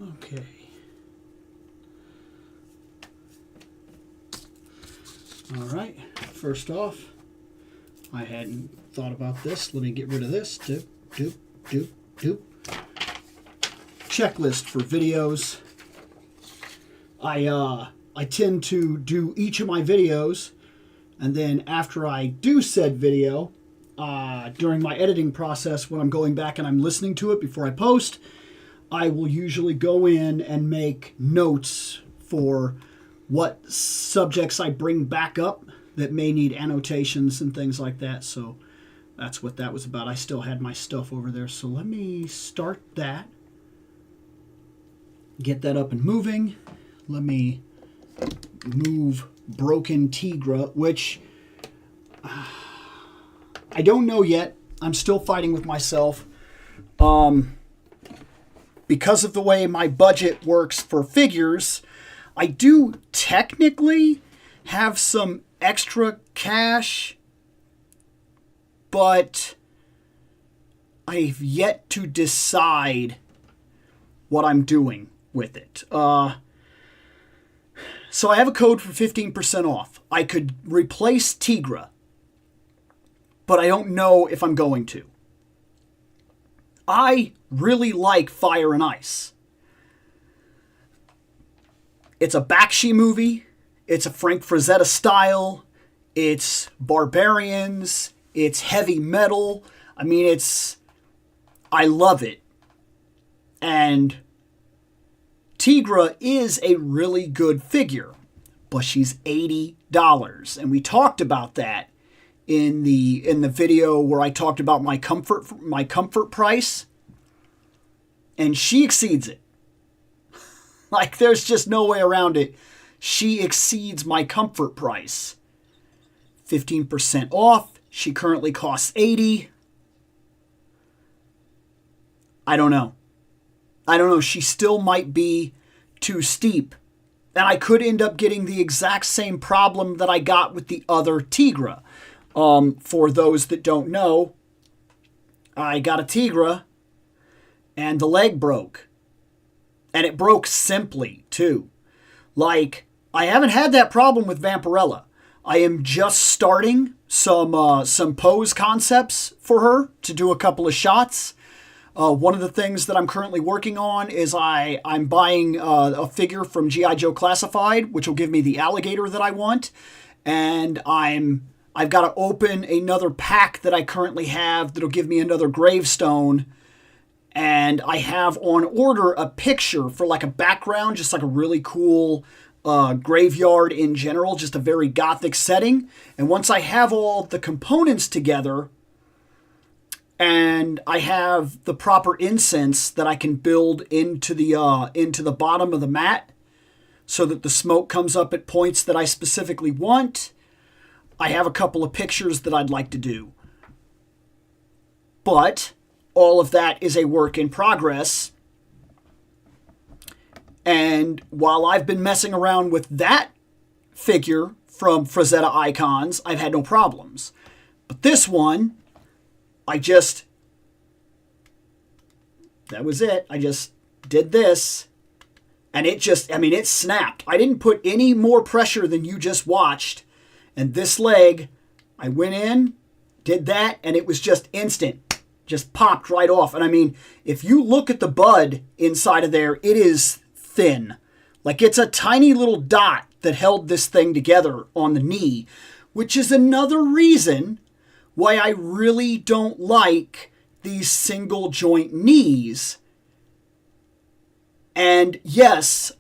Okay. All right. First off, I hadn't thought about this. Let me get rid of this. Doop, doop, doop, doop. Checklist for videos. I tend to do each of my videos, and then after I do said video, during my editing process, when I'm going back and I'm listening to it before I post, I will usually go in and make notes for what subjects I bring back up that may need annotations and things like that. So that's what that was about. I still had my stuff over there. So let me start that. Get that up and moving. Let me move Broken Tigra, which I don't know yet. I'm still fighting with myself. Because of the way my budget works for figures, I do technically have some extra cash, but I've yet to decide what I'm doing with it. So I have a code for 15% off. I could replace Tigra, but I don't know if I'm going to. I really like Fire and Ice. It's a Bakshi movie. It's a Frank Frazetta style. It's barbarians. It's heavy metal. I mean, I love it. And Tigra is a really good figure, but she's $80. And we talked about that in the video where I talked about my comfort price, and she exceeds it. Like, there's just no way around it. She exceeds my comfort price. 15% off. She currently costs $80. I don't know. She still might be too steep. And I could end up getting the exact same problem that I got with the other Tigra. For those that don't know, I got a Tigra and the leg broke. And it broke simply, too. Like, I haven't had that problem with Vampirella. I am just starting some pose concepts for her to do a couple of shots. One of the things that I'm currently working on is I'm buying a figure from G.I. Joe Classified, which will give me the alligator that I want. And I've got to open another pack that I currently have that'll give me another gravestone. And I have on order a picture for like a background, just like a really cool graveyard in general, just a very gothic setting. And once I have all the components together and I have the proper incense that I can build into the bottom of the mat so that the smoke comes up at points that I specifically want, I have a couple of pictures that I'd like to do. But all of that is a work in progress. And while I've been messing around with that figure from Frazetta Icons, I've had no problems. But this one, that was it. I just did this, and it snapped. I didn't put any more pressure than you just watched. And this leg, I went in, did that, and it was just instant. Just popped right off. And I mean, if you look at the bud inside of there, it is thin. Like, it's a tiny little dot that held this thing together on the knee, which is another reason why I really don't like these single joint knees. And yes,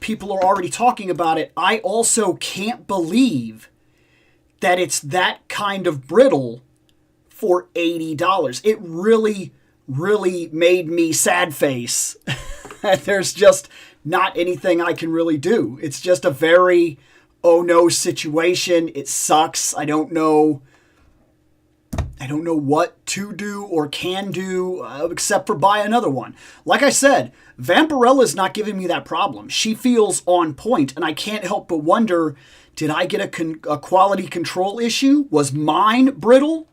people are already talking about it. I also can't believe that it's that kind of brittle for $80. It really, really made me sad face. There's just not anything I can really do. It's just a very oh no situation. It sucks. I don't know what to do or can do except for buy another one. Like I said, Vampirella's not giving me that problem. She feels on point, and I can't help but wonder, did I get a quality control issue? Was mine brittle?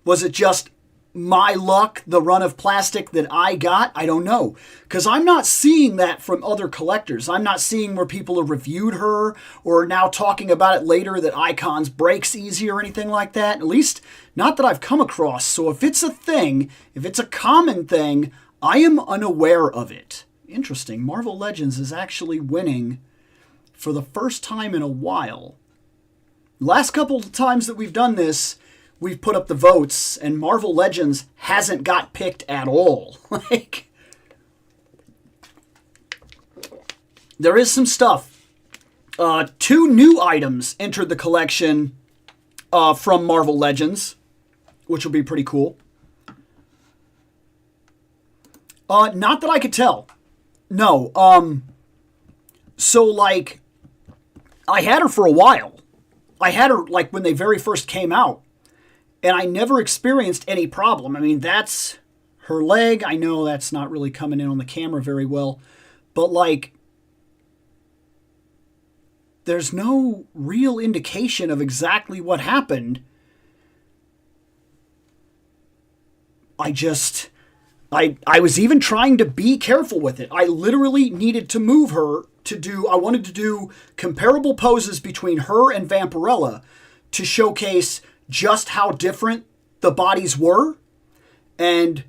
Was it just my luck, the run of plastic that I got? I don't know. Because I'm not seeing that from other collectors. I'm not seeing where people have reviewed her or are now talking about it later that Icons breaks easy or anything like that. At least not that I've come across. So if it's a thing, if it's a common thing, I am unaware of it. Interesting. Marvel Legends is actually winning for the first time in a while. Last couple of times that we've done this, we've put up the votes, and Marvel Legends hasn't got picked at all. Like, there is some stuff. 2 new items entered the collection from Marvel Legends, which will be pretty cool. Not that I could tell. No. So, like, I had her for a while. I had her, like, when they very first came out. And I never experienced any problem. I mean, that's her leg. I know that's not really coming in on the camera very well. But, like, there's no real indication of exactly what happened. I was even trying to be careful with it. I literally needed to move her I wanted to do comparable poses between her and Vampirella to showcase just how different the bodies were. And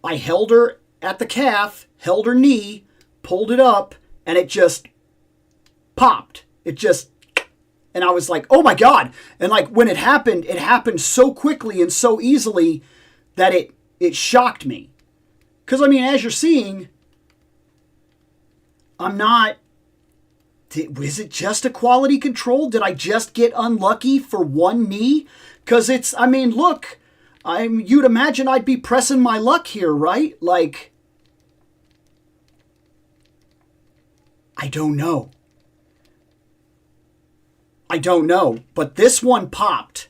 I held her at the calf, held her knee, pulled it up, and it just popped. And I was like, oh my God. And like when it happened so quickly and so easily that it shocked me. Because I mean, as you're seeing, is it just a quality control? Did I just get unlucky for one knee? Because look, you'd imagine I'd be pressing my luck here, right? Like, I don't know. But this one popped.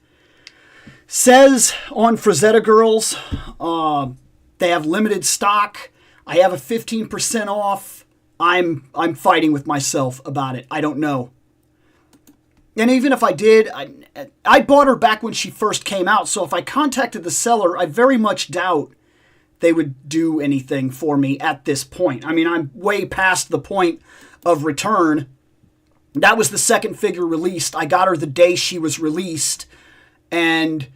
Says on Frazetta Girls, they have limited stock. I have a 15% off. I'm fighting with myself about it. I don't know. And even if I did, I bought her back when she first came out. So if I contacted the seller, I very much doubt they would do anything for me at this point. I mean, I'm way past the point of return. That was the second figure released. I got her the day she was released. And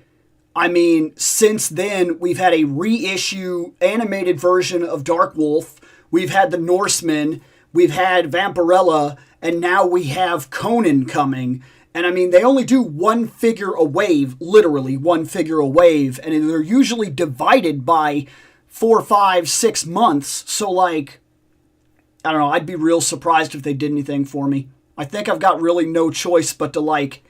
I mean, since then, we've had a reissue animated version of Dark Wolf. We've had the Norseman, we've had Vampirella, and now we have Conan coming. And I mean, they only do one figure a wave, literally one figure a wave, and they're usually divided by 4, 5, 6 months. So like, I don't know, I'd be real surprised if they did anything for me. I think I've got really no choice but to like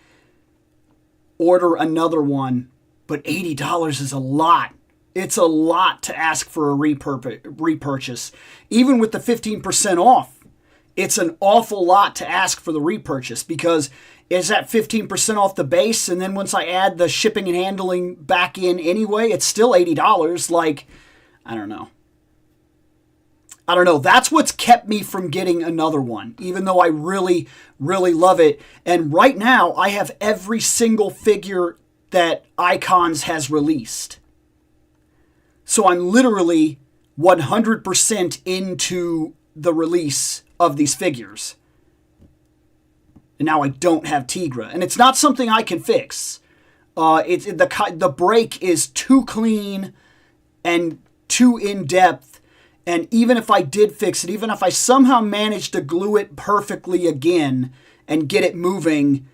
order another one, but $80 is a lot. It's a lot to ask for a repurchase. Even with the 15% off, it's an awful lot to ask for the repurchase because it's at 15% off the base, and then once I add the shipping and handling back in anyway, it's still $80. Like, I don't know. That's what's kept me from getting another one, even though I really, really love it. And right now, I have every single figure that Icons has released. So I'm literally 100% into the release of these figures. And now I don't have Tigra. And it's not something I can fix. The break is too clean and too in-depth. And even if I did fix it, even if I somehow managed to glue it perfectly again and get it moving,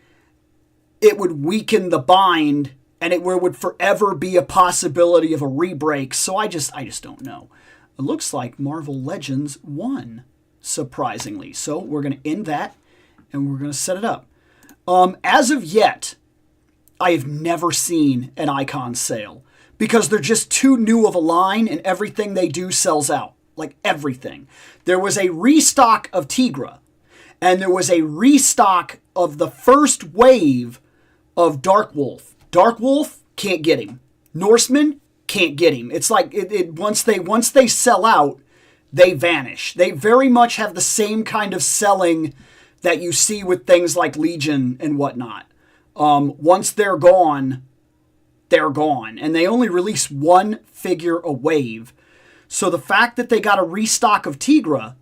it would weaken the bind. And it would forever be a possibility of a re-break. So I just don't know. It looks like Marvel Legends won, surprisingly. So we're going to end that, and we're going to set it up. As of yet, I have never seen an Icon sale. Because they're just too new of a line, and everything they do sells out. Like everything. There was a restock of Tigra. And there was a restock of the first wave of Dark Wolf. Dark Wolf, can't get him. Norseman, can't get him. It's like once they sell out, they vanish. They very much have the same kind of selling that you see with things like Legion and whatnot. Once they're gone, they're gone. And they only release one figure a wave. So the fact that they got a restock of Tigra,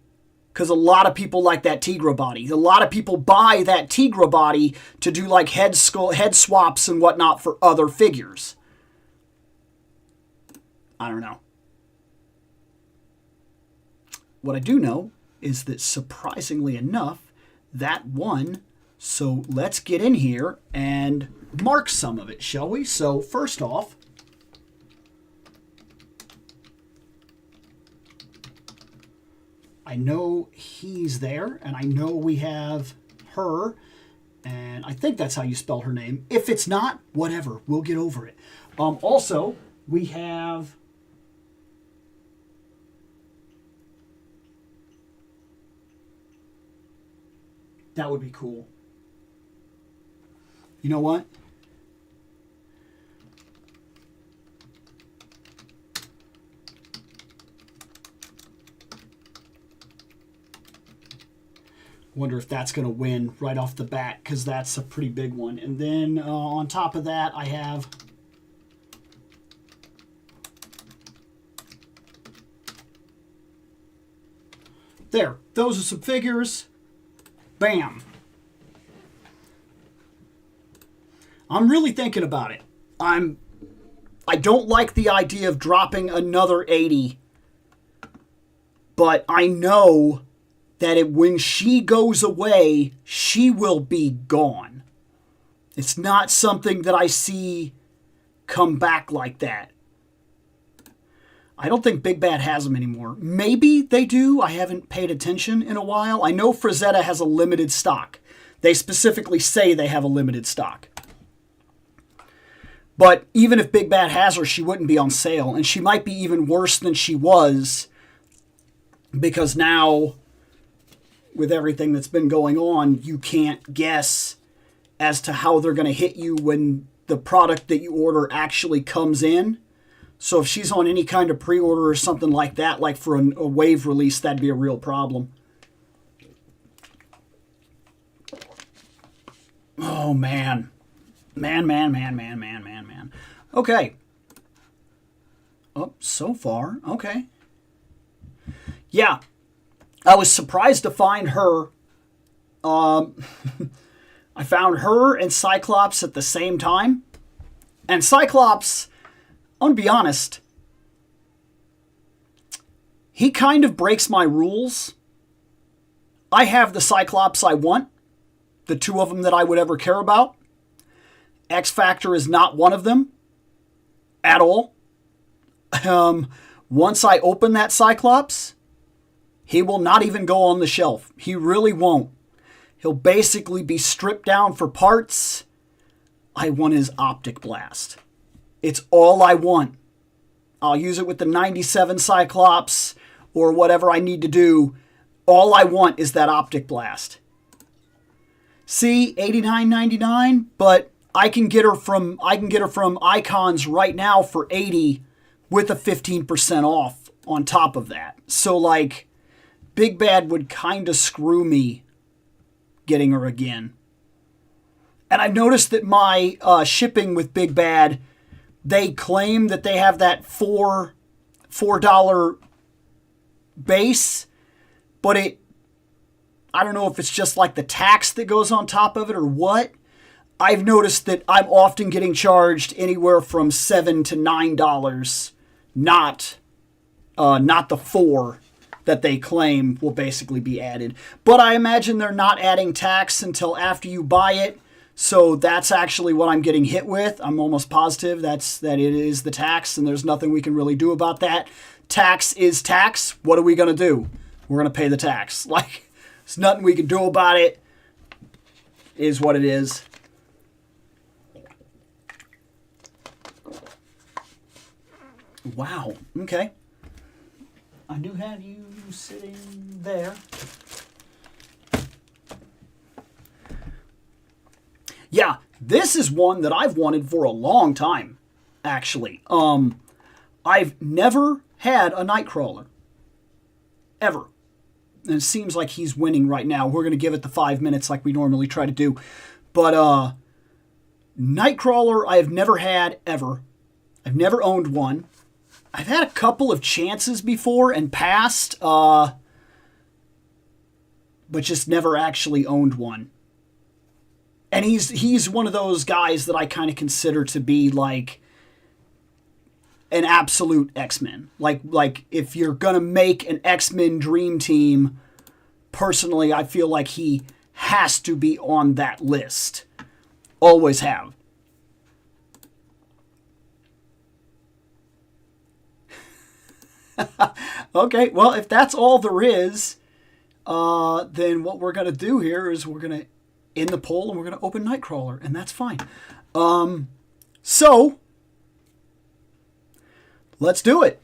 because a lot of people like that Tigra body. A lot of people buy that Tigra body to do like head swaps and whatnot for other figures. I don't know. What I do know is that surprisingly enough, that won. So let's get in here and mark some of it, shall we? So first off, I know he's there, and I know we have her, and I think that's how you spell her name. If it's not, whatever, we'll get over it. Also, we have... That would be cool. You know what? Wonder if that's going to win right off the bat, because that's a pretty big one. And then on top of that, I have... There. Those are some figures. Bam. I'm really thinking about it. I don't like the idea of dropping another 80. But I know that when she goes away, she will be gone. It's not something that I see come back like that. I don't think Big Bad has them anymore. Maybe they do. I haven't paid attention in a while. I know Frazetta has a limited stock. They specifically say they have a limited stock. But even if Big Bad has her, she wouldn't be on sale. And she might be even worse than she was, because now, with everything that's been going on, you can't guess as to how they're going to hit you when the product that you order actually comes in. So if she's on any kind of pre-order or something like that, like for a wave release, that'd be a real problem. Oh, man. Man. Okay. Oh, so far. Okay. Yeah. I was surprised to find her. I found her and Cyclops at the same time. And Cyclops, I'm going to be honest, he kind of breaks my rules. I have the Cyclops I want, the two of them that I would ever care about. X-Factor is not one of them at all. Once I open that Cyclops, he will not even go on the shelf. He really won't. He'll basically be stripped down for parts. I want his Optic Blast. It's all I want. I'll use it with the 97 Cyclops or whatever I need to do. All I want is that Optic Blast. See, $89.99, but I can get her from Icons right now for $80 with a 15% off on top of that. So like, Big Bad would kind of screw me getting her again. And I've noticed that my shipping with Big Bad, they claim that they have that $4 base, but I don't know if it's just like the tax that goes on top of it or what. I've noticed that I'm often getting charged anywhere from $7 to $9, not the $4 that they claim will basically be added. But I imagine they're not adding tax until after you buy it. So that's actually what I'm getting hit with. I'm almost positive that it is the tax, and there's nothing we can really do about that. Tax is tax. What are we going to do? We're going to pay the tax. Like, there's nothing we can do about it. It is what it is. Wow. Okay. I do have you sitting there. Yeah, this is one that I've wanted for a long time, actually. I've never had a Nightcrawler. Ever. And it seems like he's winning right now. We're going to give it the 5 minutes like we normally try to do. But Nightcrawler, I have never had ever. I've never owned one. I've had a couple of chances before and passed, but just never actually owned one. And he's one of those guys that I kind of consider to be like an absolute X-Men. Like if you're gonna make an X-Men dream team, personally, I feel like he has to be on that list. Always have. Okay, well, if that's all there is, then what we're going to do here is we're going to end the poll and we're going to open Nightcrawler, and that's fine. So, let's do it.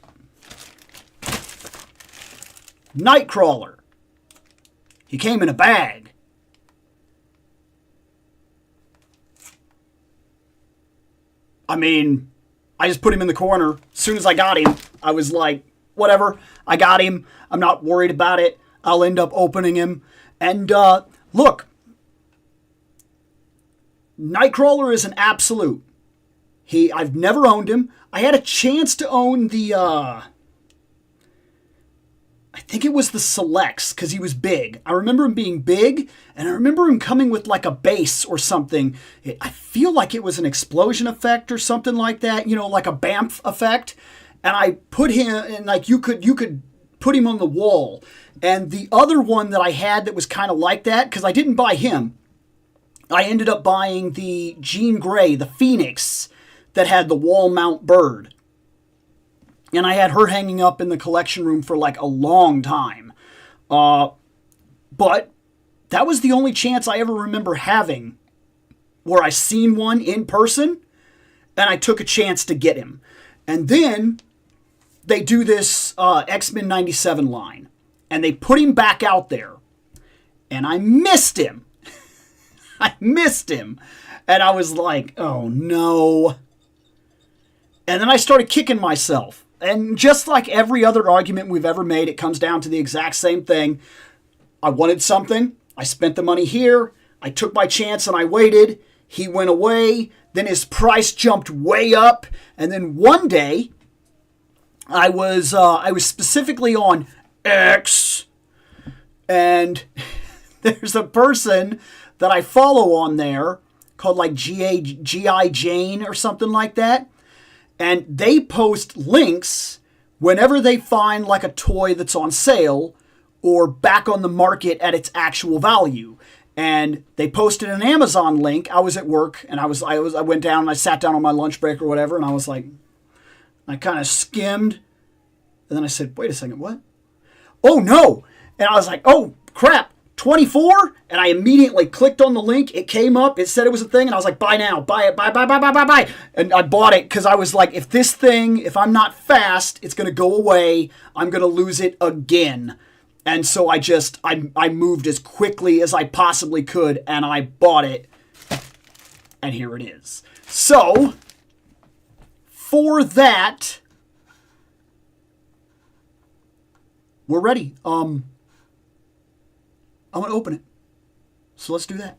Nightcrawler. He came in a bag. I mean, I just put him in the corner. As soon as I got him, I was like, whatever, I got him. I'm not worried about it. I'll end up opening him. And look, Nightcrawler is an absolute. I've never owned him. I had a chance to own the, I think it was the Selects, because he was big. I remember him being big, and I remember him coming with like a base or something. I feel like it was an explosion effect or something like that, like a BAMF effect. And I put him, and like you could put him on the wall. And the other one that I had that was kind of like that, because I didn't buy him, I ended up buying the Jean Grey, the Phoenix, that had the wall mount bird. And I had her hanging up in the collection room for like a long time. But that was the only chance I ever remember having where I seen one in person, and I took a chance to get him. And then they do this X-Men 97 line, and they put him back out there, and I missed him. I missed him. And I was like, oh no. And then I started kicking myself. And just like every other argument we've ever made, it comes down to the exact same thing. I wanted something. I spent the money here. I took my chance and I waited. He went away. Then his price jumped way up. And then one day, I was specifically on X, and there's a person that I follow on there called like G.I. Jane or something like that. And they post links whenever they find like a toy that's on sale or back on the market at its actual value. And they posted an Amazon link. I was at work, and I went down and I sat down on my lunch break or whatever, and I was like, I kind of skimmed, and then I said, wait a second, what? Oh no! And I was like, oh crap, 24? And I immediately clicked on the link. It came up. It said it was a thing. And I was like, buy now. Buy it. Buy. And I bought it because I was like, if I'm not fast, it's going to go away. I'm going to lose it again. And so I moved as quickly as I possibly could. And I bought it. And here it is. So, for that, we're ready. I'm going to open it. So let's do that.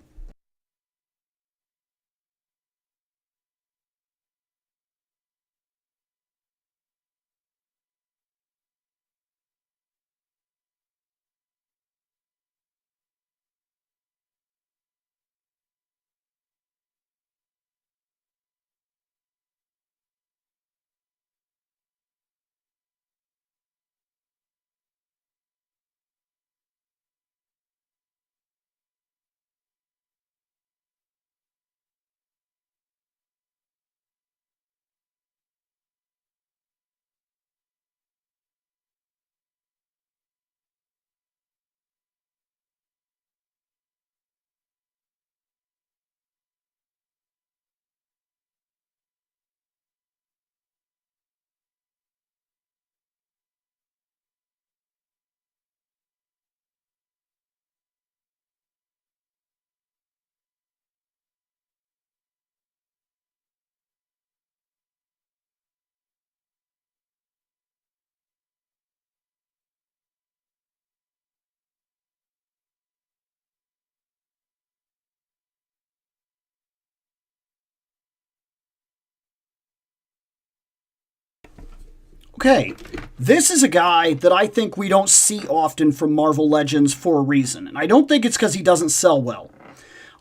Okay, this is a guy that I think we don't see often from Marvel Legends for a reason. And I don't think it's because he doesn't sell well.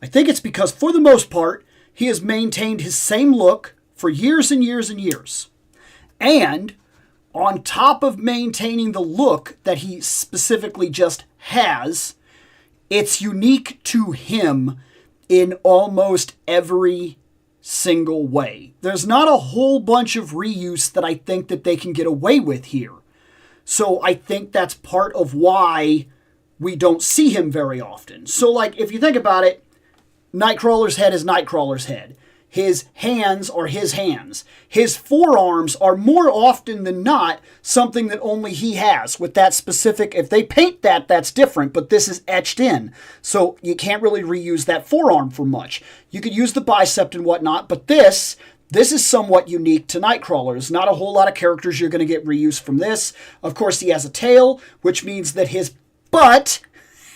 I think it's because, for the most part, he has maintained his same look for years and years and years. And on top of maintaining the look that he specifically just has, it's unique to him in almost every single way. There's not a whole bunch of reuse that I think that they can get away with here. So I think that's part of why we don't see him very often. So, like, if you think about it, Nightcrawler's head is Nightcrawler's head. His hands are his hands. His forearms are more often than not something that only he has with that specific. If they paint that, that's different, but this is etched in. So you can't really reuse that forearm for much. You could use the bicep and whatnot, but this is somewhat unique to Nightcrawler. There's not a whole lot of characters you're going to get reuse from this. Of course, he has a tail, which means that his butt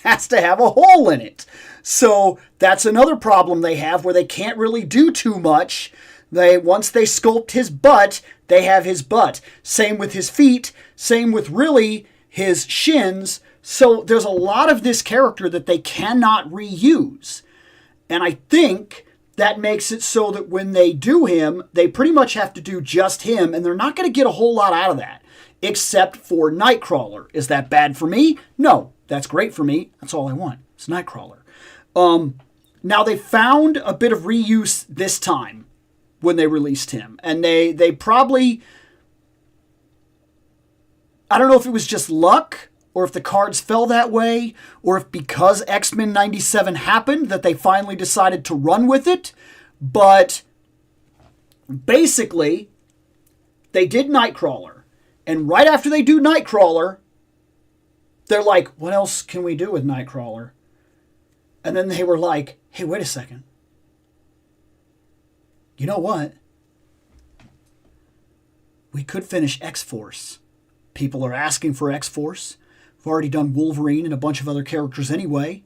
has to have a hole in it. So that's another problem they have where they can't really do too much. Once they sculpt his butt, they have his butt. Same with his feet. Same with really his shins. So there's a lot of this character that they cannot reuse. And I think that makes it so that when they do him, they pretty much have to do just him. And they're not going to get a whole lot out of that. Except for Nightcrawler. Is that bad for me? No. That's great for me. That's all I want. It's Nightcrawler. Now they found a bit of reuse this time when they released him. And they probably, I don't know if it was just luck or if the cards fell that way or if because X-Men 97 happened that they finally decided to run with it. But basically, they did Nightcrawler. And right after they do Nightcrawler, they're like, what else can we do with Nightcrawler? And then they were like, hey, wait a second. You know what? We could finish X-Force. People are asking for X-Force. We've already done Wolverine and a bunch of other characters anyway.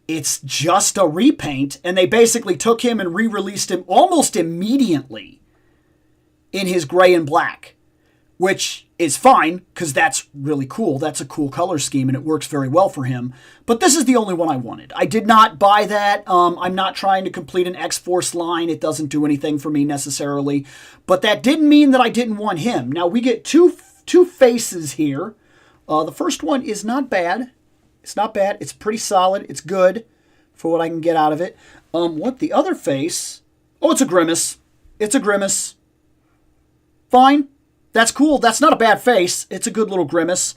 It's just a repaint, and they basically took him and re-released him almost immediately in his gray and black, which is fine, because that's really cool. That's a cool color scheme, and it works very well for him. But this is the only one I wanted. I did not buy that. I'm not trying to complete an X-Force line. It doesn't do anything for me necessarily. But that didn't mean that I didn't want him. Now, we get two faces here. The first one is not bad. It's not bad. It's pretty solid. It's good for what I can get out of it. What the other face? Oh, it's a grimace. It's a grimace. Fine. That's cool. That's not a bad face. It's a good little grimace.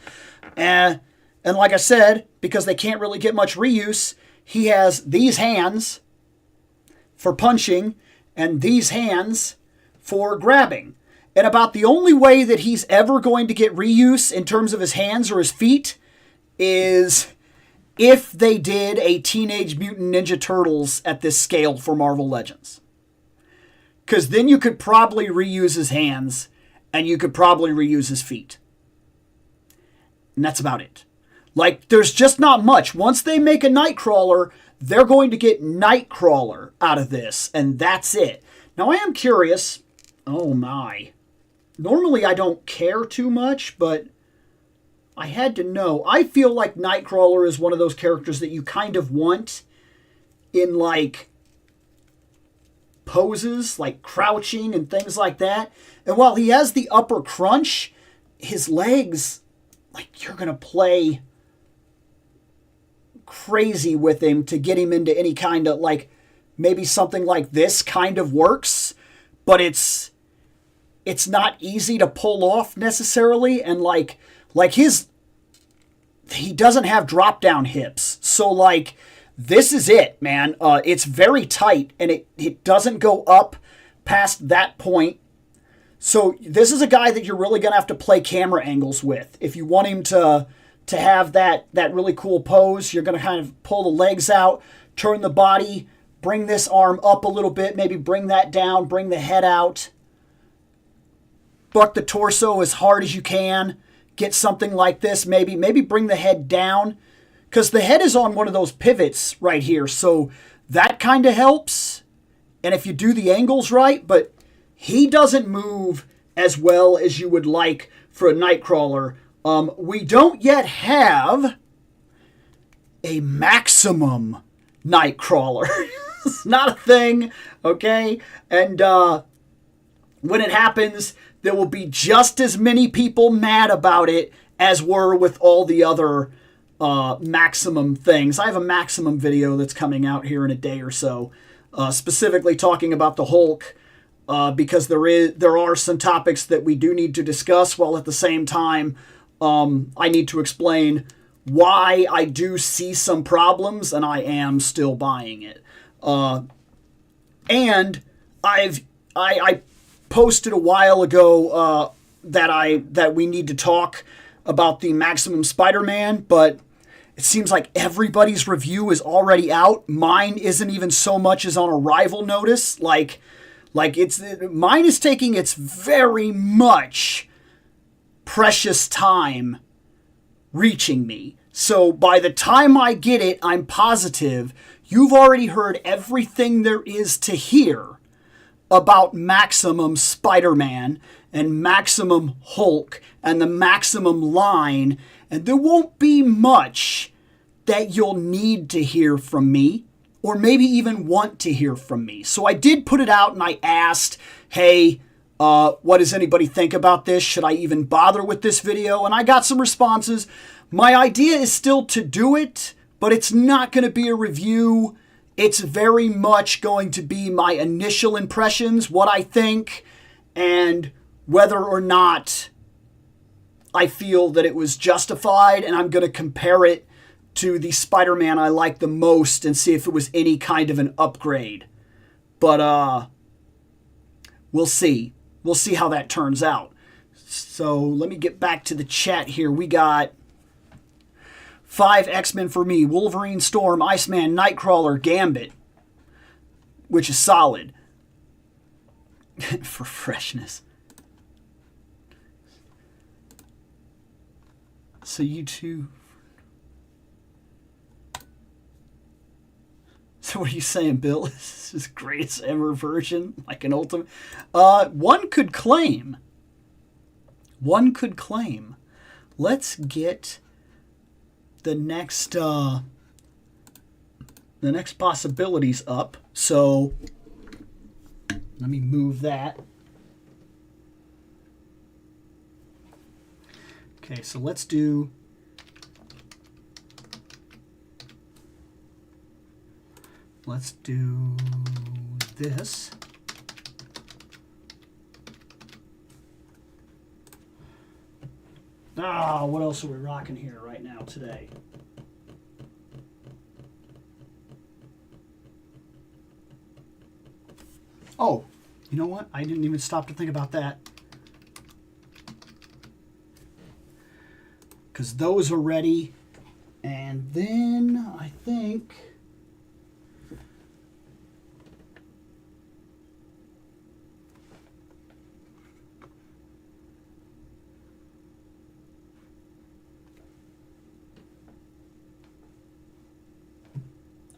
And like I said, because they can't really get much reuse, he has these hands for punching and these hands for grabbing. And about the only way that he's ever going to get reuse in terms of his hands or his feet is if they did a Teenage Mutant Ninja Turtles at this scale for Marvel Legends. Because then you could probably reuse his hands and you could probably reuse his feet. And that's about it. Like, there's just not much. Once they make a Nightcrawler, they're going to get Nightcrawler out of this, and that's it. Now, I am curious. Oh, my. Normally, I don't care too much, but I had to know. I feel like Nightcrawler is one of those characters that you kind of want in, like, poses, like crouching and things like that. And while he has the upper crunch, his legs, like, you're going to play crazy with him to get him into any kind of, like, maybe something like this kind of works, but it's not easy to pull off necessarily. And like he doesn't have drop down hips. So like, this is it, man. It's very tight and it doesn't go up past that point. So this is a guy that you're really going to have to play camera angles with. If you want him to have that really cool pose, you're going to kind of pull the legs out, turn the body, bring this arm up a little bit, maybe bring that down, bring the head out, buck the torso as hard as you can, get something like this, maybe bring the head down, because the head is on one of those pivots right here, so that kind of helps, and if you do the angles right, but he doesn't move as well as you would like for a Nightcrawler. We don't yet have a maximum Nightcrawler. It's not a thing, okay? And when it happens, there will be just as many people mad about it as were with all the other maximum things. I have a maximum video that's coming out here in a day or so, specifically talking about the Hulk, because there are some topics that we do need to discuss, while at the same time I need to explain why I do see some problems and I am still buying it. And I posted a while ago that we need to talk about the Maximum Spider-Man, but it seems like everybody's review is already out. Mine isn't even so much as on arrival notice. Like mine is taking its very much precious time reaching me. So by the time I get it, I'm positive you've already heard everything there is to hear about Maximum Spider-Man and Maximum Hulk and the Maximum line, and there won't be much that you'll need to hear from me, or maybe even want to hear from me. So I did put it out and I asked, hey, what does anybody think about this? Should I even bother with this video? And I got some responses. My idea is still to do it, but it's not going to be a review. It's very much going to be my initial impressions, what I think, and whether or not I feel that it was justified, and I'm going to compare it to the Spider-Man I like the most and see if it was any kind of an upgrade. But we'll see. We'll see how that turns out. So let me get back to the chat here. We got 5 X-Men for me. Wolverine, Storm, Iceman, Nightcrawler, Gambit, which is solid. For freshness. So you two... So what are you saying, Bill? Is this greatest ever version? Like an ultimate? One could claim. One could claim. Let's get the next possibilities up. So let me move that. Okay, so let's do this. What else are we rocking here right now today? Oh, you know what? I didn't even stop to think about that. Because those are ready. And then I think...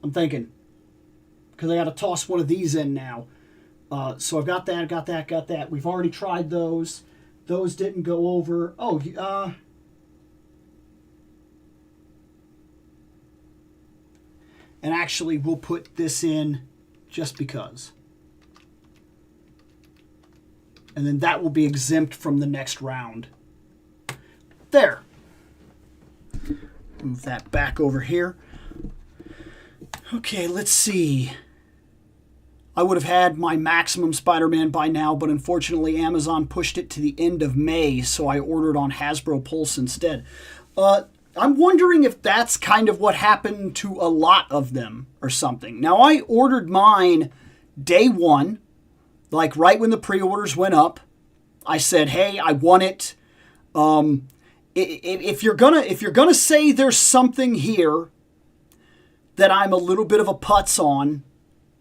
I'm thinking, because I got to toss one of these in now. So I've got that. We've already tried those. Those didn't go over. Oh, and actually, we'll put this in just because. And then that will be exempt from the next round. There. Move that back over here. Okay, let's see. I would have had my Maximum Spider-Man by now, but unfortunately Amazon pushed it to the end of May, so I ordered on Hasbro Pulse instead. I'm wondering if that's kind of what happened to a lot of them or something. Now, I ordered mine day one, like right when the pre-orders went up. I said, hey, I want it. If you're gonna say there's something here that I'm a little bit of a putz on,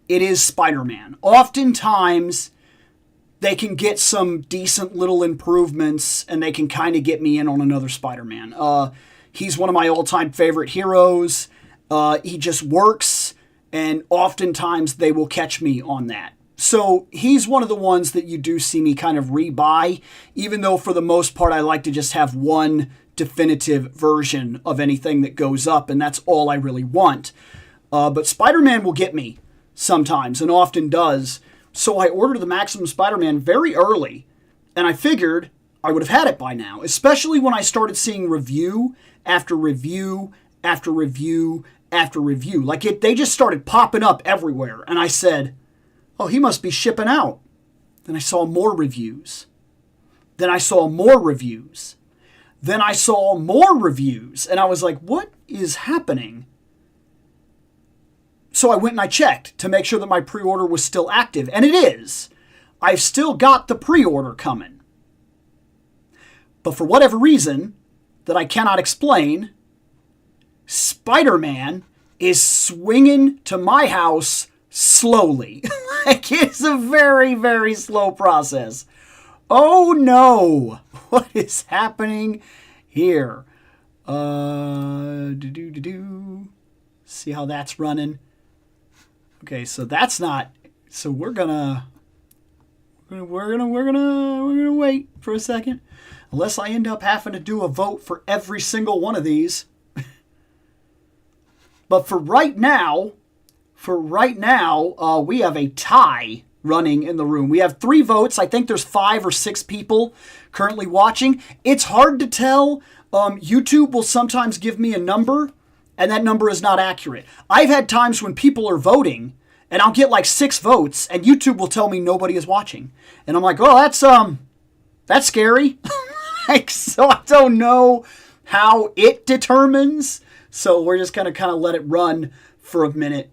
it is Spider-Man. Oftentimes, they can get some decent little improvements, and they can kind of get me in on another Spider-Man. He's one of my all-time favorite heroes. He just works, and oftentimes they will catch me on that. So he's one of the ones that you do see me kind of rebuy, even though for the most part I like to just have one definitive version of anything that goes up, and that's all I really want. But Spider-Man will get me sometimes, and often does. So I ordered the Maximum Spider-Man very early, and I figured I would have had it by now, especially when I started seeing review after review after review after review. Like, they just started popping up everywhere, and I said, oh, he must be shipping out. Then I saw more reviews. Then I saw more reviews. Then I saw more reviews, and I was like, what is happening? So I went and I checked to make sure that my pre-order was still active, and it is. I've still got the pre-order coming. But for whatever reason that I cannot explain, Spider-Man is swinging to my house slowly. Like, it's a very, very slow process. Oh no! What is happening here? See how that's running? Okay, so that's not. So we're gonna wait for a second, unless I end up having to do a vote for every single one of these. But for right now, we have a tie running in the room. We have 3 votes. I think there's 5 or 6 people currently watching. It's hard to tell. YouTube will sometimes give me a number, and that number is not accurate. I've had times when people are voting, and I'll get like 6 votes, and YouTube will tell me nobody is watching. And I'm like, oh, that's scary. Like, so I don't know how it determines. So we're just going to kind of let it run for a minute.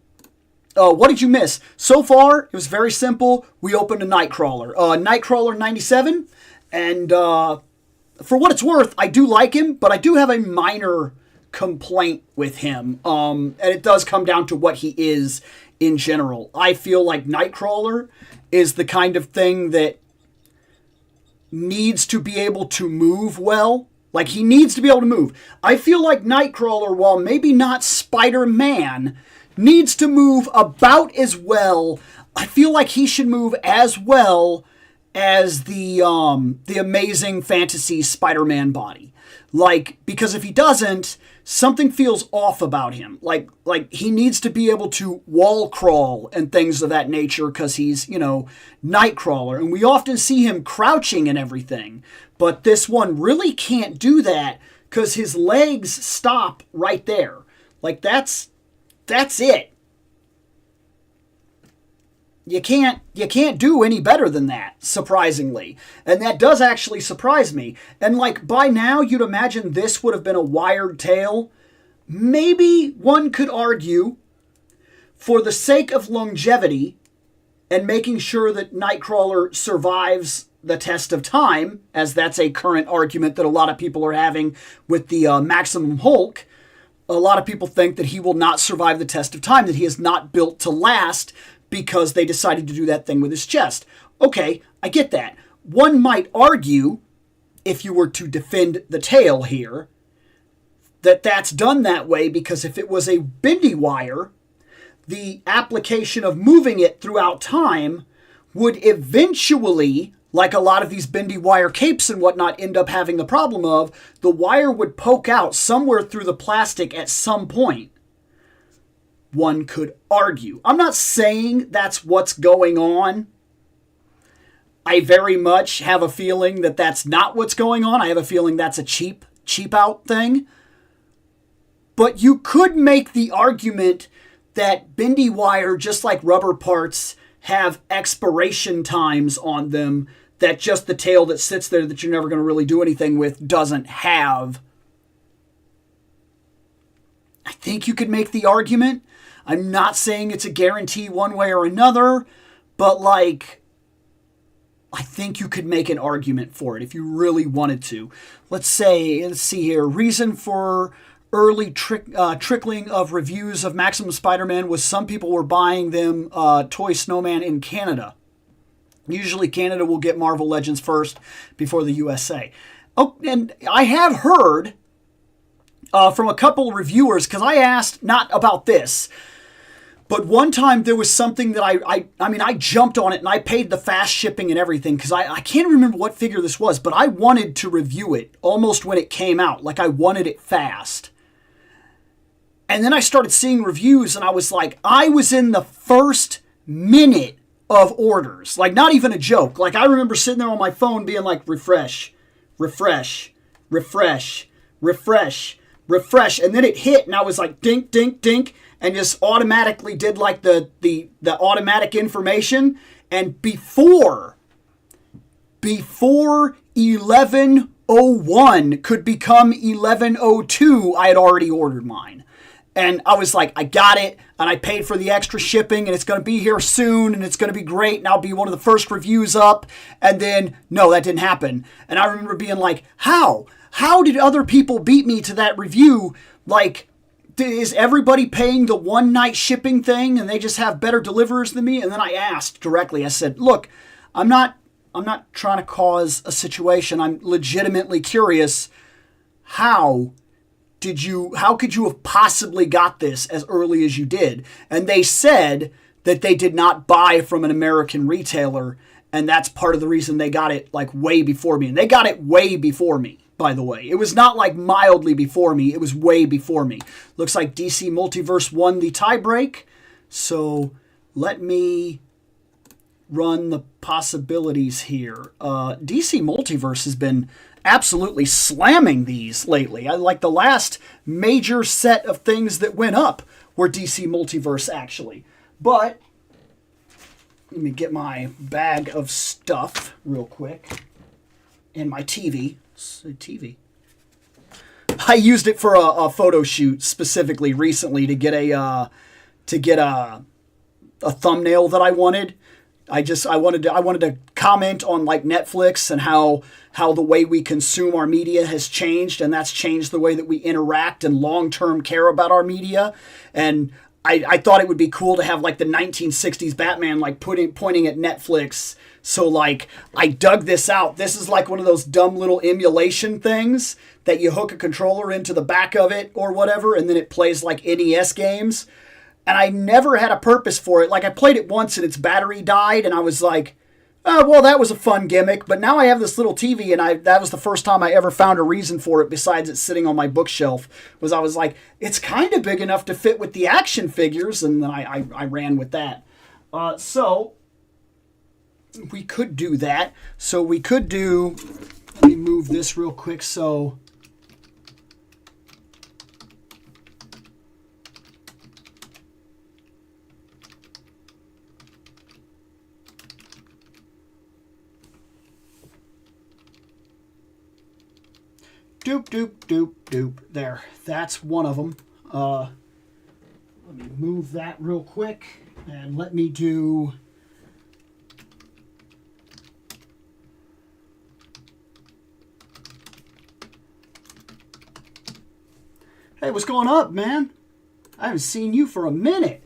What did you miss? So far, it was very simple. We opened a Nightcrawler. Nightcrawler 97. And for what it's worth, I do like him, but I do have a minor complaint with him. And it does come down to what he is in general. I feel like Nightcrawler is the kind of thing that needs to be able to move well. Like, he needs to be able to move. I feel like Nightcrawler, while maybe not Spider-Man, needs to move about as well. I feel like he should move as well as the Amazing Fantasy Spider-Man body. Like, because if he doesn't, something feels off about him. Like he needs to be able to wall crawl and things of that nature because he's, Nightcrawler. And we often see him crouching and everything. But this one really can't do that because his legs stop right there. Like, that's it. You can't do any better than that, surprisingly. And that does actually surprise me. And like, by now, you'd imagine this would have been a wired tail. Maybe one could argue, for the sake of longevity and making sure that Nightcrawler survives the test of time, as that's a current argument that a lot of people are having with the Maximum Hulk. A lot of people think that he will not survive the test of time, that he is not built to last because they decided to do that thing with his chest. Okay, I get that. One might argue, if you were to defend the tail here, that that's done that way because if it was a bendy wire, the application of moving it throughout time would eventually, like a lot of these bendy wire capes and whatnot end up having the problem of, the wire would poke out somewhere through the plastic at some point. One could argue. I'm not saying that's what's going on. I very much have a feeling that that's not what's going on. I have a feeling that's a cheap out thing. But you could make the argument that bendy wire, just like rubber parts, have expiration times on them that just the tail that sits there that you're never going to really do anything with doesn't have. I think you could make the argument. I'm not saying it's a guarantee one way or another, but like, I think you could make an argument for it if you really wanted to. Let's see here. Reason for early trickling of reviews of Maximum Spider-Man was some people were buying them Toy Snowman in Canada. Usually Canada will get Marvel Legends first before the USA. Oh, and I have heard from a couple of reviewers, because I asked not about this, But one time there was something that I mean, I jumped on it and I paid the fast shipping and everything because I can't remember what figure this was, but I wanted to review it almost when it came out. Like I wanted it fast. And then I started seeing reviews and I was like, I was in the first minute of orders. Like not even a joke. Like I remember sitting there on my phone being like, refresh, refresh, refresh, refresh, refresh. And then it hit and I was like, dink, dink, dink. And just automatically did like the automatic information. And before 1101 could become 1102, I had already ordered mine. And I was like, I got it. And I paid for the extra shipping. And it's going to be here soon. And it's going to be great. And I'll be one of the first reviews up. And then, no, that didn't happen. And I remember being like, how? How did other people beat me to that review? Like, is everybody paying the one night shipping thing and they just have better deliverers than me? And then I asked directly, I said, look, I'm not trying to cause a situation. I'm legitimately curious. How could you have possibly got this as early as you did? And they said that they did not buy from an American retailer. And that's part of the reason they got it like way before me. And they got it way before me. By the way, it was not like mildly before me. It was way before me. Looks like DC Multiverse won the tiebreak. So let me run the possibilities here. DC Multiverse has been absolutely slamming these lately. I like the last major set of things that went up were DC Multiverse actually. But let me get my bag of stuff real quick and my TV. TV. I used it for a photo shoot specifically recently to get a thumbnail that I wanted. I wanted to comment on like Netflix and how the way we consume our media has changed, and that's changed the way that we interact and long-term care about our media. And I thought it would be cool to have like the 1960s Batman like pointing at Netflix. So like I dug this out. This is like one of those dumb little emulation things that you hook a controller into the back of it or whatever, and then it plays like NES games. And I never had a purpose for it. Like I played it once and its battery died, and I was like, oh, well, that was a fun gimmick. But now I have this little TV, and that was the first time I ever found a reason for it besides it sitting on my bookshelf. I was like, it's kind of big enough to fit with the action figures, and then I ran with that. So we could do that. So we could do, let me move this real quick so doop, doop, doop, doop. There. That's one of them. Let me move that real quick. And let me do... Hey, what's going up, man? I haven't seen you for a minute.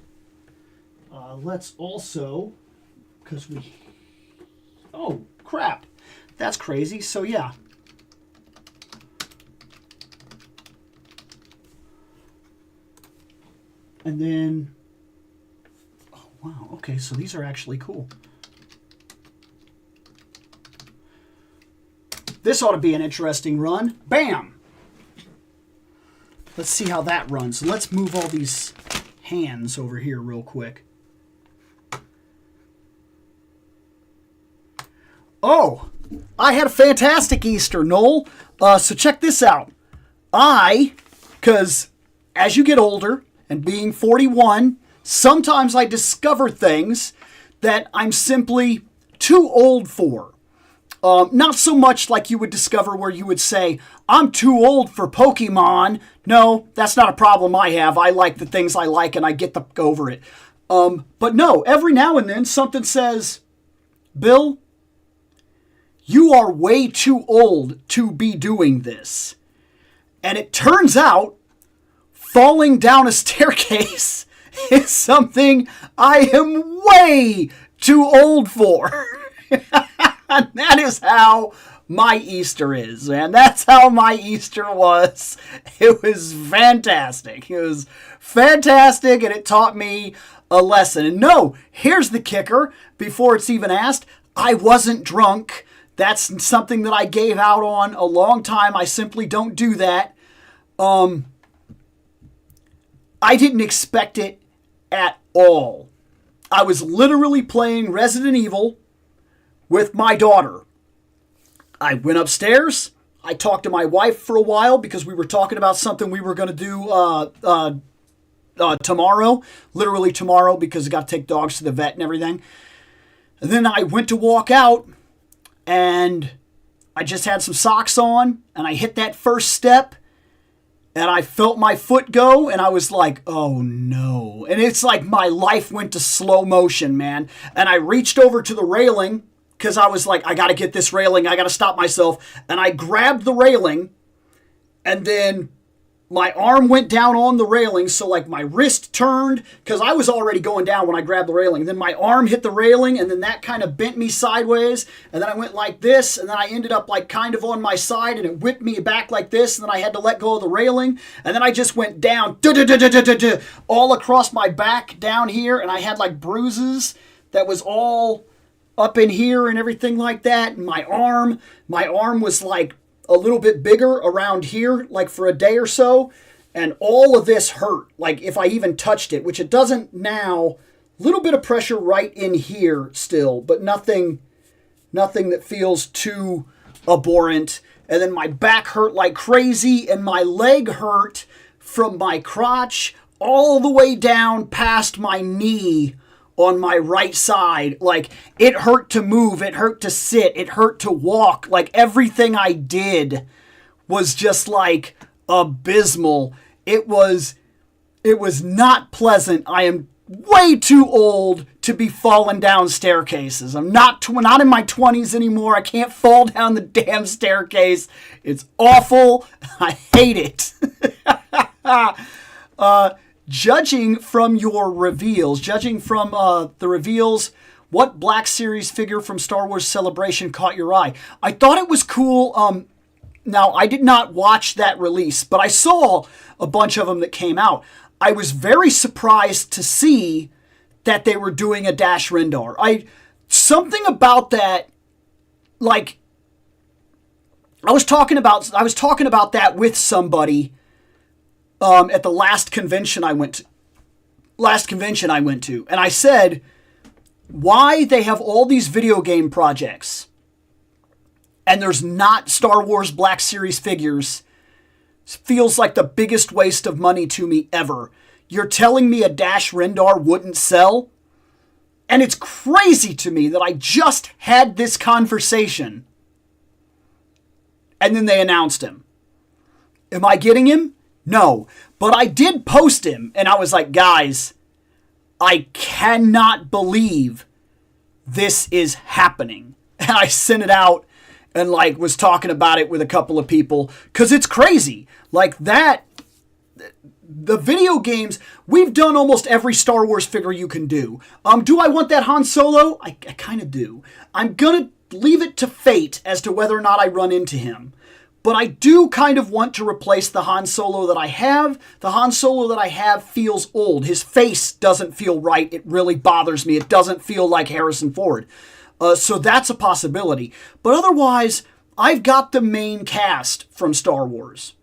Let's also... Because we... Oh, crap. That's crazy. So, yeah. And then, oh wow, okay, so these are actually cool. This ought to be an interesting run. Bam! Let's see how that runs. Let's move all these hands over here real quick. Oh, I had a fantastic Easter, Noel. So check this out. Because as you get older, and being 41, sometimes I discover things that I'm simply too old for. Not so much like you would discover where you would say, I'm too old for Pokemon. No, that's not a problem I have. I like the things I like and I get over it. But no, every now and then something says, Bill, you are way too old to be doing this. And it turns out falling down a staircase is something I am way too old for. And that is how my Easter is, man. That's how my Easter was. It was fantastic. It was fantastic, and it taught me a lesson. And no, here's the kicker. Before it's even asked, I wasn't drunk. That's something that I gave out on a long time. I simply don't do that. I didn't expect it at all. I was literally playing Resident Evil with my daughter. I went upstairs. I talked to my wife for a while because we were talking about something we were going to do tomorrow. Literally tomorrow, because I got to take dogs to the vet and everything. And then I went to walk out, and I just had some socks on, and I hit that first step, and I felt my foot go, and I was like, oh no. And it's like my life went to slow motion, man. And I reached over to the railing, because I was like, I got to get this railing. I got to stop myself. And I grabbed the railing, and then my arm went down on the railing, so like my wrist turned, because I was already going down when I grabbed the railing. And then my arm hit the railing, and then that kind of bent me sideways. And then I went like this, and then I ended up like kind of on my side, and it whipped me back like this, and then I had to let go of the railing. And then I just went down, all across my back down here, and I had like bruises that was all up in here and everything like that. And my arm was like a little bit bigger around here, like for a day or so, and all of this hurt, like if I even touched it, which it doesn't now. Little bit of pressure right in here still, but nothing that feels too abhorrent. And then my back hurt like crazy, and my leg hurt from my crotch all the way down past my knee on my right side. Like, it hurt to move, it hurt to sit, it hurt to walk. Like, everything I did was just like abysmal. It was not pleasant. I am way too old to be falling down staircases. I'm not in my 20s anymore. I can't fall down the damn staircase. It's awful. I hate it. Judging from the reveals, what Black Series figure from Star Wars Celebration caught your eye? I thought it was cool. Now, I did not watch that release, but I saw a bunch of them that came out. I was very surprised to see that they were doing a Dash Rendar. Something about that, like, I was talking about that with somebody at the last convention I went to, and I said, why they have all these video game projects and there's not Star Wars Black Series figures feels like the biggest waste of money to me ever. You're telling me a Dash Rendar wouldn't sell? And it's crazy to me that I just had this conversation and then they announced him. Am I getting him? No. But I did post him, and I was like, guys, I cannot believe this is happening. And I sent it out and like was talking about it with a couple of people, because it's crazy. Like that, the video games, we've done almost every Star Wars figure you can do. Do I want that Han Solo? I kind of do. I'm going to leave it to fate as to whether or not I run into him. But I do kind of want to replace the Han Solo that I have. The Han Solo that I have feels old. His face doesn't feel right. It really bothers me. It doesn't feel like Harrison Ford. So that's a possibility. But otherwise, I've got the main cast from Star Wars.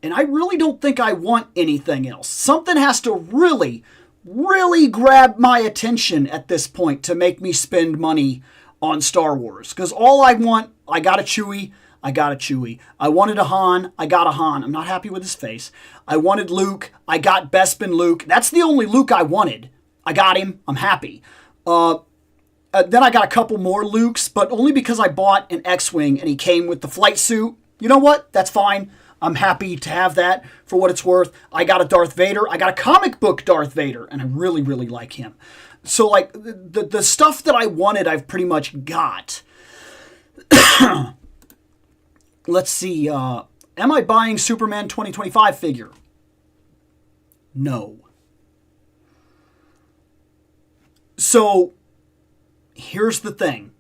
And I really don't think I want anything else. Something has to really, really grab my attention at this point to make me spend money on Star Wars. Because all I want, I got a Chewie. I got a Chewie. I wanted a Han. I got a Han. I'm not happy with his face. I wanted Luke. I got Bespin Luke. That's the only Luke I wanted. I got him. I'm happy. Then I got a couple more Lukes, but only because I bought an X-Wing and he came with the flight suit. You know what? That's fine. I'm happy to have that for what it's worth. I got a Darth Vader. I got a comic book Darth Vader, and I really, really like him. So, like, the stuff that I wanted, I've pretty much got. Let's see. Am I buying Superman 2025 figure? No. So, here's the thing.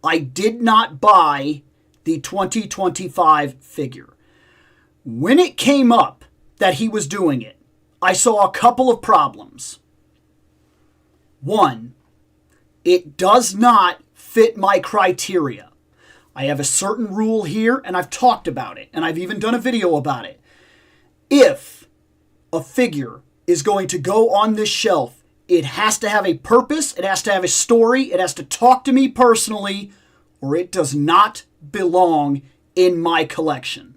I did not buy the 2025 figure. When it came up that he was doing it, I saw a couple of problems. One, it does not fit my criteria. I have a certain rule here, and I've talked about it, and I've even done a video about it. If a figure is going to go on this shelf, it has to have a purpose, it has to have a story, it has to talk to me personally, or it does not belong in my collection.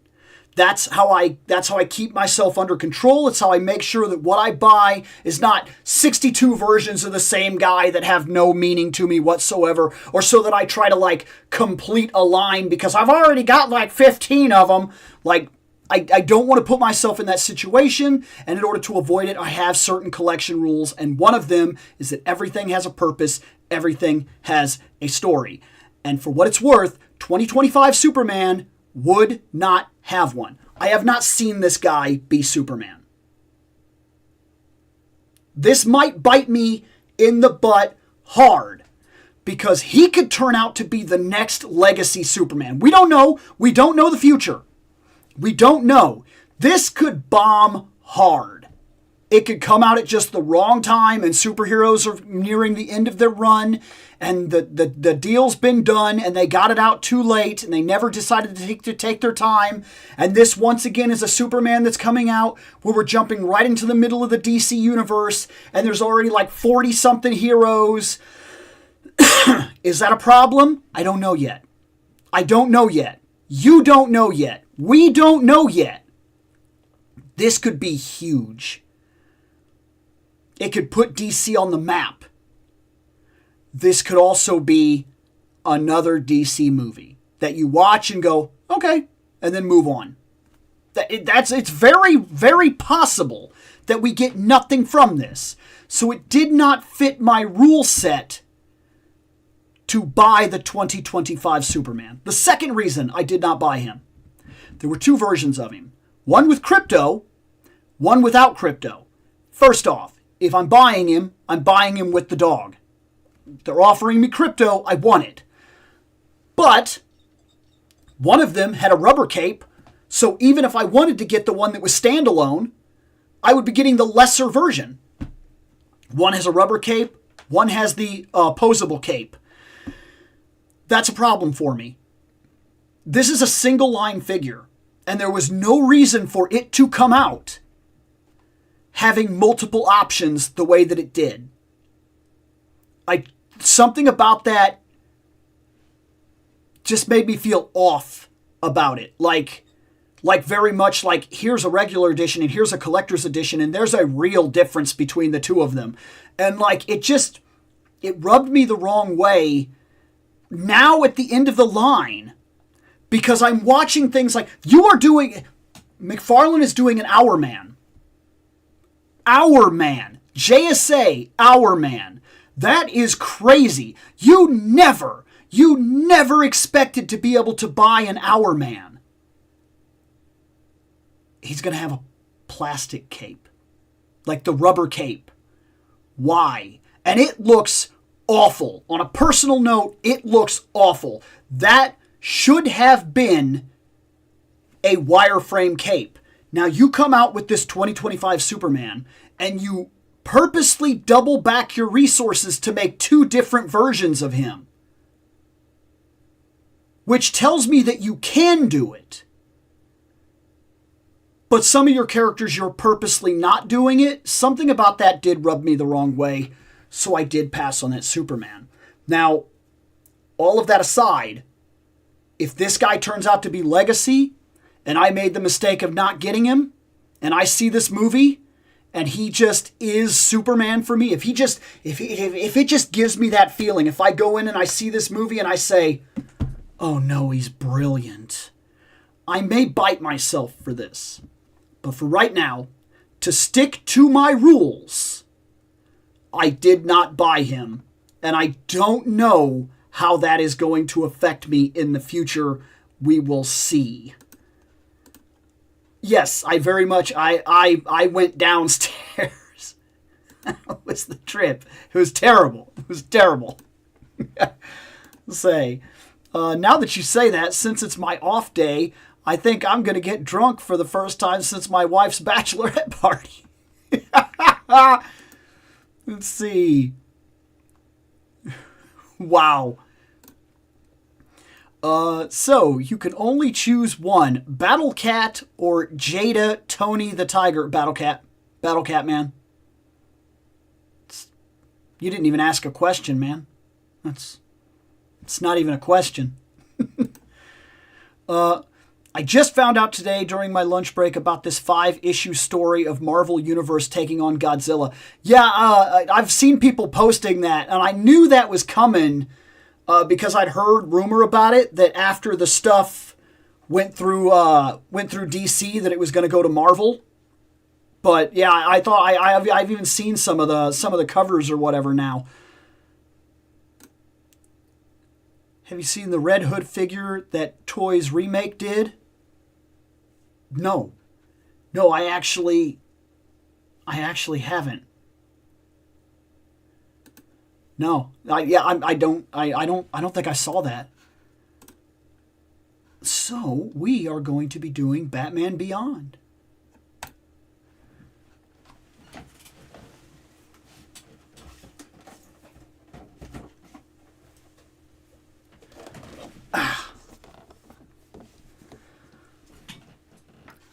That's how I keep myself under control. It's how I make sure that what I buy is not 62 versions of the same guy that have no meaning to me whatsoever, or so that I try to like complete a line because I've already got like 15 of them. Like, I don't want to put myself in that situation, and in order to avoid it, I have certain collection rules, and one of them is that everything has a purpose, everything has a story. And for what it's worth, 2025 Superman would not have one. I have not seen this guy be Superman. This might bite me in the butt hard because he could turn out to be the next legacy Superman. We don't know. We don't know the future. We don't know. This could bomb hard. It could come out at just the wrong time and superheroes are nearing the end of their run and the deal's been done and they got it out too late and they never decided to take their time. And this once again is a Superman that's coming out where we're jumping right into the middle of the DC universe and there's already like 40 something heroes. Is that a problem? I don't know yet. I don't know yet. You don't know yet. We don't know yet. This could be huge. It could put DC on the map. This could also be another DC movie that you watch and go, okay, and then move on. It's very, very possible that we get nothing from this. So it did not fit my rule set to buy the 2025 Superman. The second reason I did not buy him, there were two versions of him. One with crypto, one without crypto. First off, if I'm buying him with the dog. They're offering me crypto, I want it. But one of them had a rubber cape, so even if I wanted to get the one that was standalone, I would be getting the lesser version. One has a rubber cape, one has the posable cape. That's a problem for me. This is a single line figure, and there was no reason for it to come out having multiple options the way that it did. Something about that just made me feel off about it. Like very much like here's a regular edition and here's a collector's edition and there's a real difference between the two of them. And like it rubbed me the wrong way now at the end of the line because I'm watching things like McFarlane is doing an Hour Man. Hour Man. JSA Hour Man. That is crazy. You never expected to be able to buy an Hour Man. He's going to have a plastic cape. Like the rubber cape. Why? And it looks awful. On a personal note, it looks awful. That should have been a wireframe cape. Now you come out with this 2025 Superman and you purposely double back your resources to make two different versions of him. Which tells me that you can do it. But some of your characters, you're purposely not doing it. Something about that did rub me the wrong way. So I did pass on that Superman. Now, all of that aside, if this guy turns out to be legacy, and I made the mistake of not getting him, and I see this movie, and he just is Superman for me, if it just gives me that feeling, if I go in and I see this movie and I say, oh no, he's brilliant, I may bite myself for this. But for right now, to stick to my rules, I did not buy him, and I don't know how that is going to affect me in the future. We will see. Yes, I very much, I went downstairs. That was the trip. It was terrible. It was terrible. Say, Now that you say that, since it's my off day, I think I'm going to get drunk for the first time since my wife's bachelorette party. Let's see. Wow. So, you can only choose one. Battle Cat or Jada Tony the Tiger. Battle Cat. Battle Cat, man. You didn't even ask a question, man. It's not even a question. I just found out today during my lunch break about this 5-issue story of Marvel Universe taking on Godzilla. Yeah, I've seen people posting that, and I knew that was coming because I'd heard rumor about it, that after the stuff went through DC, that it was going to go to Marvel. But yeah, I thought I've even seen some of the covers or whatever now. Have you seen the Red Hood figure that Toys Remake did? No, I actually haven't. No, I don't think I saw that. So we are going to be doing Batman Beyond.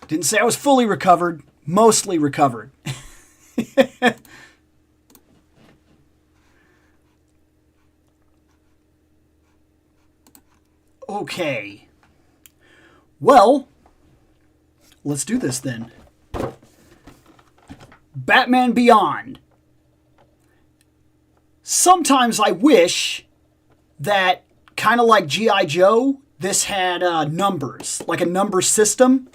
Didn't say I was fully recovered, mostly recovered. Okay. Well, let's do this then. Batman Beyond. Sometimes I wish that, kind of like G.I. Joe, this had numbers, like a number system.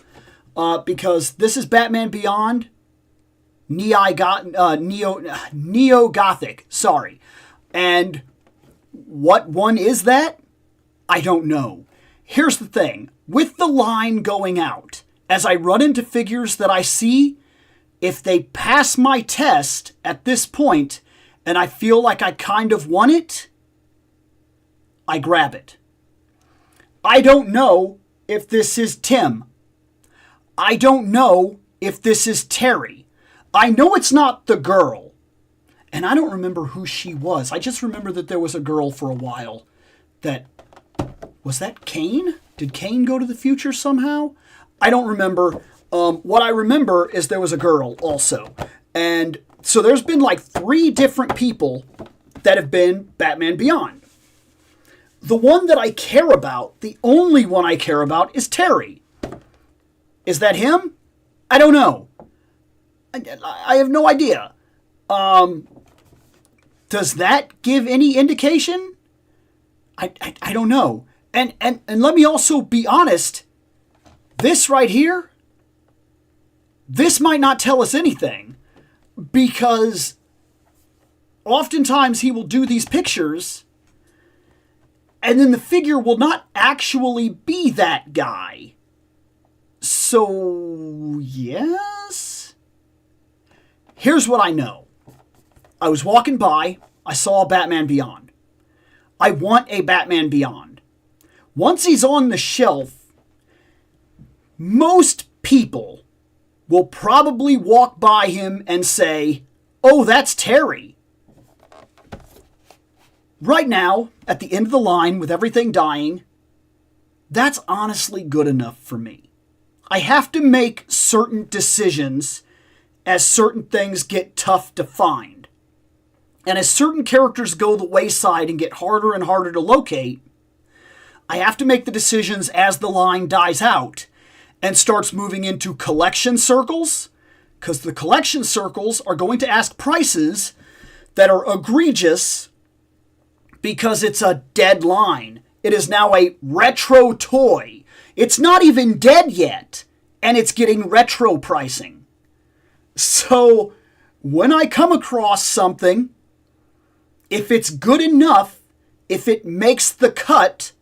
Because this is Batman Beyond, Neo-Gothic, sorry. And what one is that? I don't know. Here's the thing. With the line going out, as I run into figures that I see, if they pass my test at this point, and I feel like I kind of want it, I grab it. I don't know if this is Tim. I don't know if this is Terry. I know it's not the girl. And I don't remember who she was. I just remember that there was a girl for a while. Was that Kane? Did Kane go to the future somehow? I don't remember. What I remember is there was a girl also. And so there's been like 3 different people that have been Batman Beyond. The one that I care about, the only one I care about, is Terry. Is that him? I don't know. I have no idea. Does that give any indication? I don't know. And let me also be honest. This right here, this might not tell us anything. Because oftentimes he will do these pictures, and then the figure will not actually be that guy. So, yes? Here's what I know. I was walking by. I saw a Batman Beyond. I want a Batman Beyond. Once he's on the shelf, most people will probably walk by him and say, "Oh, that's Terry." Right now, at the end of the line with everything dying, that's honestly good enough for me. I have to make certain decisions as certain things get tough to find. And as certain characters go the wayside and get harder and harder to locate, I have to make the decisions as the line dies out and starts moving into collection circles, because the collection circles are going to ask prices that are egregious because it's a dead line. It is now a retro toy. It's not even dead yet, and it's getting retro pricing. So when I come across something, if it's good enough, if it makes the cut,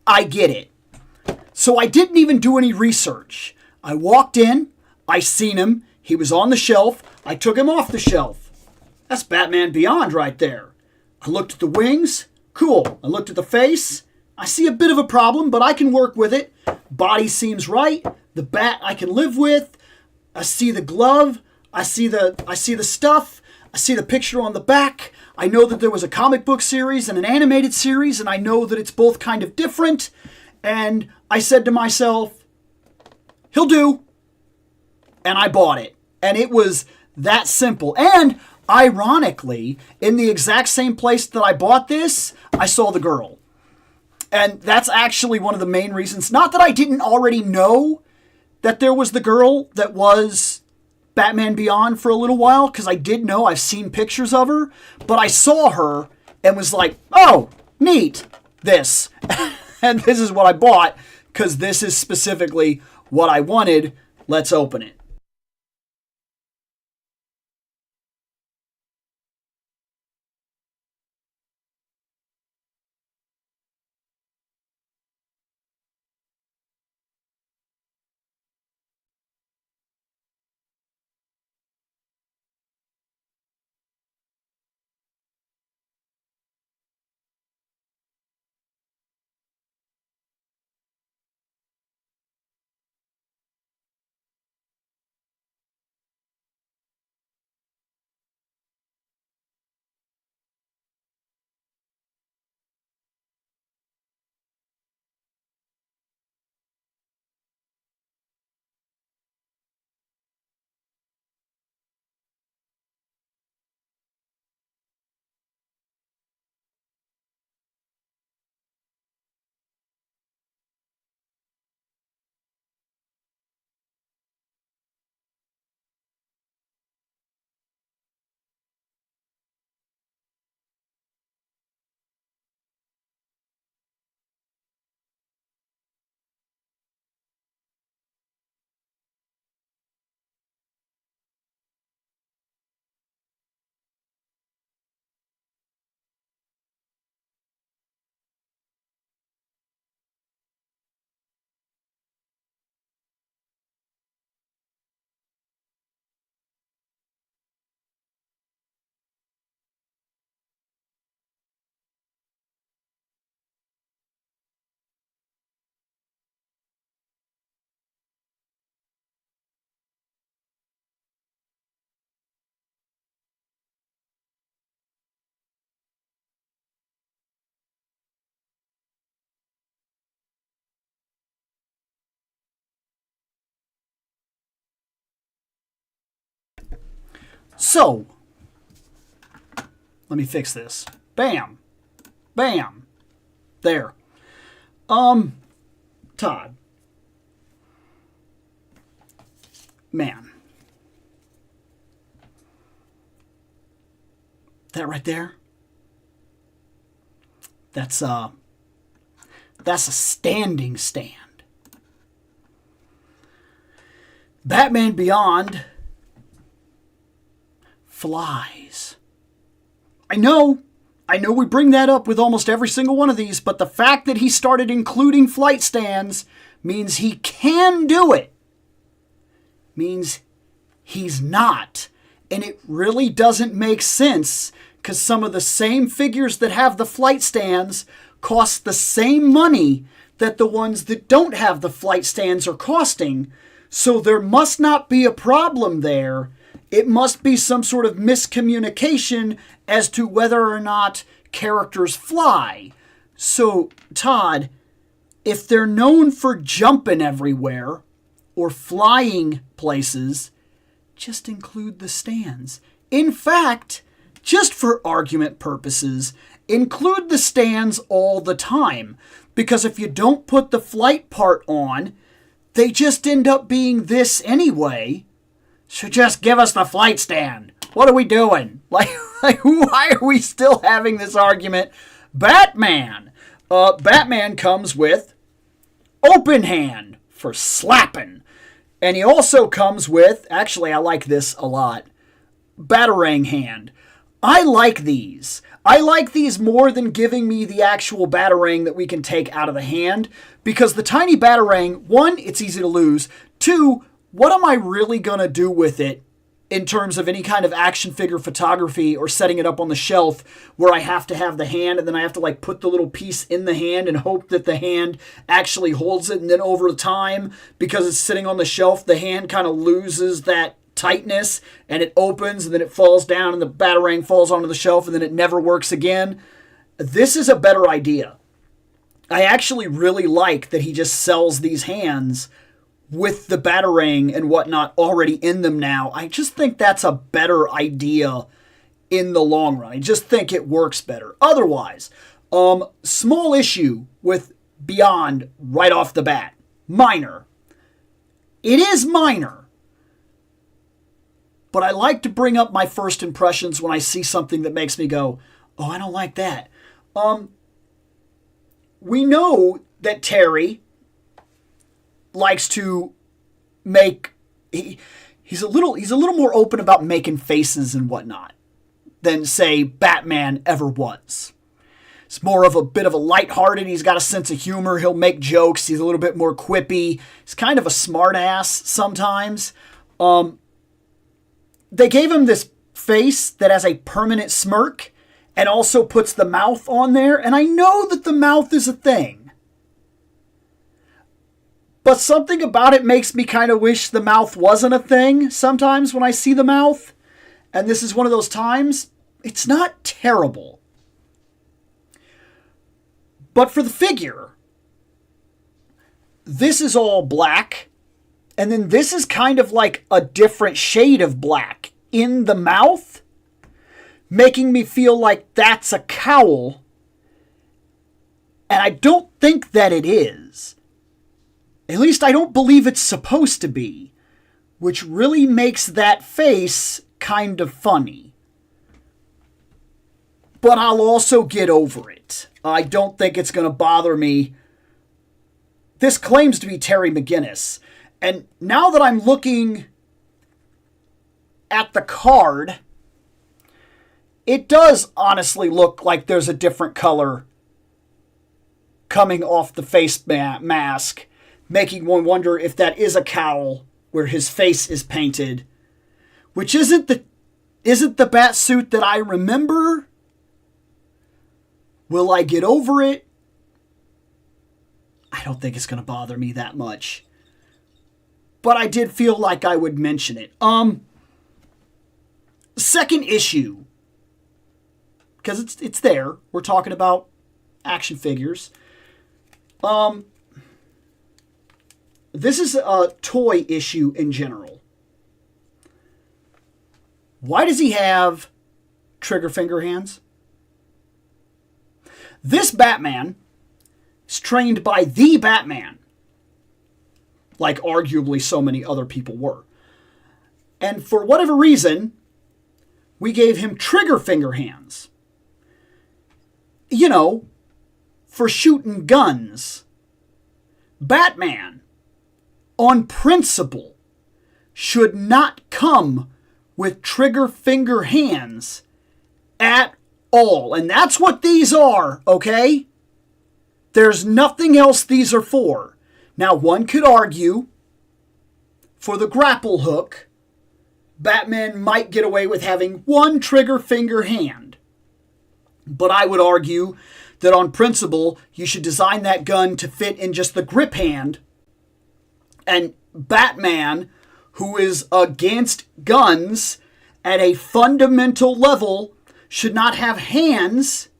I get it. So I didn't even do any research. I walked in, I seen him, he was on the shelf, I took him off the shelf. That's Batman Beyond right there. I looked at the wings, cool. I looked at the face, I see a bit of a problem, but I can work with it. Body seems right. The bat I can live with. I see the glove. I see the stuff. I see the picture on the back. I know that there was a comic book series and an animated series, and I know that it's both kind of different. And I said to myself, he'll do. And I bought it. And it was that simple. And ironically, in the exact same place that I bought this, I saw the girl. And that's actually one of the main reasons. Not that I didn't already know that there was the girl that was Batman Beyond for a little while, because I did know, I've seen pictures of her, but I saw her and was like, oh, neat, this. And this is what I bought, because this is specifically what I wanted. Let's open it. So, let me fix this. Bam. Bam. There. Todd. Man. That right there? That's a standing stand. Batman Beyond flies. I know we bring that up with almost every single one of these, but the fact that he started including flight stands means he can do it. Means he's not. And it really doesn't make sense, because some of the same figures that have the flight stands cost the same money that the ones that don't have the flight stands are costing. So there must not be a problem there. It must be some sort of miscommunication as to whether or not characters fly. So, Todd, if they're known for jumping everywhere or flying places, just include the stands. In fact, just for argument purposes, include the stands all the time. Because if you don't put the flight part on, they just end up being this anyway. So just give us the flight stand. What are we doing? Like why are we still having this argument? Batman. Batman comes with open hand for slapping. And he also comes with, actually I like this a lot, Batarang hand. I like these. I like these more than giving me the actual Batarang that we can take out of the hand, because the tiny Batarang, one, it's easy to lose. Two, what am I really going to do with it in terms of any kind of action figure photography or setting it up on the shelf where I have to have the hand and then I have to like put the little piece in the hand and hope that the hand actually holds it. And then over time, because it's sitting on the shelf, the hand kind of loses that tightness and it opens and then it falls down and the Batarang falls onto the shelf and then it never works again. This is a better idea. I actually really like that he just sells these hands with the Batarang and whatnot already in them now. I just think that's a better idea in the long run. I just think it works better. Otherwise, small issue with Beyond right off the bat. Minor. It is minor. But I like to bring up my first impressions when I see something that makes me go, oh, I don't like that. We know that Terry likes to make, he's a little more open about making faces and whatnot than, say, Batman ever was. It's more of a bit of a lighthearted. He's got a sense of humor. He'll make jokes. He's a little bit more quippy. He's kind of a smartass sometimes. They gave him this face that has a permanent smirk and also puts the mouth on there. And I know that the mouth is a thing. But something about it makes me kind of wish the mouth wasn't a thing sometimes when I see the mouth. And this is one of those times. It's not terrible. But for the figure, this is all black. And then this is kind of like a different shade of black in the mouth, making me feel like that's a cowl. And I don't think that it is. At least I don't believe it's supposed to be, which really makes that face kind of funny. But I'll also get over it. I don't think it's going to bother me. This claims to be Terry McGinnis. And now that I'm looking at the card, it does honestly look like there's a different color coming off the face mask, making one wonder if that is a cowl where his face is painted, which isn't the bat suit that I remember. Will I get over it? I don't think it's going to bother me that much. But I did feel like I would mention it. Second issue, because it's there. We're talking about action figures. This is a toy issue in general. Why does he have trigger finger hands? This Batman is trained by the Batman, like arguably so many other people were. And for whatever reason, we gave him trigger finger hands. You know, for shooting guns. Batman, on principle, should not come with trigger finger hands at all. And that's what these are, okay? There's nothing else these are for. Now, one could argue, for the grapple hook, Batman might get away with having one trigger finger hand. But I would argue that on principle, you should design that gun to fit in just the grip hand. And Batman, who is against guns at a fundamental level, should not have hands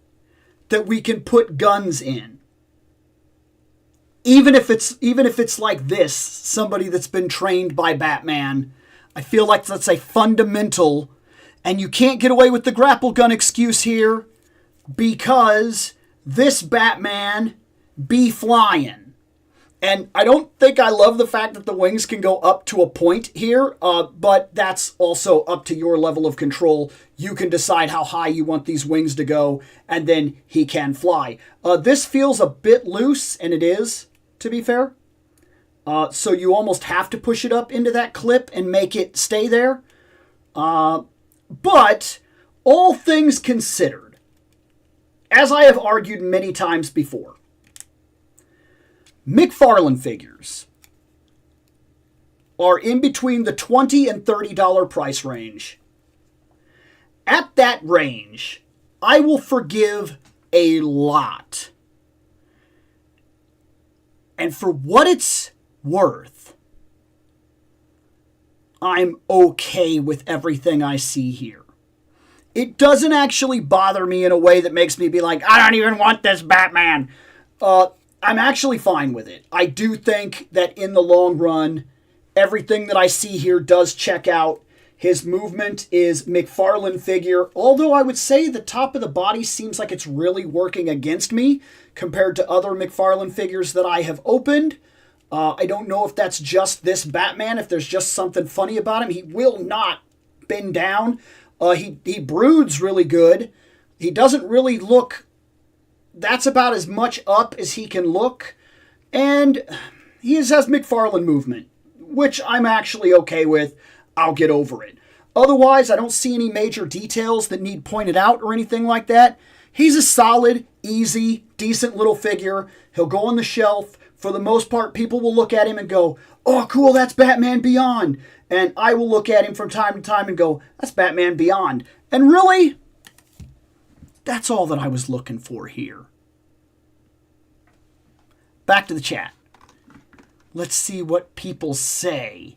that we can put guns in. Even if it's like this, somebody that's been trained by Batman, I feel like that's a fundamental, and you can't get away with the grapple gun excuse here because this Batman be flying. And I don't think I love the fact that the wings can go up to a point here, but that's also up to your level of control. You can decide how high you want these wings to go, and then he can fly. This feels a bit loose, and it is, to be fair. So you almost have to push it up into that clip and make it stay there. But all things considered, as I have argued many times before, McFarlane figures are in between the $20 and $30 price range. At that range, I will forgive a lot. And for what it's worth, I'm okay with everything I see here. It doesn't actually bother me in a way that makes me be like, I don't even want this Batman. I'm actually fine with it. I do think that in the long run, everything that I see here does check out. His movement is McFarlane figure, although I would say the top of the body seems like it's really working against me compared to other McFarlane figures that I have opened. I don't know if that's just this Batman, if there's just something funny about him. He will not bend down. He broods really good. He doesn't really look... That's about as much up as he can look. And he has McFarlane movement, which I'm actually okay with. I'll get over it. Otherwise, I don't see any major details that need pointed out or anything like that. He's a solid, easy, decent little figure. He'll go on the shelf. For the most part, people will look at him and go, oh, cool, that's Batman Beyond. And I will look at him from time to time and go, that's Batman Beyond. And really, that's all that I was looking for here. Back to the chat. Let's see what people say.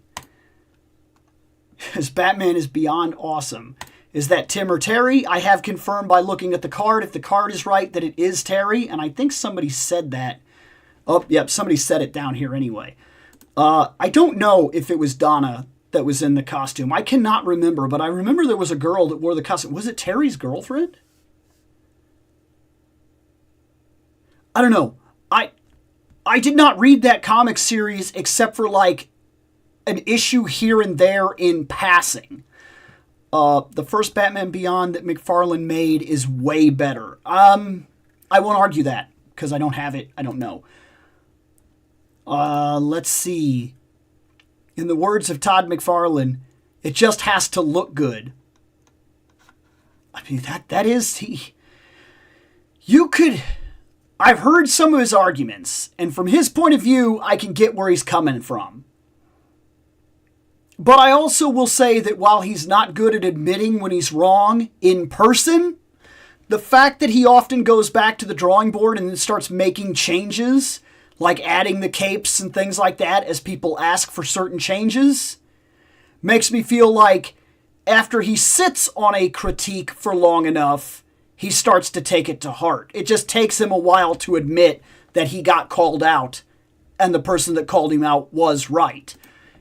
Because Batman is beyond awesome. Is that Tim or Terry? I have confirmed by looking at the card. If the card is right, that it is Terry. And I think somebody said that. Oh, yep, somebody said it down here anyway. I don't know if it was Donna that was in the costume. I cannot remember, but I remember there was a girl that wore the costume. Was it Terry's girlfriend? I don't know. I did not read that comic series except for like an issue here and there in passing. The first Batman Beyond that McFarlane made is way better. I won't argue that because I don't have it. I don't know. Let's see. In the words of Todd McFarlane, it just has to look good. I mean, that is... You could... I've heard some of his arguments, and from his point of view, I can get where he's coming from. But I also will say that while he's not good at admitting when he's wrong in person, the fact that he often goes back to the drawing board and then starts making changes, like adding the capes and things like that as people ask for certain changes, makes me feel like after he sits on a critique for long enough, he starts to take it to heart. It just takes him a while to admit that he got called out and the person that called him out was right.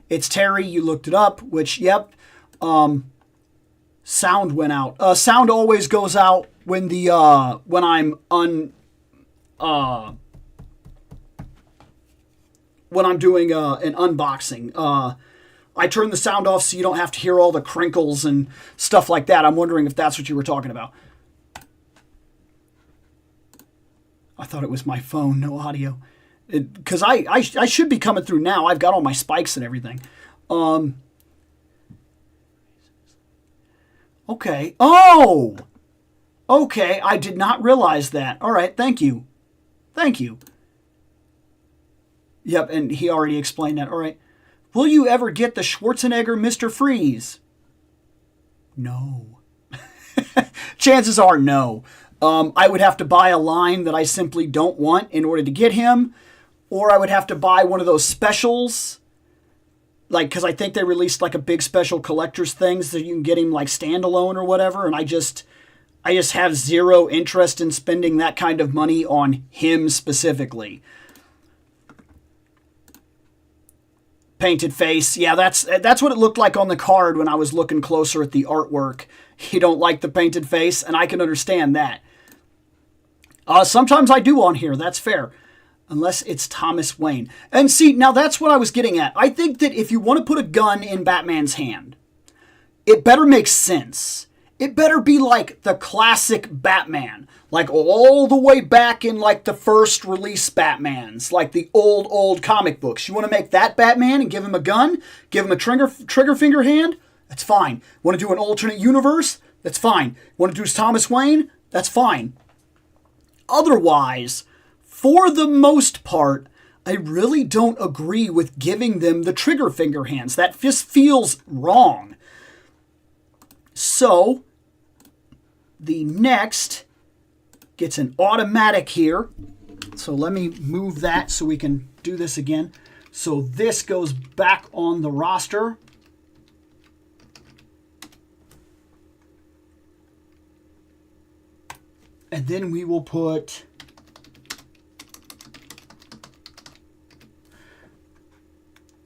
It's Terry, you looked it up, which, yep, sound went out. Sound always goes out when when I'm doing an unboxing. I turn the sound off so you don't have to hear all the crinkles and stuff like that. I'm wondering if that's what you were talking about. I thought it was my phone, no audio. Because I should be coming through now. I've got all my spikes and everything. Okay. Oh! Okay, I did not realize that. All right, thank you. Thank you. Yep, and he already explained that. All right. Will you ever get the Schwarzenegger Mr. Freeze? No. Chances are no. I would have to buy a line that I simply don't want in order to get him, or I would have to buy one of those specials, like, because I think they released like a big special collector's thing so you can get him like standalone or whatever, and I just have zero interest in spending that kind of money on him specifically. Painted face. Yeah, that's what it looked like on the card when I was looking closer at the artwork. You don't like the painted face, and I can understand that. Sometimes I do on here, that's fair. Unless it's Thomas Wayne. And see, now that's what I was getting at. I think that if you want to put a gun in Batman's hand, it better make sense. It better be like the classic Batman. Like all the way back in like the first release Batmans. Like the old comic books. You want to make that Batman and give him a gun? Give him a trigger finger hand? That's fine. Want to do an alternate universe? That's fine. Want to do Thomas Wayne? That's fine. Otherwise, for the most part, I really don't agree with giving them the trigger finger hands. That just feels wrong. So, the next gets an automatic here. So let me move that so we can do this again. So this goes back on the roster. And then we will put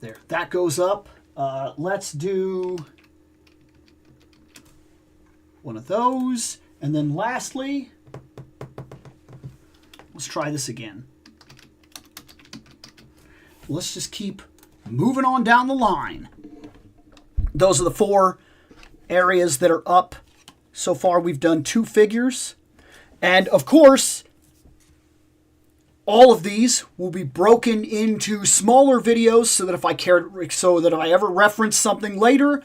there. That goes up. Let's do one of those. And then lastly, let's try this again. Let's just keep moving on down the line. Those are the 4 areas that are up. So far, we've done 2 figures. And of course, all of these will be broken into smaller videos so that if I ever reference something later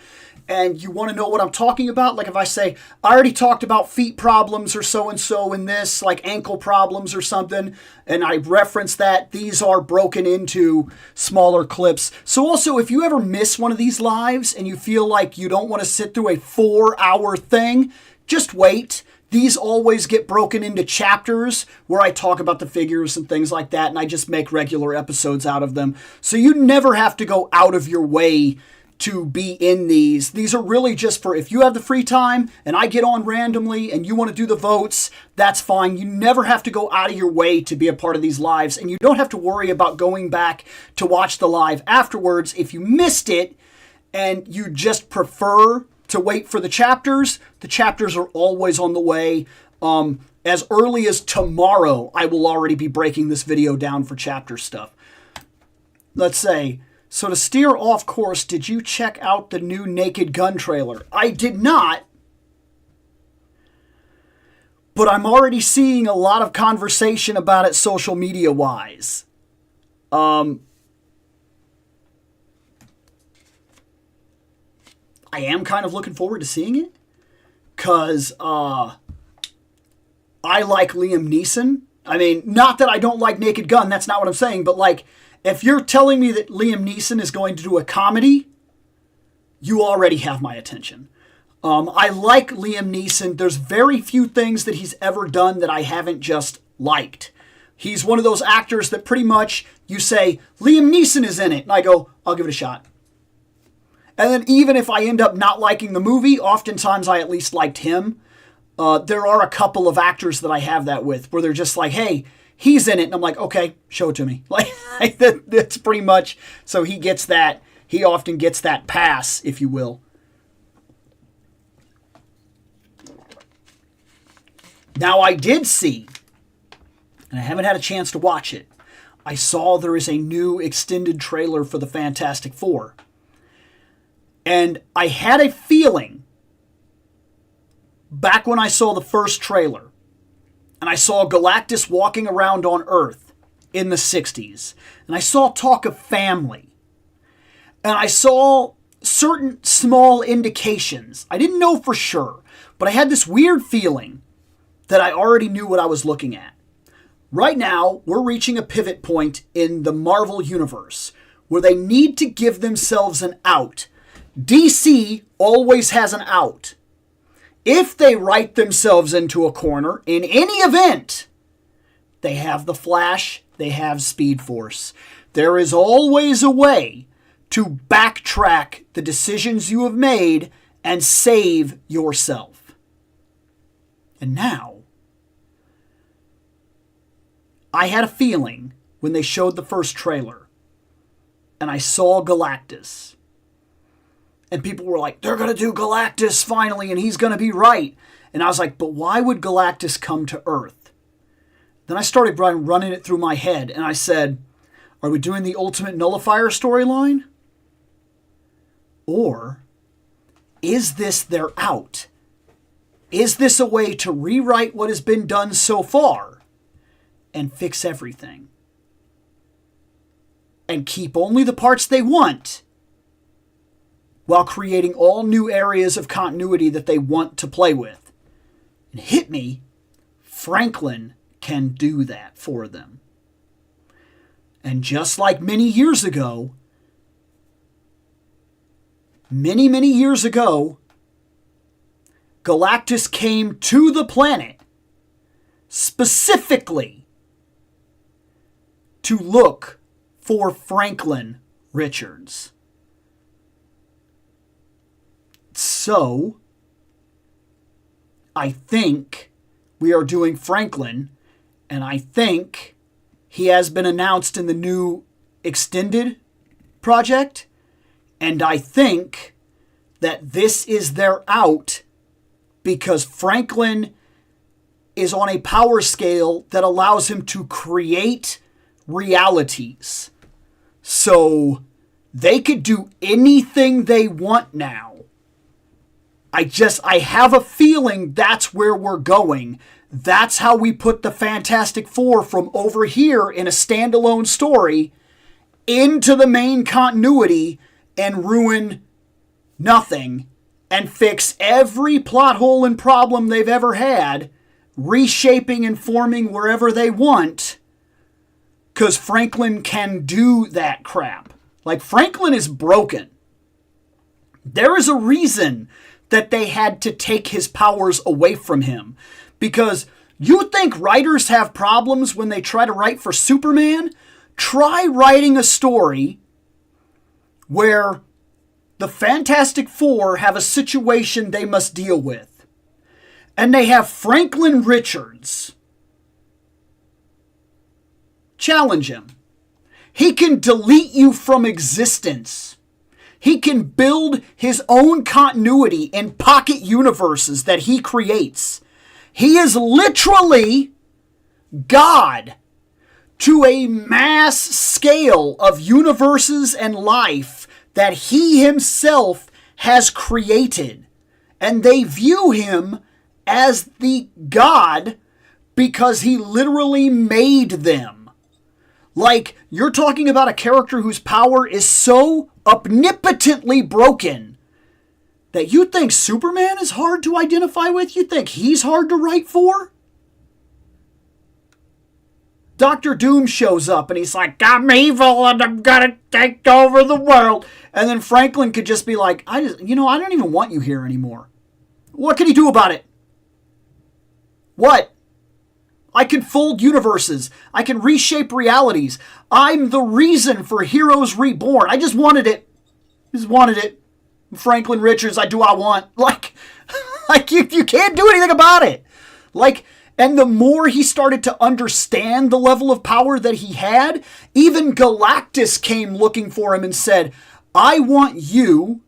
and you want to know what I'm talking about, like if I say, I already talked about feet problems or so-and-so in this, like ankle problems or something, and I reference that, these are broken into smaller clips. So also, if you ever miss one of these lives and you feel like you don't want to sit through a 4-hour thing, just wait. These always get broken into chapters where I talk about the figures and things like that, and I just make regular episodes out of them. So you never have to go out of your way to be in these. These are really just for if you have the free time and I get on randomly and you want to do the votes, that's fine. You never have to go out of your way to be a part of these lives, and you don't have to worry about going back to watch the live afterwards. If you missed it and you just prefer to wait for the chapters are always on the way. As early as tomorrow, I will already be breaking this video down for chapter stuff. Let's say, so to steer off course, did you check out the new Naked Gun trailer? I did not, but I'm already seeing a lot of conversation about it social media-wise. I am kind of looking forward to seeing it because I like Liam Neeson. I mean, not that I don't like Naked Gun. That's not what I'm saying. But like, if you're telling me that Liam Neeson is going to do a comedy, you already have my attention. I like Liam Neeson. There's very few things that he's ever done that I haven't just liked. He's one of those actors that pretty much you say, Liam Neeson is in it. And I go, I'll give it a shot. And then even if I end up not liking the movie, oftentimes I at least liked him. There are a couple of actors that I have that with, where they're just like, hey, he's in it. And I'm like, okay, show it to me. Like, that's pretty much, so he gets that, he often gets that pass, if you will. Now I did see, and I haven't had a chance to watch it, I saw there is a new extended trailer for the Fantastic Four. And I had a feeling back when I saw the first trailer and I saw Galactus walking around on Earth in the 60s, and I saw talk of family, and I saw certain small indications. I didn't know for sure, but I had this weird feeling that I already knew what I was looking at. Right now, we're reaching a pivot point in the Marvel Universe where they need to give themselves an out. DC always has an out. If they write themselves into a corner in any event, they have the Flash, they have Speed Force. There is always a way to backtrack the decisions you have made and save yourself. And now, I had a feeling when they showed the first trailer and I saw Galactus. And people were like, they're going to do Galactus finally, and he's going to be right. And I was like, but why would Galactus come to Earth? Then I started running it through my head, and I said, are we doing the Ultimate Nullifier storyline? Or is this their out? Is this a way to rewrite what has been done so far and fix everything? And keep only the parts they want, while creating all new areas of continuity that they want to play with. And hit me, Franklin can do that for them. And just like many years ago, many years ago, Galactus came to the planet specifically to look for Franklin Richards. So, I think we are doing Franklin, and I think he has been announced in the new extended project, and I think that this is their out because Franklin is on a power scale that allows him to create realities. So they could do anything they want now. I have a feeling that's where we're going. That's how we put the Fantastic Four from over here in a standalone story into the main continuity and ruin nothing and fix every plot hole and problem they've ever had, reshaping and forming wherever they want, because Franklin can do that crap. Like, Franklin is broken. There is a reason that they had to take his powers away from him. Because you think writers have problems when they try to write for Superman? Try writing a story where the Fantastic Four have a situation they must deal with. And they have Franklin Richards challenge him. He can delete you from existence. He can build his own continuity in pocket universes that he creates. He is literally God to a mass scale of universes and life that he himself has created. And they view him as the God because he literally made them. Like, you're talking about a character whose power is so omnipotently broken that you think Superman is hard to identify with? You think he's hard to write for? Dr. Doom shows up and he's like, I'm evil and I'm gonna take over the world. And then Franklin could just be like, I don't even want you here anymore. What can he do about it? What? I can fold universes. I can reshape realities. I'm the reason for Heroes Reborn. I just wanted it. Franklin Richards, I do what I want. Like you can't do anything about it. Like, and the more he started to understand the level of power that he had, even Galactus came looking for him and said, I want you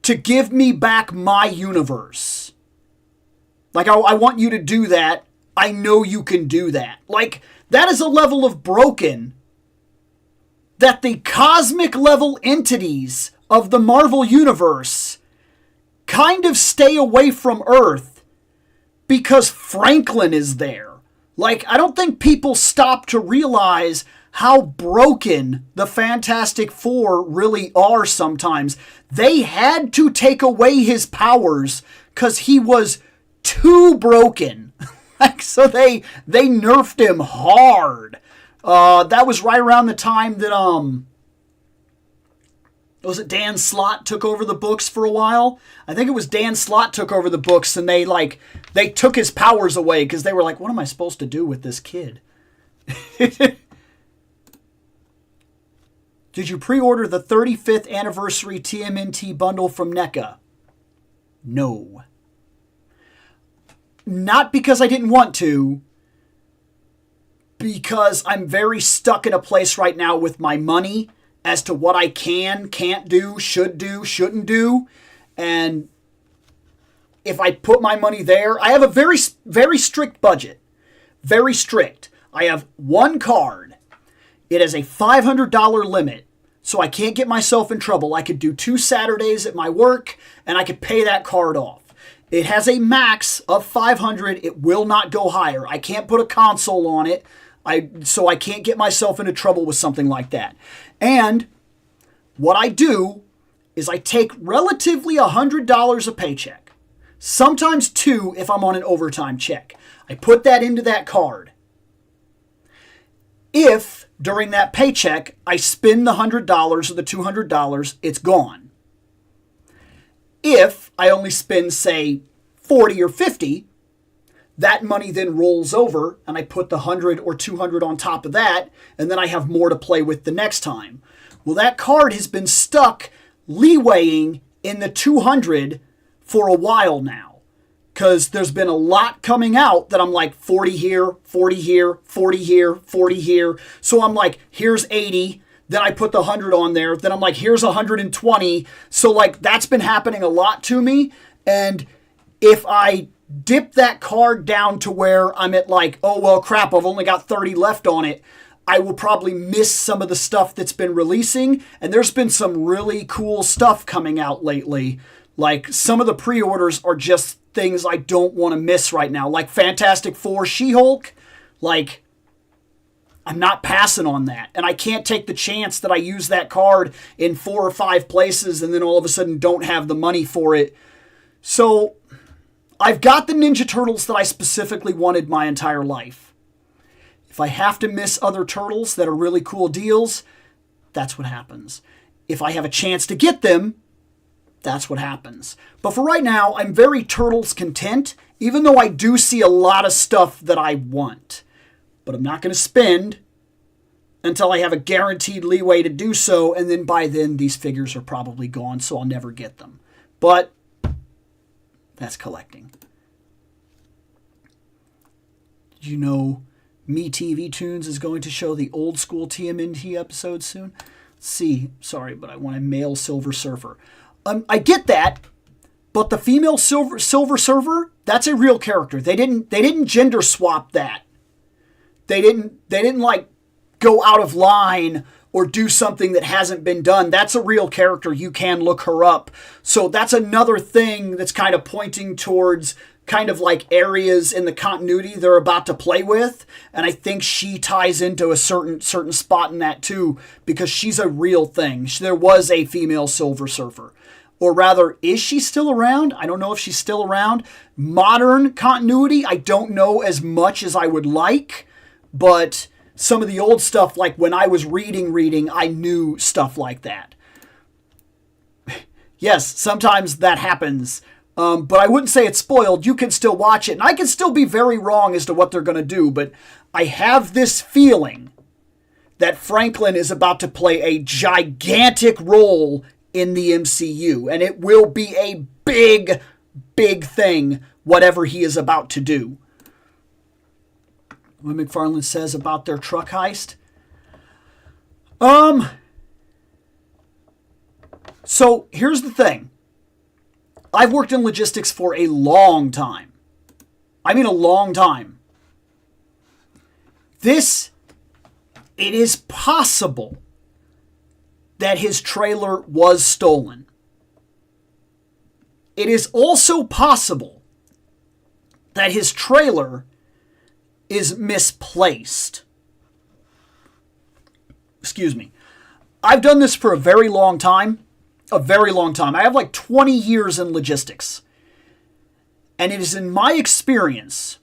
to give me back my universe. Like, I want you to do that. I know you can do that. Like, that is a level of broken that the cosmic level entities of the Marvel Universe kind of stay away from Earth because Franklin is there. Like, I don't think people stop to realize how broken the Fantastic Four really are sometimes. They had to take away his powers because he was too broken. Like, so they nerfed him hard. That was right around the time that, was it Dan Slott took over the books for a while? I think it was Dan Slott took over the books and they took his powers away because they were like, what am I supposed to do with this kid? Did you pre-order the 35th anniversary TMNT bundle from NECA? No. Not because I didn't want to, because I'm very stuck in a place right now with my money as to what I can, can't do, should do, shouldn't do. And if I put my money there, I have a very, very strict budget. Very strict. I have one card. It has a $500 limit, so I can't get myself in trouble. I could do 2 Saturdays at my work, and I could pay that card off. It has a max of 500. It will not go higher. I can't put a console on it, so I can't get myself into trouble with something like that. And what I do is I take relatively $100 a paycheck, sometimes 2 if I'm on an overtime check. I put that into that card. If During that paycheck, I spend the $100 or the $200, it's gone. If I only spend, say, 40 or 50, that money then rolls over and I put the 100 or 200 on top of that, and then I have more to play with the next time. Well, that card has been stuck leewaying in the 200 for a while now, because there's been a lot coming out that I'm like 40 here, 40 here, 40 here, 40 here. So I'm like, here's 80. Then I put the 100 on there. Then I'm like, here's 120. So like that's been happening a lot to me. And if I dip that card down to where I'm at like, oh, well, crap, I've only got 30 left on it, I will probably miss some of the stuff that's been releasing. And there's been some really cool stuff coming out lately. Like some of the pre-orders are just things I don't want to miss right now. Like Fantastic Four She-Hulk. Like, I'm not passing on that. And I can't take the chance that I use that card in 4 or 5 places and then all of a sudden don't have the money for it. So I've got the Ninja Turtles that I specifically wanted my entire life. If I have to miss other Turtles that are really cool deals, that's what happens. If I have a chance to get them, that's what happens. But for right now, I'm very Turtles content, even though I do see a lot of stuff that I want. But I'm not going to spend until I have a guaranteed leeway to do so, and then by then these figures are probably gone, so I'll never get them. But that's collecting. Did you know Me TV Tunes is going to show the old school TMNT episode soon? Let's see, sorry, but I want a male Silver Surfer. I get that, but the female Silver Surfer, that's a real character. They didn't gender swap that. They didn't like go out of line or do something that hasn't been done. That's a real character. You can look her up. So that's another thing that's kind of pointing towards kind of like areas in the continuity they're about to play with. And I think she ties into a certain spot in that too, because she's a real thing. There was a female Silver Surfer. Or rather, is she still around? I don't know if she's still around. Modern continuity, I don't know as much as I would like. But some of the old stuff, like when I was reading, I knew stuff like that. Yes, sometimes that happens. But I wouldn't say it's spoiled. You can still watch it. And I can still be very wrong as to what they're going to do. But I have this feeling that Franklin is about to play a gigantic role in the MCU. And it will be a big, big thing, whatever he is about to do. What McFarlane says about their truck heist. So here's the thing. I've worked in logistics for a long time. I mean a long time. It is possible that his trailer was stolen. It is also possible that his trailer is misplaced. Excuse me. I've done this for a very long time. A very long time. I have like 20 years in logistics. And it is in my experience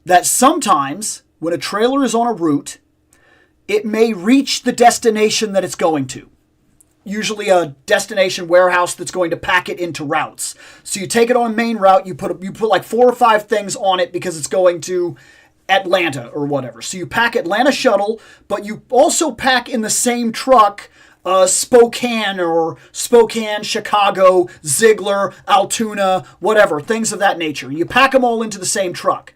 that sometimes when a trailer is on a route, it may reach the destination that it's going to. Usually a destination warehouse that's going to pack it into routes. So you take it on main route, you put like 4 or 5 things on it because it's going to Atlanta or whatever. So you pack Atlanta shuttle, but you also pack in the same truck Spokane, Chicago, Ziegler, Altoona, whatever, things of that nature. You pack them all into the same truck.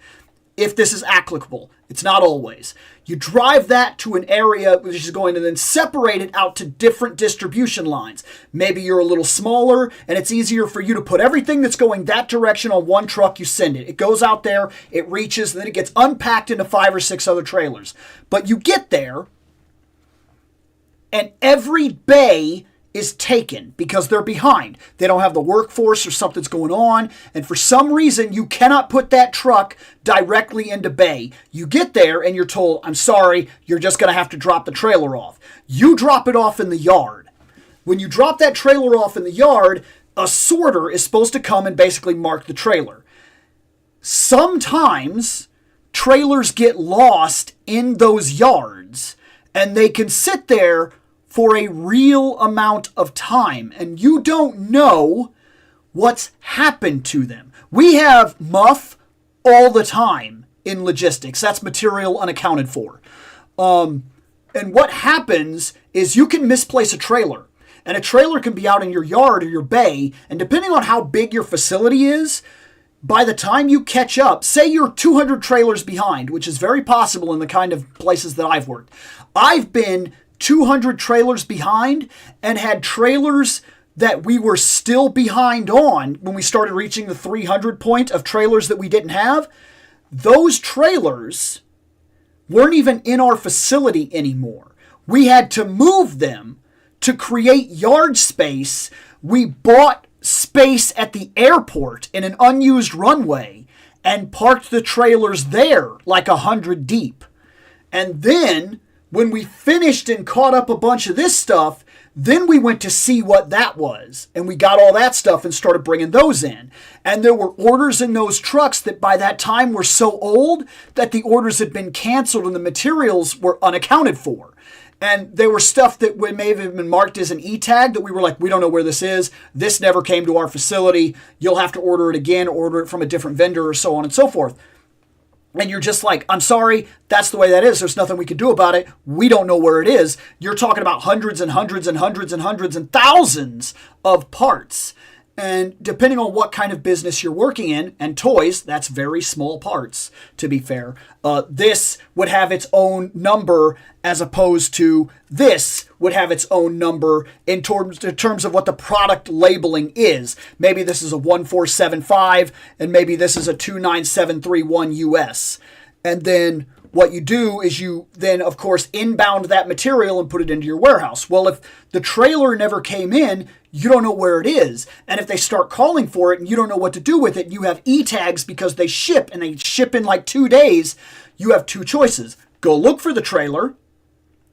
If this is applicable, it's not always. You drive that to an area which is going to then separate it out to different distribution lines. Maybe you're a little smaller and it's easier for you to put everything that's going that direction on one truck. You send it. It goes out there, it reaches, and then it gets unpacked into 5 or 6 other trailers. But you get there, and every bay is taken because they're behind. They don't have the workforce or something's going on. And for some reason, you cannot put that truck directly into bay. You get there and you're told, I'm sorry, you're just going to have to drop the trailer off. You drop it off in the yard. When you drop that trailer off in the yard, a sorter is supposed to come and basically mark the trailer. Sometimes trailers get lost in those yards. And they can sit there for a real amount of time, and you don't know what's happened to them. We have MUF all the time in logistics. That's material unaccounted for. And what happens is you can misplace a trailer. And a trailer can be out in your yard or your bay, and depending on how big your facility is, by the time you catch up, say you're 200 trailers behind, which is very possible in the kind of places that I've worked. I've been 200 trailers behind and had trailers that we were still behind on when we started reaching the 300 point of trailers that we didn't have. Those trailers weren't even in our facility anymore. We had to move them to create yard space. We bought space at the airport in an unused runway and parked the trailers there like 100 deep. And then when we finished and caught up a bunch of this stuff, then we went to see what that was. And we got all that stuff and started bringing those in. And there were orders in those trucks that by that time were so old that the orders had been canceled and the materials were unaccounted for. And they were stuff that may have been marked as an E-tag that we were like, we don't know where this is. This never came to our facility. You'll have to order it again, order it from a different vendor, or so on and so forth. And you're just like, I'm sorry, that's the way that is. There's nothing we can do about it. We don't know where it is. You're talking about hundreds and hundreds and hundreds and hundreds and thousands of parts. And depending on what kind of business you're working in, and toys, that's very small parts, to be fair. This would have its own number as opposed to this would have its own number in terms of what the product labeling is. Maybe this is a 1475 and maybe this is a 29731 US. And then what you do is you then, of course, inbound that material and put it into your warehouse. Well, if the trailer never came in, you don't know where it is. And if they start calling for it and you don't know what to do with it, you have E-tags because they ship and they ship in like 2 days. You have two choices. Go look for the trailer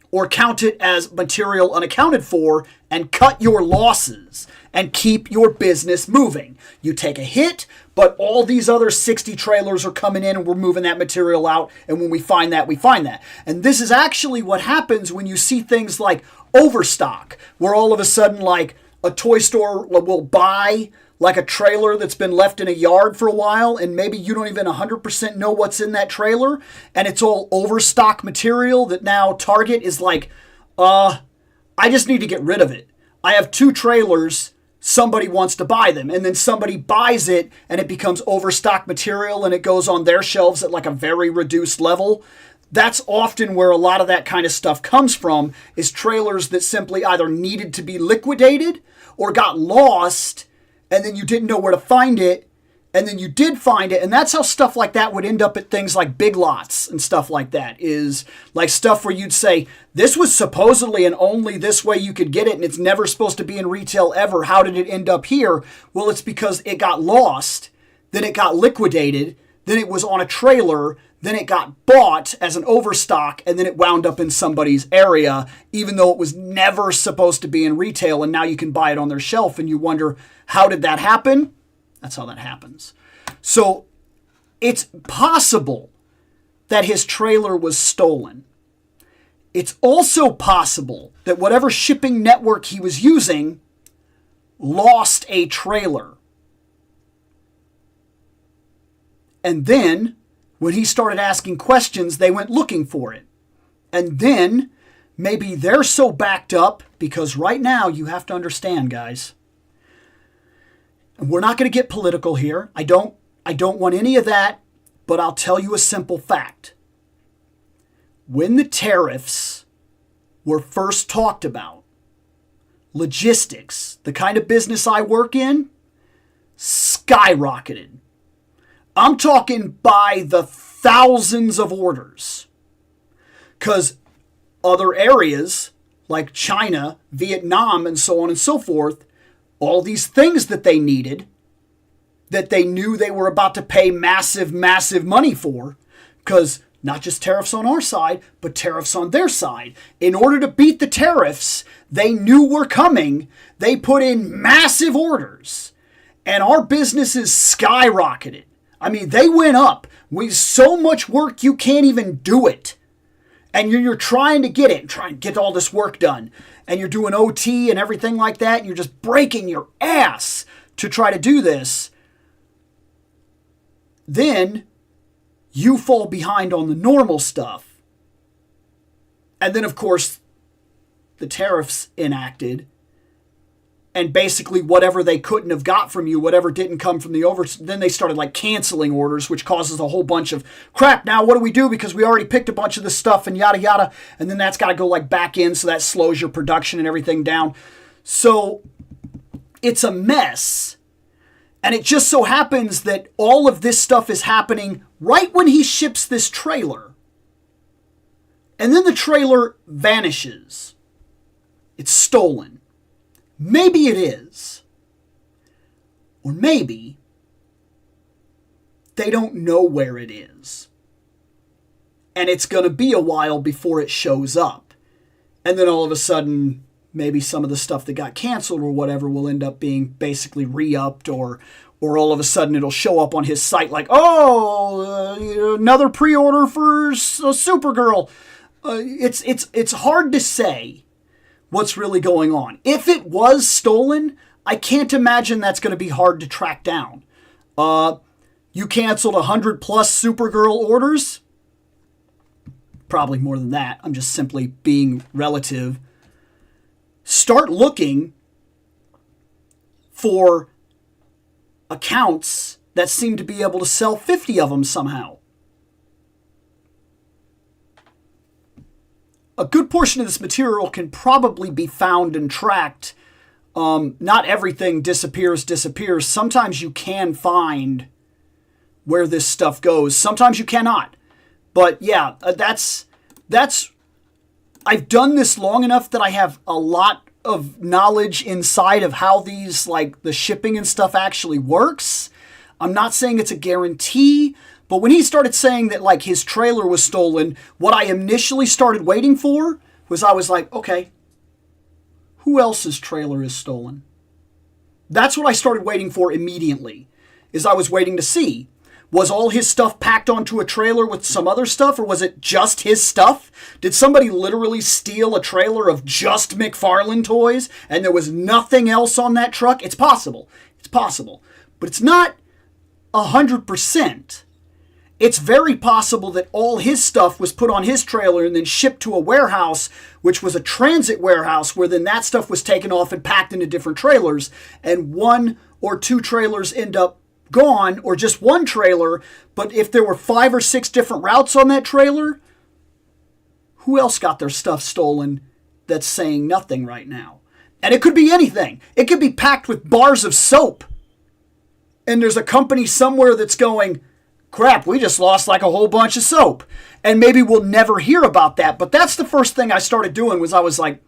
or count it as material unaccounted for and cut your losses and keep your business moving. You take a hit, but all these other 60 trailers are coming in and we're moving that material out. And when we find that, we find that. And this is actually what happens when you see things like overstock, where all of a sudden like a toy store will buy like a trailer that's been left in a yard for a while and maybe you don't even 100% know what's in that trailer and it's all overstock material that now Target is like, I just need to get rid of it. I have 2 trailers, somebody wants to buy them, and then somebody buys it and it becomes overstock material and it goes on their shelves at like a very reduced level. That's often where a lot of that kind of stuff comes from, is trailers that simply either needed to be liquidated or got lost and then you didn't know where to find it, and then you did find it. And that's how stuff like that would end up at things like Big Lots and stuff like that, is like stuff where you'd say, this was supposedly and only this way you could get it, and it's never supposed to be in retail ever. How did it end up here? Well, it's because it got lost, then it got liquidated, then it was on a trailer, then it got bought as an overstock, and then it wound up in somebody's area, even though it was never supposed to be in retail, and now you can buy it on their shelf, and you wonder, how did that happen? That's how that happens. So it's possible that his trailer was stolen. It's also possible that whatever shipping network he was using lost a trailer. And then when he started asking questions, they went looking for it. And then maybe they're so backed up, because right now you have to understand, guys, and we're not going to get political here. I don't want any of that, but I'll tell you a simple fact. When the tariffs were first talked about, logistics, the kind of business I work in, skyrocketed. I'm talking by the thousands of orders. Because other areas like China, Vietnam, and so on and so forth, all these things that they needed, that they knew they were about to pay massive, massive money for, because not just tariffs on our side, but tariffs on their side. In order to beat the tariffs they knew were coming, they put in massive orders. And our businesses skyrocketed. I mean, they went up with so much work you can't even do it. and you're trying to get it, trying to get all this work done, and you're doing OT and everything like that, and you're just breaking your ass to try to do this, then you fall behind on the normal stuff. And then, of course, the tariffs enacted, and basically whatever they couldn't have got from you, whatever didn't come from the then they started like canceling orders, which causes a whole bunch of crap. Now what do we do? Because we already picked a bunch of this stuff and yada yada, and then that's got to go like back in, so that slows your production and everything down. So it's a mess. And it just so happens that all of this stuff is happening right when he ships this trailer. And then the trailer vanishes. It's stolen. Maybe it is. Or maybe they don't know where it is. And it's going to be a while before it shows up. And then all of a sudden, maybe some of the stuff that got canceled or whatever will end up being basically re-upped, or all of a sudden it'll show up on his site like, another pre-order for Supergirl. It's hard to say what's really going on. If it was stolen, I can't imagine that's going to be hard to track down. You canceled 100 plus Supergirl orders? Probably more than that. I'm just simply being relative. Start looking for accounts that seem to be able to sell 50 of them somehow. A good portion of this material can probably be found and tracked. Not everything disappears. Sometimes you can find where this stuff goes. Sometimes you cannot. But yeah, that's I've done this long enough that I have a lot of knowledge inside of how these, like the shipping and stuff actually works. I'm not saying it's a guarantee, but when he started saying that like his trailer was stolen, what I initially started waiting for was, I was like, okay, who else's trailer is stolen? That's what I started waiting for immediately, is I was waiting to see, was all his stuff packed onto a trailer with some other stuff, or was it just his stuff? Did somebody literally steal a trailer of just McFarlane toys and there was nothing else on that truck? It's possible. It's possible. But it's not 100%. It's very possible that all his stuff was put on his trailer and then shipped to a warehouse, which was a transit warehouse, where then that stuff was taken off and packed into different trailers, and 1 or 2 trailers end up gone, or just one trailer. But if there were 5 or 6 different routes on that trailer, who else got their stuff stolen that's saying nothing right now? And it could be anything. It could be packed with bars of soap, and there's a company somewhere that's going, crap, we just lost like a whole bunch of soap. And maybe we'll never hear about that. But that's the first thing I started doing, was I was like,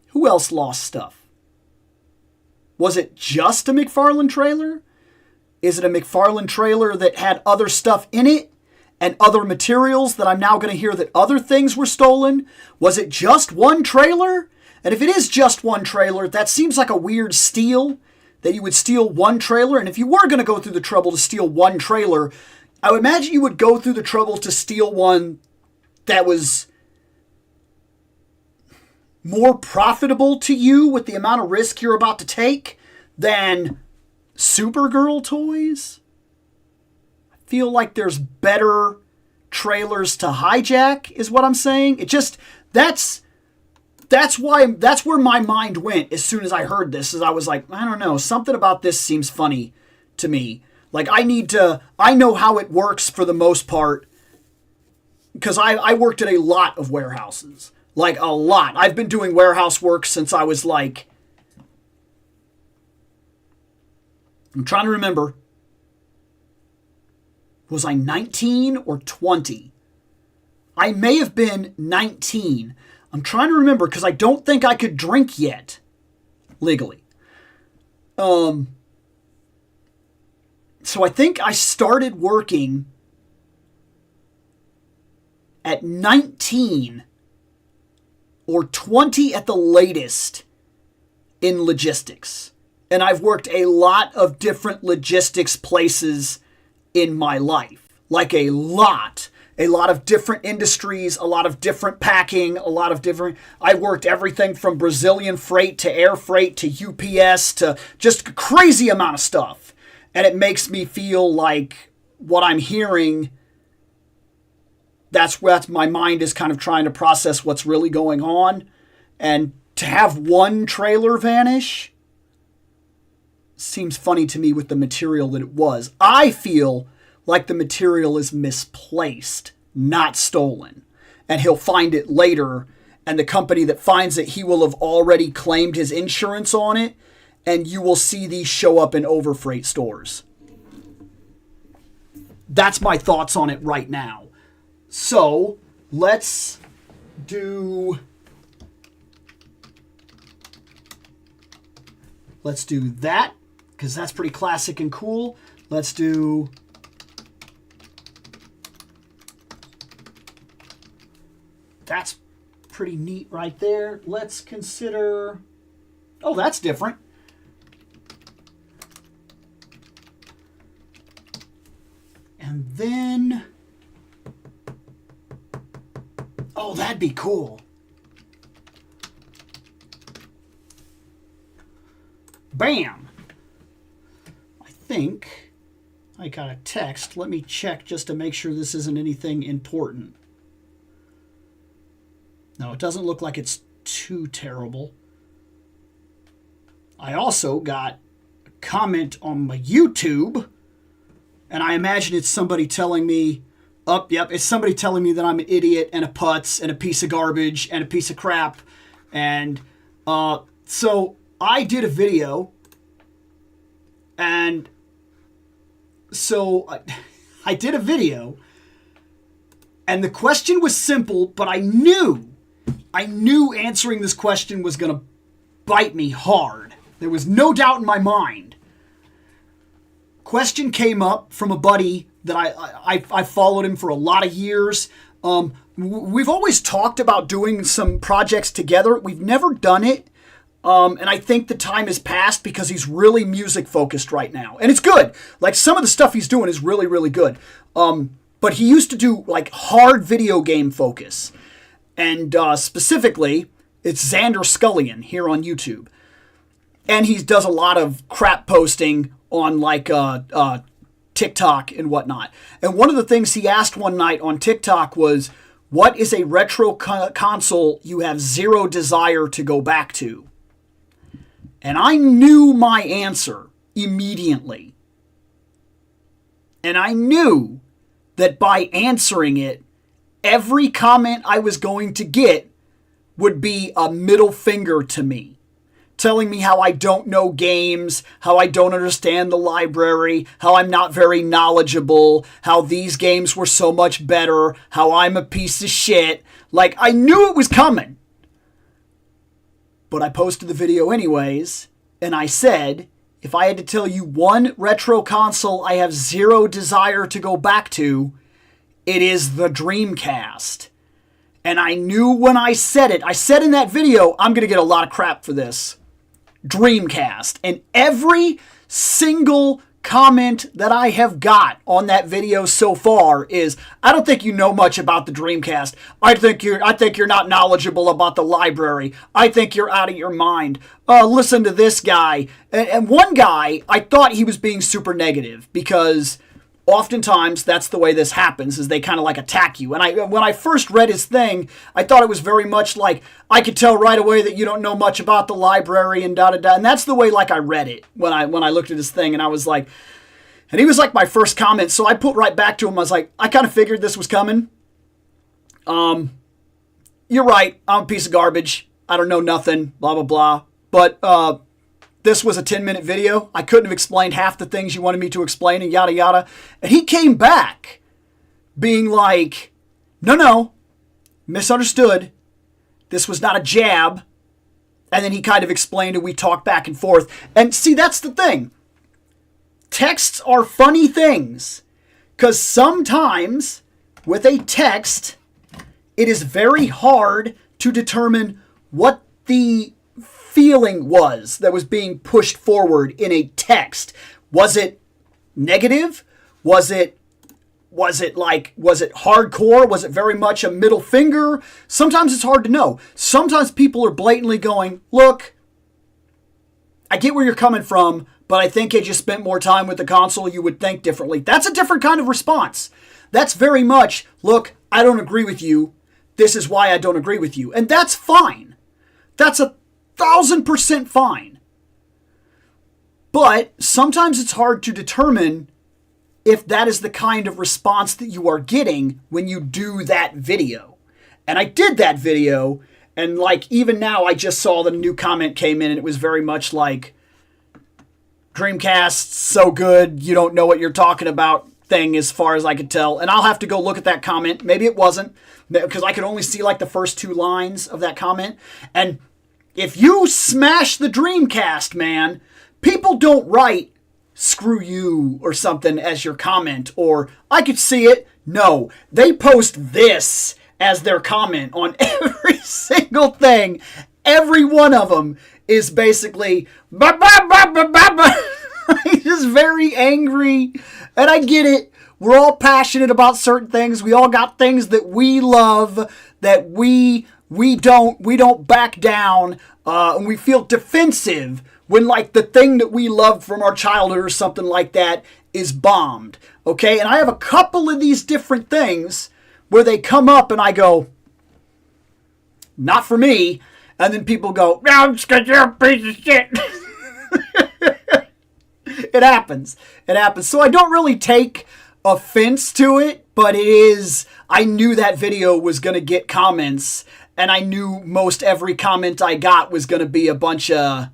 who else lost stuff? Was it just a McFarlane trailer? Is it a McFarlane trailer that had other stuff in it and other materials that I'm now going to hear that other things were stolen? Was it just one trailer? And if it is just one trailer, that seems like a weird steal, that you would steal one trailer. And if you were going to go through the trouble to steal one trailer, I would imagine you would go through the trouble to steal one that was more profitable to you with the amount of risk you're about to take than Supergirl toys. I feel like there's better trailers to hijack, is what I'm saying. It just, that's where my mind went as soon as I heard this, is I was like, I don't know, something about this seems funny to me. Like, I know how it works for the most part, because I worked at a lot of warehouses. Like, a lot. I've been doing warehouse work since I was like, I'm trying to remember, was I 19 or 20? I may have been 19. I'm trying to remember, because I don't think I could drink yet, legally. So I think I started working at 19 or 20 at the latest in logistics. And I've worked a lot of different logistics places in my life. Like a lot. a lot of different industries, a lot of different packing, a lot of different... I worked everything from Brazilian freight to air freight to UPS to just a crazy amount of stuff. And it makes me feel like what I'm hearing, that's my mind is kind of trying to process what's really going on. And to have one trailer vanish seems funny to me with the material that it was. I feel like the material is misplaced, not stolen. And he'll find it later, and the company that finds it, he will have already claimed his insurance on it, and you will see these show up in overfreight stores. That's my thoughts on it right now. So, let's do that, because that's pretty classic and cool. Let's do... That's pretty neat right there. Let's consider... Oh, that's different. And then... Oh, that'd be cool. Bam! I think I got a text. Let me check just to make sure this isn't anything important. No, it doesn't look like it's too terrible. I also got a comment on my YouTube, and I imagine it's somebody telling me, it's somebody telling me that I'm an idiot and a putz and a piece of garbage and a piece of crap. And so I did a video, and so I did a video, and the question was simple, but I knew answering this question was going to bite me hard. There was no doubt in my mind. Question came up from a buddy that I followed him for a lot of years. We've always talked about doing some projects together. We've never done it. And I think the time has passed because he's really music focused right now. And it's good. Like, some of the stuff he's doing is really, really good. But he used to do like hard video game focus. And specifically, it's Xander Scullion here on YouTube. And he does a lot of crap posting on like TikTok and whatnot. And one of the things he asked one night on TikTok was, what is a retro console you have zero desire to go back to? And I knew my answer immediately. And I knew that by answering it, every comment I was going to get would be a middle finger to me, telling me how I don't know games, how I don't understand the library, how I'm not very knowledgeable, how these games were so much better, how I'm a piece of shit. Like, I knew it was coming. But I posted the video anyways, and I said, if I had to tell you one retro console I have zero desire to go back to, it is the Dreamcast. And I knew when I said in that video, I'm going to get a lot of crap for this. Dreamcast. And every single comment that I have got on that video so far is, I don't think you know much about the Dreamcast. I think you're not knowledgeable about the library. I think you're out of your mind. Listen to this guy. And one guy, I thought he was being super negative because oftentimes that's the way this happens, is they kind of like attack you. And when I first read his thing, I thought it was very much like, I could tell right away that you don't know much about the library and da-da-da. And that's the way like I read it when I looked at his thing, and I was like, and he was like my first comment. So I put right back to him. I was like, I kind of figured this was coming. You're right. I'm a piece of garbage. I don't know nothing, blah, blah, blah. But, this was a 10-minute video. I couldn't have explained half the things you wanted me to explain and yada, yada. And he came back being like, no, misunderstood. This was not a jab. And then he kind of explained and we talked back and forth. And see, that's the thing. Texts are funny things. Because sometimes with a text, it is very hard to determine what the feeling was that was being pushed forward in a text. Was it negative? Was it Was it hardcore? Was it very much a middle finger? Sometimes it's hard to know. Sometimes people are blatantly going, look, I get where you're coming from, but I think had you spent more time with the console, you would think differently. That's a different kind of response. That's very much, look, I don't agree with you. This is why I don't agree with you. And that's fine. That's 1,000% fine. But sometimes it's hard to determine if that is the kind of response that you are getting when you do that video. And I did that video, and like even now I just saw that a new comment came in and it was very much like, Dreamcast's so good, you don't know what you're talking about thing as far as I could tell. And I'll have to go look at that comment. Maybe it wasn't, because I could only see like the first 2 lines of that comment. And if you smash the Dreamcast, man, people don't write screw you or something as your comment, or I could see it. No, they post this as their comment on every single thing. Every one of them is basically just very angry. And I get it. We're all passionate about certain things. We all got things that we love, that we don't back down, and we feel defensive when like the thing that we loved from our childhood or something like that is bombed. Okay? And I have a couple of these different things where they come up and I go, not for me. And then people go, no, it's because you're a piece of shit. It happens. It happens. So I don't really take offense to it, but it is, I knew that video was going to get comments, and I knew most every comment I got was going to be a bunch of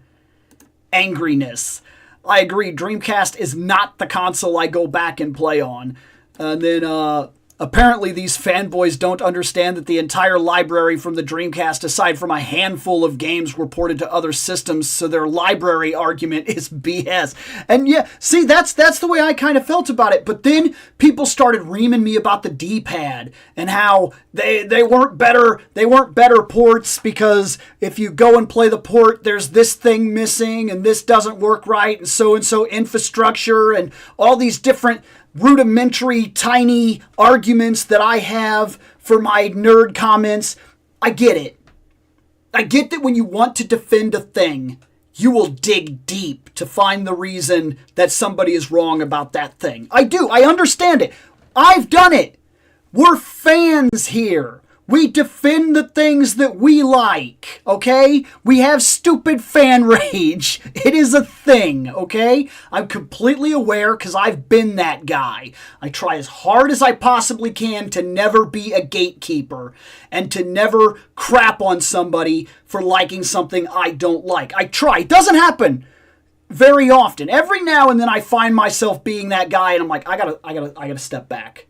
angriness. I agree, Dreamcast is not the console I go back and play on. And then, apparently these fanboys don't understand that the entire library from the Dreamcast, aside from a handful of games, were ported to other systems, so their library argument is BS. And yeah, see, that's the way I kind of felt about it. But then people started reaming me about the D-pad and how they weren't better ports, because if you go and play the port, there's this thing missing and this doesn't work right, and so infrastructure and all these different rudimentary, tiny arguments that I have for my nerd comments. I get it. I get that when you want to defend a thing, you will dig deep to find the reason that somebody is wrong about that thing. I do. I understand it. I've done it. We're fans here. We defend the things that we like, okay? We have stupid fan rage. It is a thing, okay? I'm completely aware because I've been that guy. I try as hard as I possibly can to never be a gatekeeper and to never crap on somebody for liking something I don't like. I try. It doesn't happen very often. Every now and then I find myself being that guy and I'm like, I gotta step back.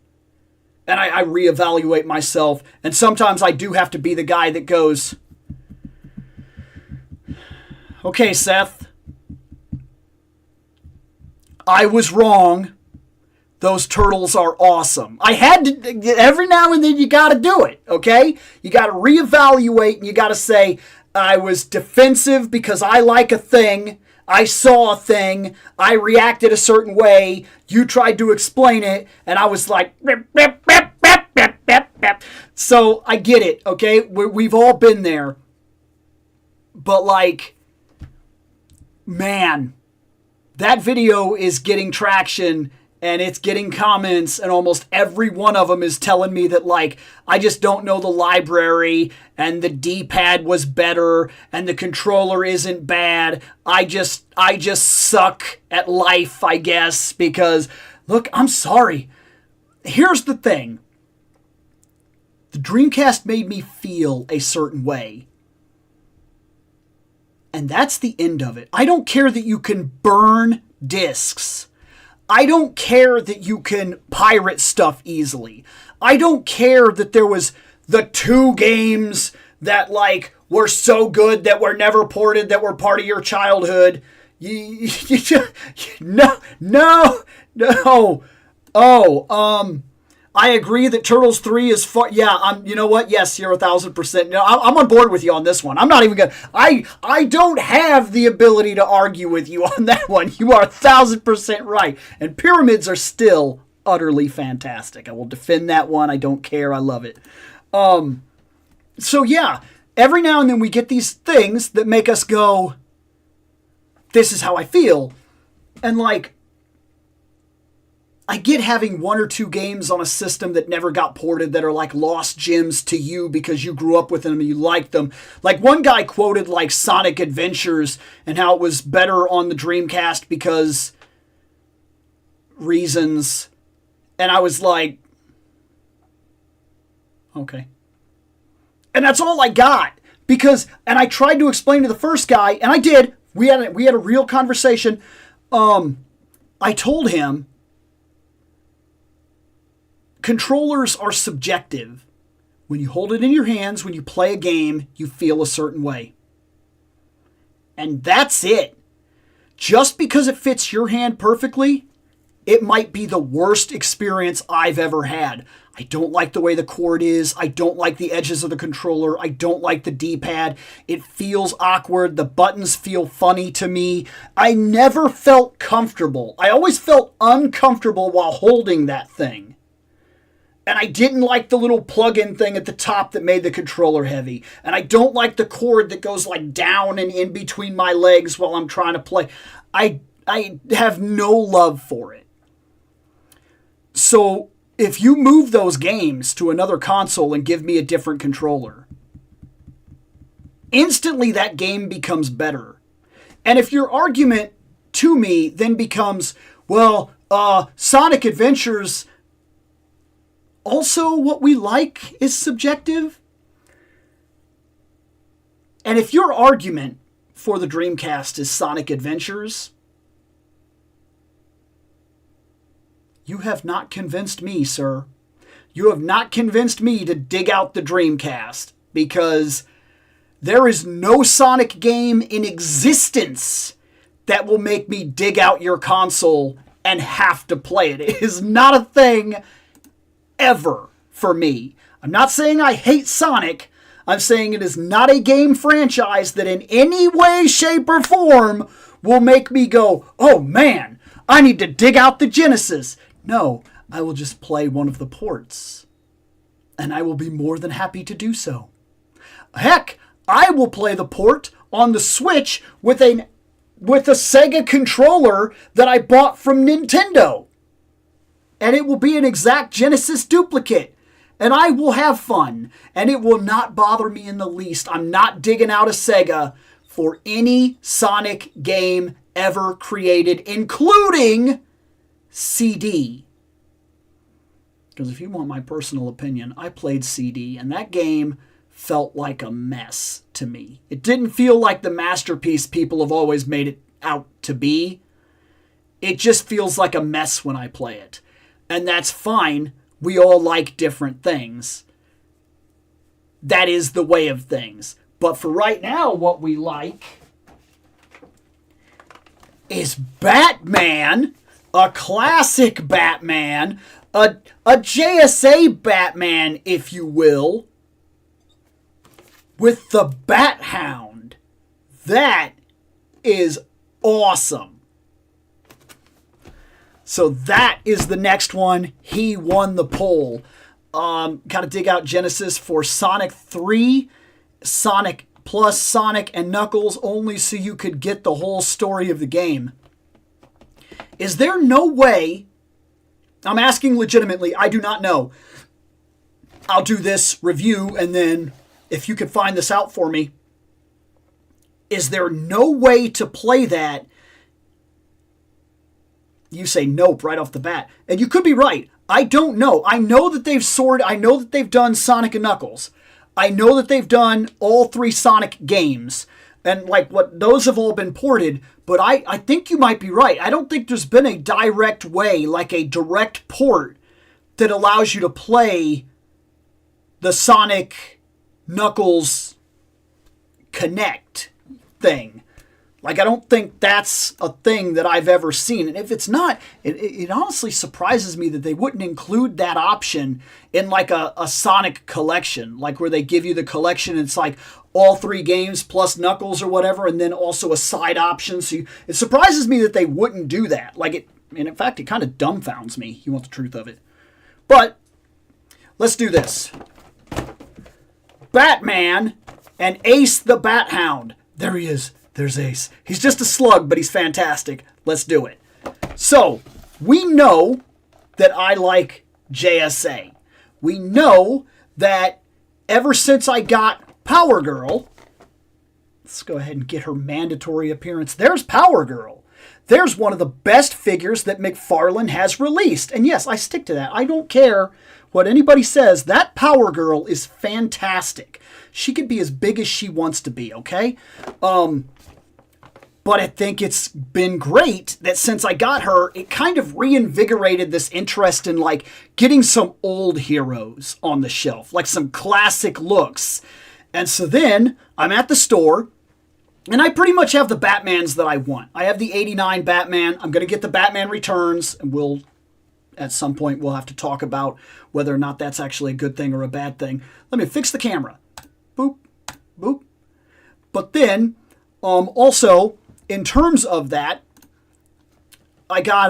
And I reevaluate myself. And sometimes I do have to be the guy that goes, okay, Seth, I was wrong. Those turtles are awesome. I had to, every now and then you got to do it, okay? You got to reevaluate and you got to say, I was defensive because I like a thing. I saw a thing. I reacted a certain way. You tried to explain it. And I was like, rip, rip, rip, rip, rip, rip, rip. So I get it, okay? We've all been there. But like, man, that video is getting traction and it's getting comments, and almost every one of them is telling me that, like, I just don't know the library, and the D-pad was better, and the controller isn't bad. I just suck at life, I guess, because, look, I'm sorry. Here's the thing. The Dreamcast made me feel a certain way. And that's the end of it. I don't care that you can burn discs. I don't care that you can pirate stuff easily. I don't care that there was the 2 games that, like, were so good that were never ported, that were part of your childhood. No. I agree that Turtles 3 is far. Yeah, you know what? Yes, you're 1,000%. No, I'm on board with you on this one. I'm not even gonna. I don't have the ability to argue with you on that one. You are 1,000% right. And pyramids are still utterly fantastic. I will defend that one. I don't care. I love it. So yeah, every now and then we get these things that make us go, this is how I feel. And like, I get having one or two games on a system that never got ported that are like lost gems to you because you grew up with them and you liked them. Like one guy quoted like Sonic Adventures and how it was better on the Dreamcast because reasons. And I was like, okay. And that's all I got. Because, and I tried to explain to the first guy, and I did. We had a real conversation. I told him, controllers are subjective. When you hold it in your hands, when you play a game, you feel a certain way. And that's it. Just because it fits your hand perfectly, it might be the worst experience I've ever had. I don't like the way the cord is. I don't like the edges of the controller. I don't like the D-pad. It feels awkward. The buttons feel funny to me. I never felt comfortable. I always felt uncomfortable while holding that thing. And I didn't like the little plug-in thing at the top that made the controller heavy. And I don't like the cord that goes like down and in between my legs while I'm trying to play. I have no love for it. So if you move those games to another console and give me a different controller, instantly that game becomes better. And if your argument to me then becomes, well, Sonic Adventures, also what we like is subjective. And if your argument for the Dreamcast is Sonic Adventures, you have not convinced me, sir. You have not convinced me to dig out the Dreamcast, because there is no Sonic game in existence that will make me dig out your console and have to play it. It is not a thing ever for me. I'm not saying I hate Sonic. I'm saying it is not a game franchise that in any way, shape, or form will make me go, oh man, I need to dig out the Genesis. No, I will just play one of the ports. And I will be more than happy to do so. Heck, I will play the port on the Switch with a Sega controller that I bought from Nintendo. And it will be an exact Genesis duplicate. And I will have fun. And it will not bother me in the least. I'm not digging out a Sega for any Sonic game ever created, including CD. Because if you want my personal opinion, I played CD, and that game felt like a mess to me. It didn't feel like the masterpiece people have always made it out to be. It just feels like a mess when I play it. And that's fine. We all like different things. That is the way of things. But for right now, what we like is Batman, a classic Batman, a JSA Batman, if you will, with the Bat Hound. That is awesome. So that is the next one. He won the poll. Got to dig out Genesis for Sonic 3, Sonic plus Sonic and Knuckles, only so you could get the whole story of the game. Is there no way, I'm asking legitimately, I do not know. I'll do this review, and then if you could find this out for me, is there no way to play that? You say nope right off the bat. And you could be right. I don't know. I know that they've done Sonic and Knuckles. I know that they've done all 3 Sonic games. And like what those have all been ported, but I think you might be right. I don't think there's been a direct way, like a direct port, that allows you to play the Sonic Knuckles Connect thing. Like, I don't think that's a thing that I've ever seen. And if it's not, it honestly surprises me that they wouldn't include that option in like a Sonic collection, like where they give you the collection. It's like all 3 games plus Knuckles or whatever, and then also a side option. So it surprises me that they wouldn't do that. Like, And in fact, it kind of dumbfounds me. You want the truth of it. But let's do this. Batman and Ace the Bat Hound. There he is. There's Ace. He's just a slug, but he's fantastic. Let's do it. So, we know that I like JSA. We know that ever since I got Power Girl, let's go ahead and get her mandatory appearance. There's Power Girl. There's one of the best figures that McFarlane has released. And yes, I stick to that. I don't care what anybody says. That Power Girl is fantastic. She could be as big as she wants to be, okay? But I think it's been great that since I got her, it kind of reinvigorated this interest in like getting some old heroes on the shelf, like some classic looks. And so then I'm at the store and I pretty much have the Batmans that I want. I have the 89 Batman. I'm going to get the Batman Returns, and at some point we'll have to talk about whether or not that's actually a good thing or a bad thing. Let me fix the camera. Boop, boop. But then, also, in terms of that, I got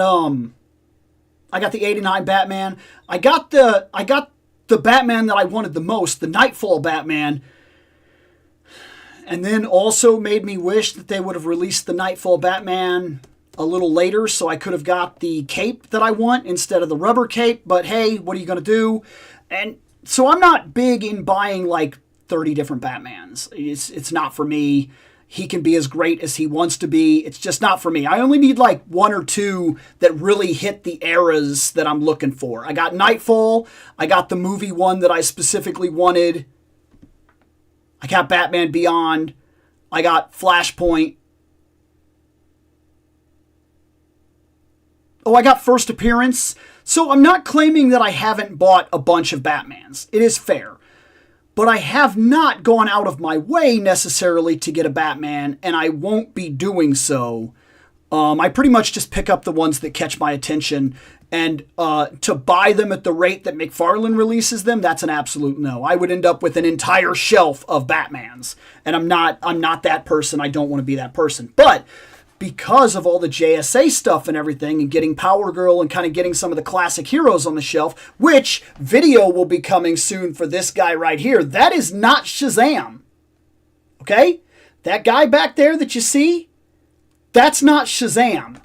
the 89 Batman. I got the Batman that I wanted the most, the Nightfall Batman. And then also made me wish that they would have released the Nightfall Batman a little later so I could have got the cape that I want instead of the rubber cape. But hey, what are you going to do? And so I'm not big in buying like 30 different Batmans. It's not for me. He can be as great as he wants to be. It's just not for me. I only need like one or two that really hit the eras that I'm looking for. I got Nightfall. I got the movie one that I specifically wanted. I got Batman Beyond. I got Flashpoint. Oh, I got First Appearance. So I'm not claiming that I haven't bought a bunch of Batmans. It is fair. But I have not gone out of my way necessarily to get a Batman, and I won't be doing so. I pretty much just pick up the ones that catch my attention, and to buy them at the rate that McFarlane releases them, that's an absolute no. I would end up with an entire shelf of Batmans, and I'm not that person. I don't want to be that person. But because of all the JSA stuff and everything, and getting Power Girl and kind of getting some of the classic heroes on the shelf, which video will be coming soon for this guy right here. That is not Shazam. Okay? That guy back there that you see, that's not Shazam.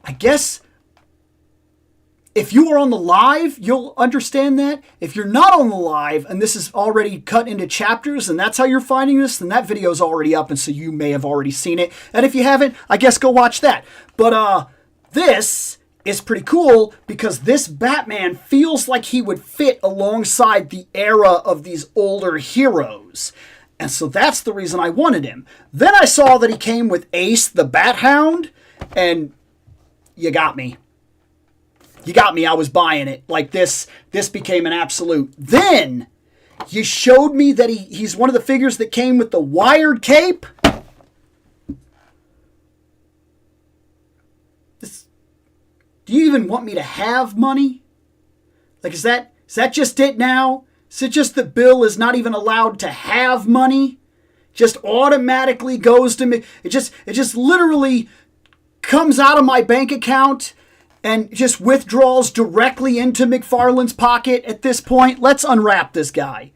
I guess if you are on the live, you'll understand that. If you're not on the live and this is already cut into chapters and that's how you're finding this, then that video is already up and so you may have already seen it. And if you haven't, I guess go watch that. But this is pretty cool because this Batman feels like he would fit alongside the era of these older heroes. And so that's the reason I wanted him. Then I saw that he came with Ace the Bat Hound, and you got me. You got me. I was buying it. Like this became an absolute. Then you showed me that he's one of the figures that came with the wired cape. Do you even want me to have money? Like, is that just it now? Is it just that Bill is not even allowed to have money? Just automatically goes to me. It just literally comes out of my bank account and just withdraws directly into McFarlane's pocket at this point. Let's unwrap this guy.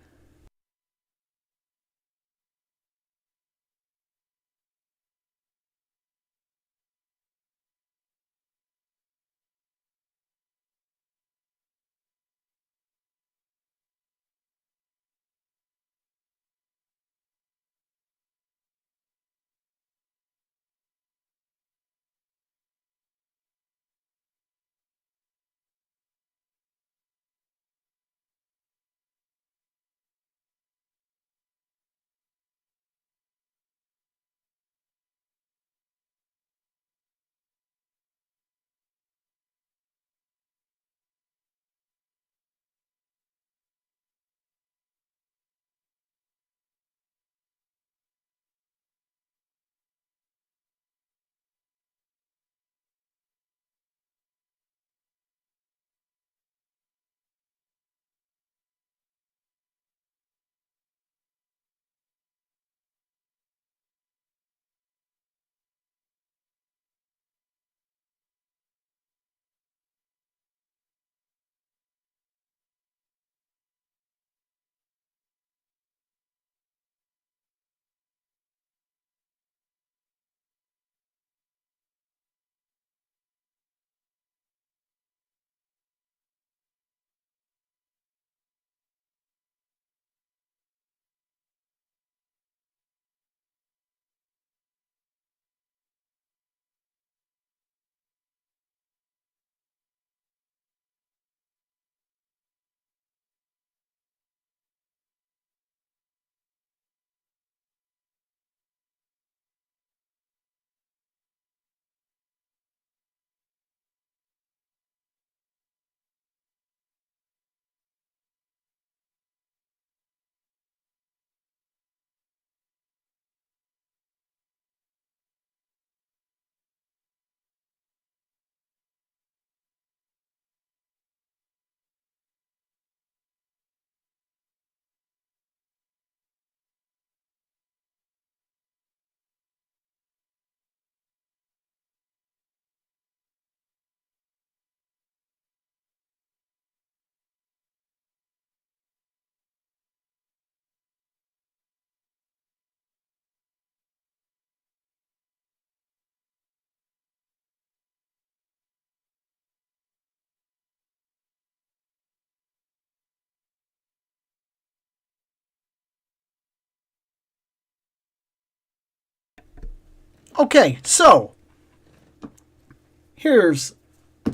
Okay, so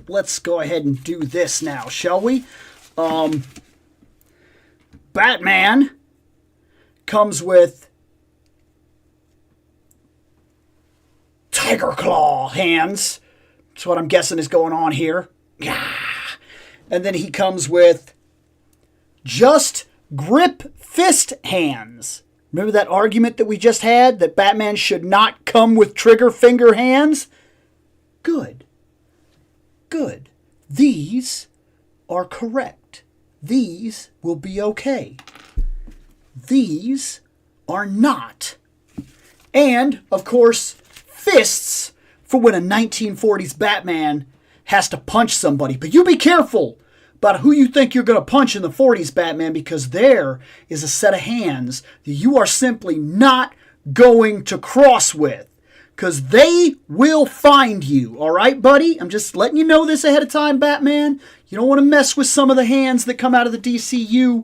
let's go ahead and do this now, shall we? Batman comes with tiger claw hands. That's what I'm guessing is going on here. And then he comes with just grip fist hands. Remember that argument that we just had, that Batman should not come with trigger finger hands? Good. Good. These are correct. These will be okay. These are not. And, of course, fists for when a 1940s Batman has to punch somebody. But you be careful about who you think you're going to punch in the 40s Batman, because there is a set of hands that you are simply not going to cross with, because they will find you. All right, buddy? I'm just letting you know this ahead of time, Batman. You don't want to mess with some of the hands that come out of the DCU,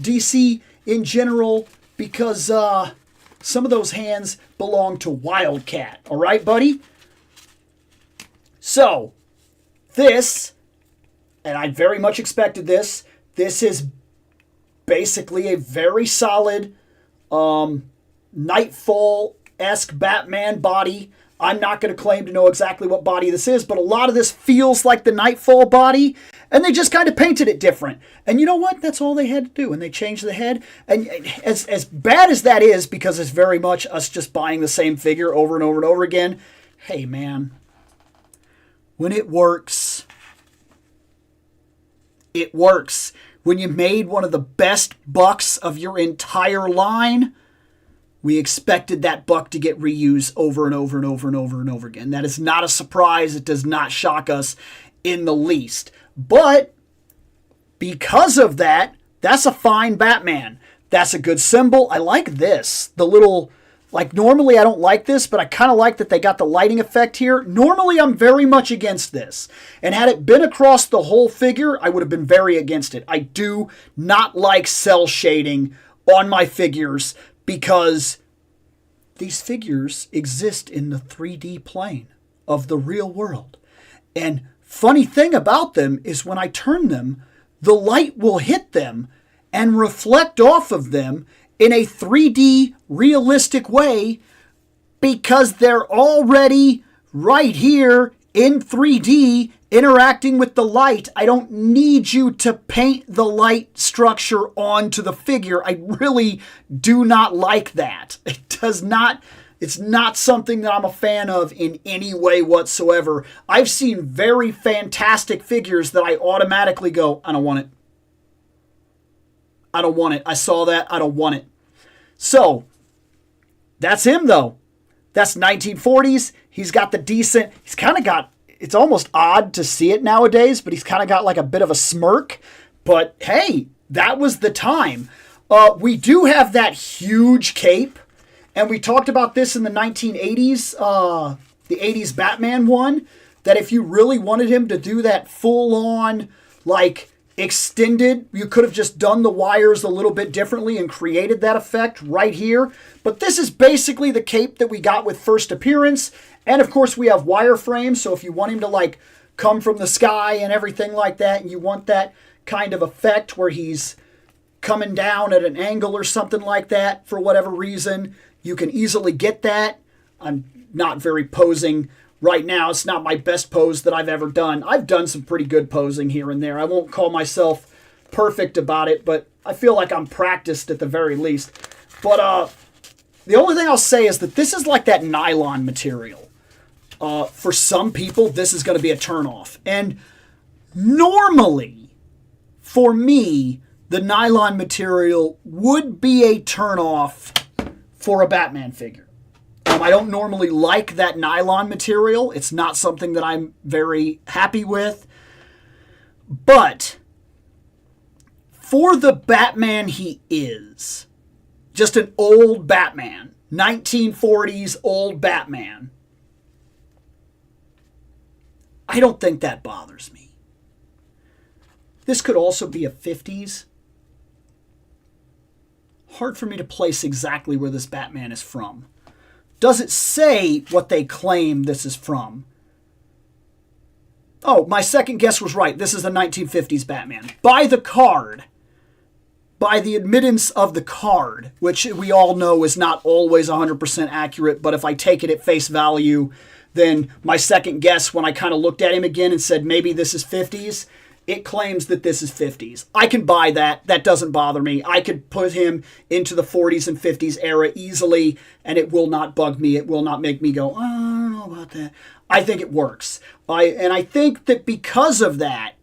DC in general, because some of those hands belong to Wildcat. All right, buddy? So, this, and I very much expected this, this is basically a very solid Nightfall-esque Batman body. I'm not going to claim to know exactly what body this is, but a lot of this feels like the Nightfall body, and they just kind of painted it different. And you know what? That's all they had to do, and they changed the head. And as bad as that is, because it's very much us just buying the same figure over and over and over again, hey, man, when it works, it works. When you made one of the best bucks of your entire line, we expected that buck to get reused over and over and over and over and over again. That is not a surprise. It does not shock us in the least. But because of that, that's a fine Batman. That's a good symbol. I like this. The little, like, normally I don't like this, but I kind of like that they got the lighting effect here. Normally I'm very much against this. And had it been across the whole figure, I would have been very against it. I do not like cell shading on my figures, because these figures exist in the 3D plane of the real world. And funny thing about them is when I turn them, the light will hit them and reflect off of them in a 3D realistic way, because they're already right here in 3D interacting with the light. I don't need you to paint the light structure onto the figure. I really do not like that. It's not something that I'm a fan of in any way whatsoever. I've seen very fantastic figures that I automatically go, I don't want it. I don't want it. I saw that. I don't want it. So, that's him though. That's 1940s. He's got the decent, he's kind of got, it's almost odd to see it nowadays, but he's kind of got like a bit of a smirk. But hey, that was the time. We do have that huge cape, and we talked about this in the 1980s, the 80s Batman one, that if you really wanted him to do that full-on, like, extended, you could have just done the wires a little bit differently and created that effect right here. But this is basically the cape that we got with first appearance. And of course we have wireframes, so if you want him to like come from the sky and everything like that, and you want that kind of effect where he's coming down at an angle or something like that for whatever reason, you can easily get that. I'm not very posing right now. It's not my best pose that I've ever done. I've done some pretty good posing here and there. I won't call myself perfect about it, but I feel like I'm practiced at the very least. But the only thing I'll say is that this is like that nylon material. For some people, this is going to be a turnoff. And normally, for me, the nylon material would be a turnoff for a Batman figure. I don't normally like that nylon material. It's not something that I'm very happy with. But for the Batman he is, just an old Batman, 1940s old Batman, I don't think that bothers me. This could also be a 50s. Hard for me to place exactly where this Batman is from. Does it say what they claim this is from? Oh, my second guess was right. This is the 1950s Batman. By the card. By the admittance of the card, which we all know is not always 100% accurate, but if I take it at face value, then my second guess when I kind of looked at him again and said maybe this is 50s, it claims that this is 50s. I can buy that. That doesn't bother me. I could put him into the 40s and 50s era easily, and it will not bug me. It will not make me go, oh, I don't know about that. I think it works. And I think that because of that,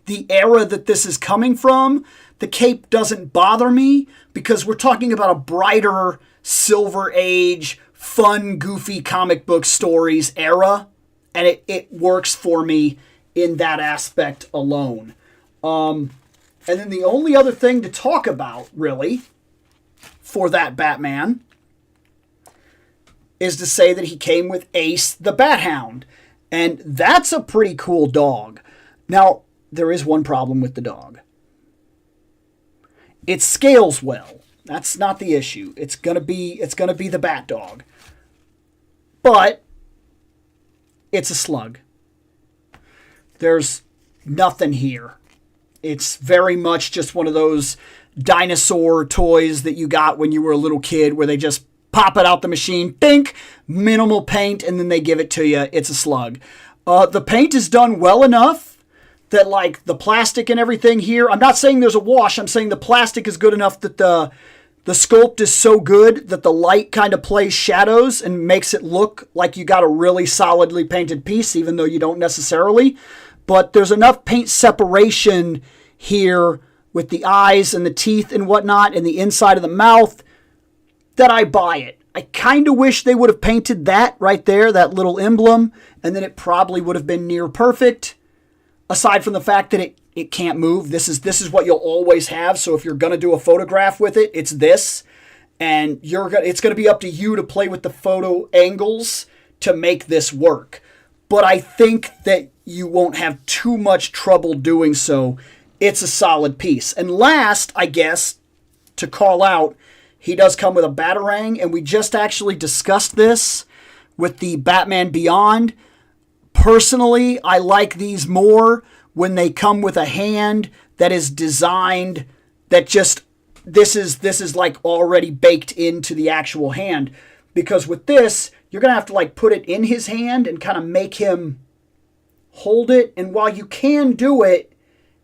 the era that this is coming from, the cape doesn't bother me because we're talking about a brighter Silver Age, fun, goofy comic book stories era, and it works for me in that aspect alone. And then the only other thing to talk about, really, for that Batman is to say that he came with Ace the Bat Hound. And that's a pretty cool dog. Now, there is one problem with the dog. It scales well. That's not the issue. It's gonna be the Bat Dog. But it's a slug. There's nothing here. It's very much just one of those dinosaur toys that you got when you were a little kid where they just pop it out the machine, think, minimal paint, and then they give it to you. It's a slug. The paint is done well enough that, like, the plastic and everything here, I'm not saying there's a wash, I'm saying the plastic is good enough that the sculpt is so good that the light kind of plays shadows and makes it look like you got a really solidly painted piece, even though you don't necessarily. But there's enough paint separation here with the eyes and the teeth and whatnot and the inside of the mouth that I buy it. I kind of wish they would have painted that right there, that little emblem, and then it probably would have been near perfect. Aside from the fact that it can't move. This is what you'll always have. So if you're going to do a photograph with it, it's this. And it's going to be up to you to play with the photo angles to make this work. But I think that you won't have too much trouble doing so. It's a solid piece. And last, I guess, to call out, he does come with a Batarang, and we just actually discussed this with the Batman Beyond. Personally, I like these more when they come with a hand that is designed, that just, this is like already baked into the actual hand. Because with this, you're going to have to like put it in his hand and kind of make him hold it. And while you can do it,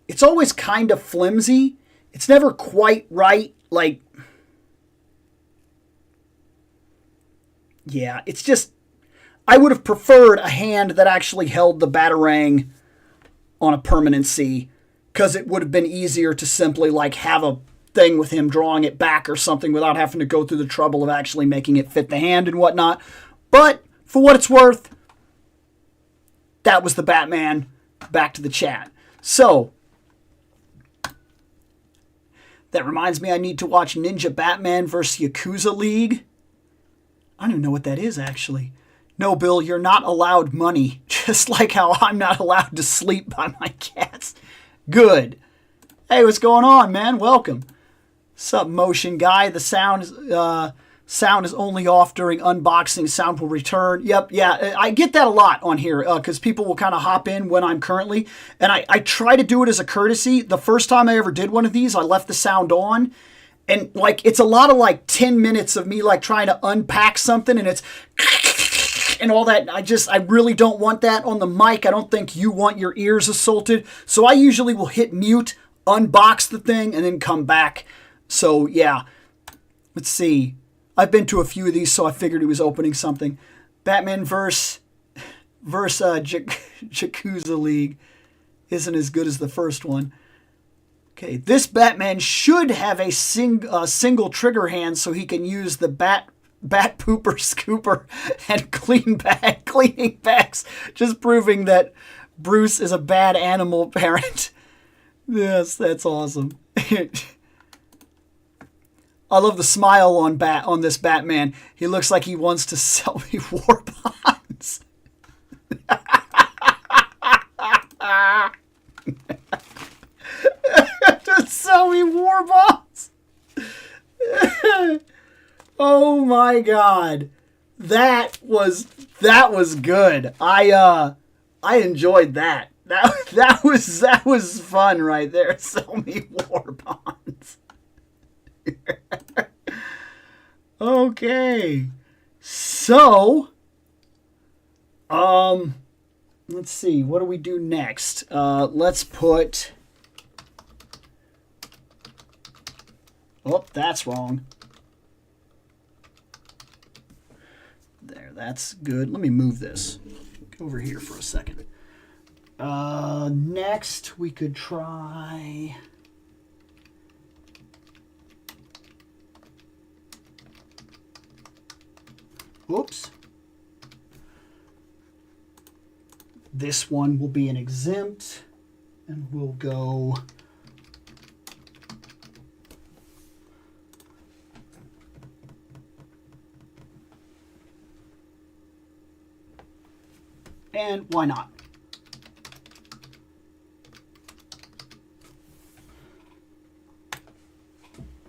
it's always kind of flimsy. It's never quite right. Like, yeah, it's just, I would have preferred a hand that actually held the Batarang on a permanency, because it would have been easier to simply like have a thing with him drawing it back or something without having to go through the trouble of actually making it fit the hand and whatnot. But for what it's worth, that was the Batman. Back to the chat. So, that reminds me I need to watch Ninja Batman vs. Yakuza League. I don't even know what that is, actually. No, Bill, you're not allowed money. Just like how I'm not allowed to sleep by my cats. Good. Hey, what's going on, man? Welcome. Sup, motion guy? The sound is only off during unboxing. Sound will return. Yep, yeah. I get that a lot on here because people will kind of hop in when I'm currently. And I try to do it as a courtesy. The first time I ever did one of these, I left the sound on. And, like, it's a lot of, like, 10 minutes of me, like, trying to unpack something, and it's and all that. I really don't want that on the mic. I don't think you want your ears assaulted. So I usually will hit mute, unbox the thing, and then come back. So, yeah. Let's see. I've been to a few of these, so I figured he was opening something. Batman versus Yakuza League isn't as good as the first one. Okay, this Batman should have a single trigger hand so he can use the bat pooper scooper and cleaning bags, just proving that Bruce is a bad animal parent. Yes, that's awesome. I love the smile on this Batman. He looks like he wants to sell me war bonds. To sell me war bonds. Oh my God. That was good. I enjoyed that. That was fun right there. Sell me war bonds. Okay. So, let's see. What do we do next? Let's put... Oh, that's wrong. There, that's good. Let me move this. Go over here for a second. Next, we could try... Whoops. This one will be an exempt, and we'll go... And why not?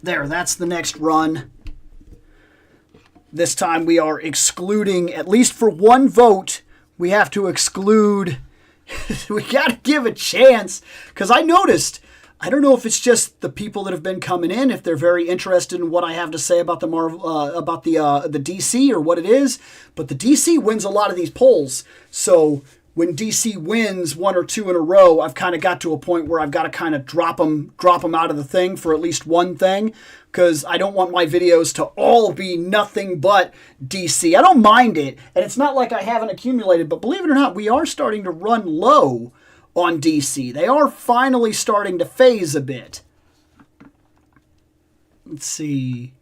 There, that's the next run. This time we are excluding, at least for one vote, we have to exclude. We got to give a chance. Because I noticed, I don't know if it's just the people that have been coming in, if they're very interested in what I have to say about the the DC or what it is. But the DC wins a lot of these polls. So when DC wins one or two in a row, I've kind of got to a point where I've got to kind of drop them out of the thing for at least one thing, because I don't want my videos to all be nothing but DC. I don't mind it, and it's not like I haven't accumulated, but believe it or not, we are starting to run low on DC. They are finally starting to phase a bit. Let's see.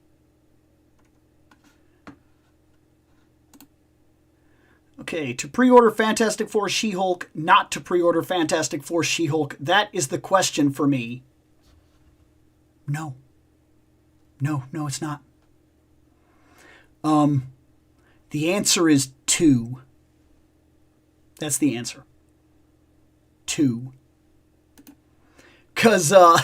Okay, to pre-order Fantastic Four She-Hulk, not to pre-order Fantastic Four She-Hulk, that is the question for me. No. No, it's not. The answer is 2. That's the answer. 2. Because, and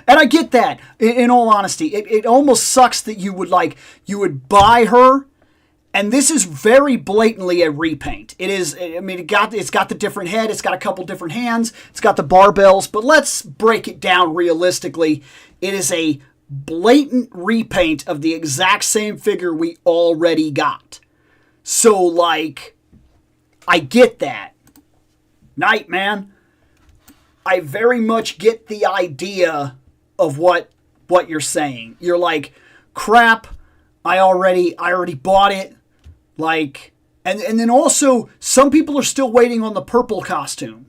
I get that, in all honesty. It almost sucks that you would buy her, and this is very blatantly a repaint. It is, I mean, it's got the different head, it's got a couple different hands, it's got the barbells, but let's break it down realistically. It is a blatant repaint of the exact same figure we already got. So, like, I get that. Night, man. I very much get the idea of what you're saying. You're like, crap, I already bought it. Like, and then also, some people are still waiting on the purple costume.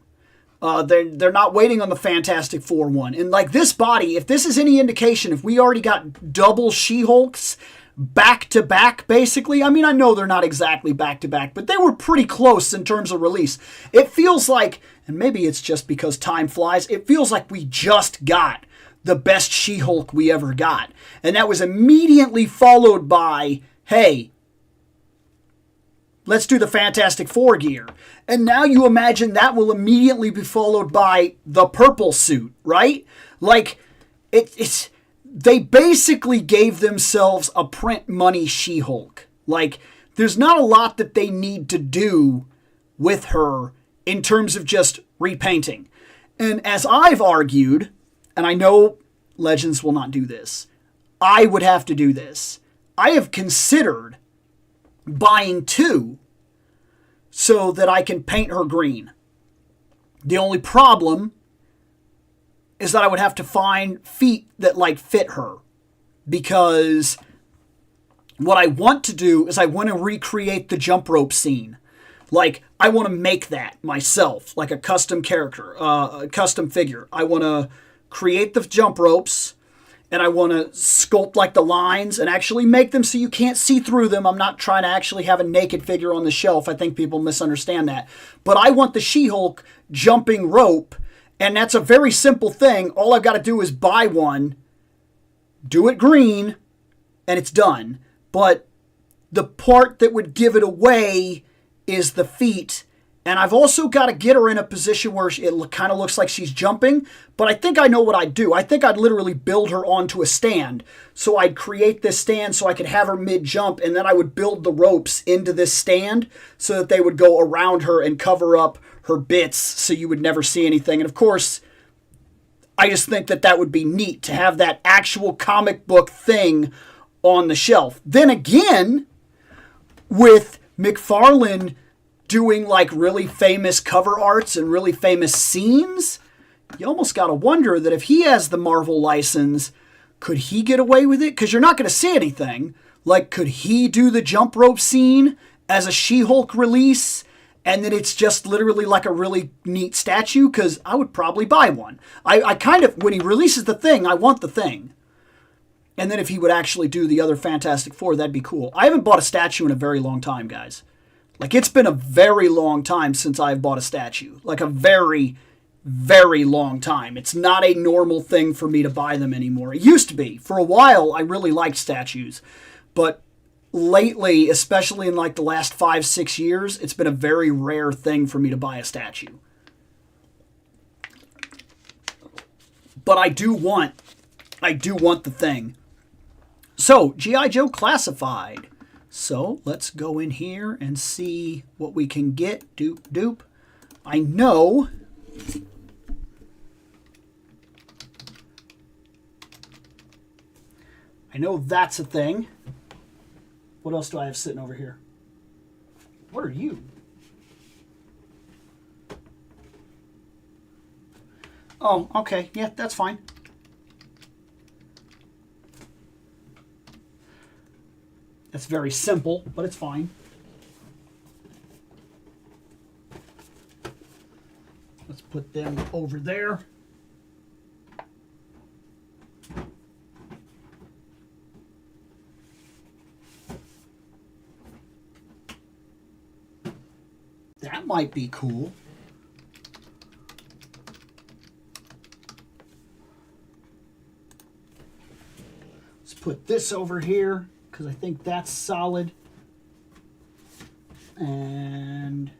They're not waiting on the Fantastic Four one. And like this body, if this is any indication, if we already got double She-Hulks back to back, basically. I mean, I know they're not exactly back to back, but they were pretty close in terms of release. It feels like, and maybe it's just because time flies, it feels like we just got the best She-Hulk we ever got. And that was immediately followed by, hey, let's do the Fantastic Four gear. And now you imagine that will immediately be followed by the purple suit, right? Like, it's they basically gave themselves a print money She-Hulk. Like, there's not a lot that they need to do with her in terms of just repainting. And as I've argued, and I know Legends will not do this, I would have to do this. I have considered buying 2 so that I can paint her green. The only problem is that I would have to find feet that like fit her, because what I want to do is I want to recreate the jump rope scene. Like, I want to make that myself, like a custom character, a custom figure. I want to create the jump ropes, and I want to sculpt like the lines and actually make them so you can't see through them. I'm not trying to actually have a naked figure on the shelf. I think people misunderstand that. But I want the She-Hulk jumping rope, and that's a very simple thing. All I've got to do is buy one, do it green, and it's done. But the part that would give it away is the feet And I've also got to get her in a position where it kind of looks like she's jumping. But I think I know what I'd do. I think I'd literally build her onto a stand. So I'd create this stand so I could have her mid-jump. And then I would build the ropes into this stand so that they would go around her and cover up her bits so you would never see anything. And of course, I just think that that would be neat to have that actual comic book thing on the shelf. Then again, with McFarlane doing like really famous cover arts and really famous scenes, you almost got to wonder that if he has the Marvel license, could he get away with it? Because you're not going to see anything. Like, could he do the jump rope scene as a She-Hulk release? And then it's just literally like a really neat statue? Because I would probably buy one. I kind of, when he releases the thing, I want the thing. And then if he would actually do the other Fantastic Four, that'd be cool. I haven't bought a statue in a very long time, guys. Like, it's been a very long time since I've bought a statue. Like, a very, very long time. It's not a normal thing for me to buy them anymore. It used to be. For a while, I really liked statues. But lately, especially in like the last 5-6 years, it's been a very rare thing for me to buy a statue. But I do want the thing. So, G.I. Joe Classified. So, let's go in here and see what we can get. Doop, doop. I know that's a thing. What else do I have sitting over here? What are you? Oh, okay. Yeah, that's fine. That's very simple, but it's fine. Let's put them over there. That might be cool. Let's put this over here because I think that's solid. And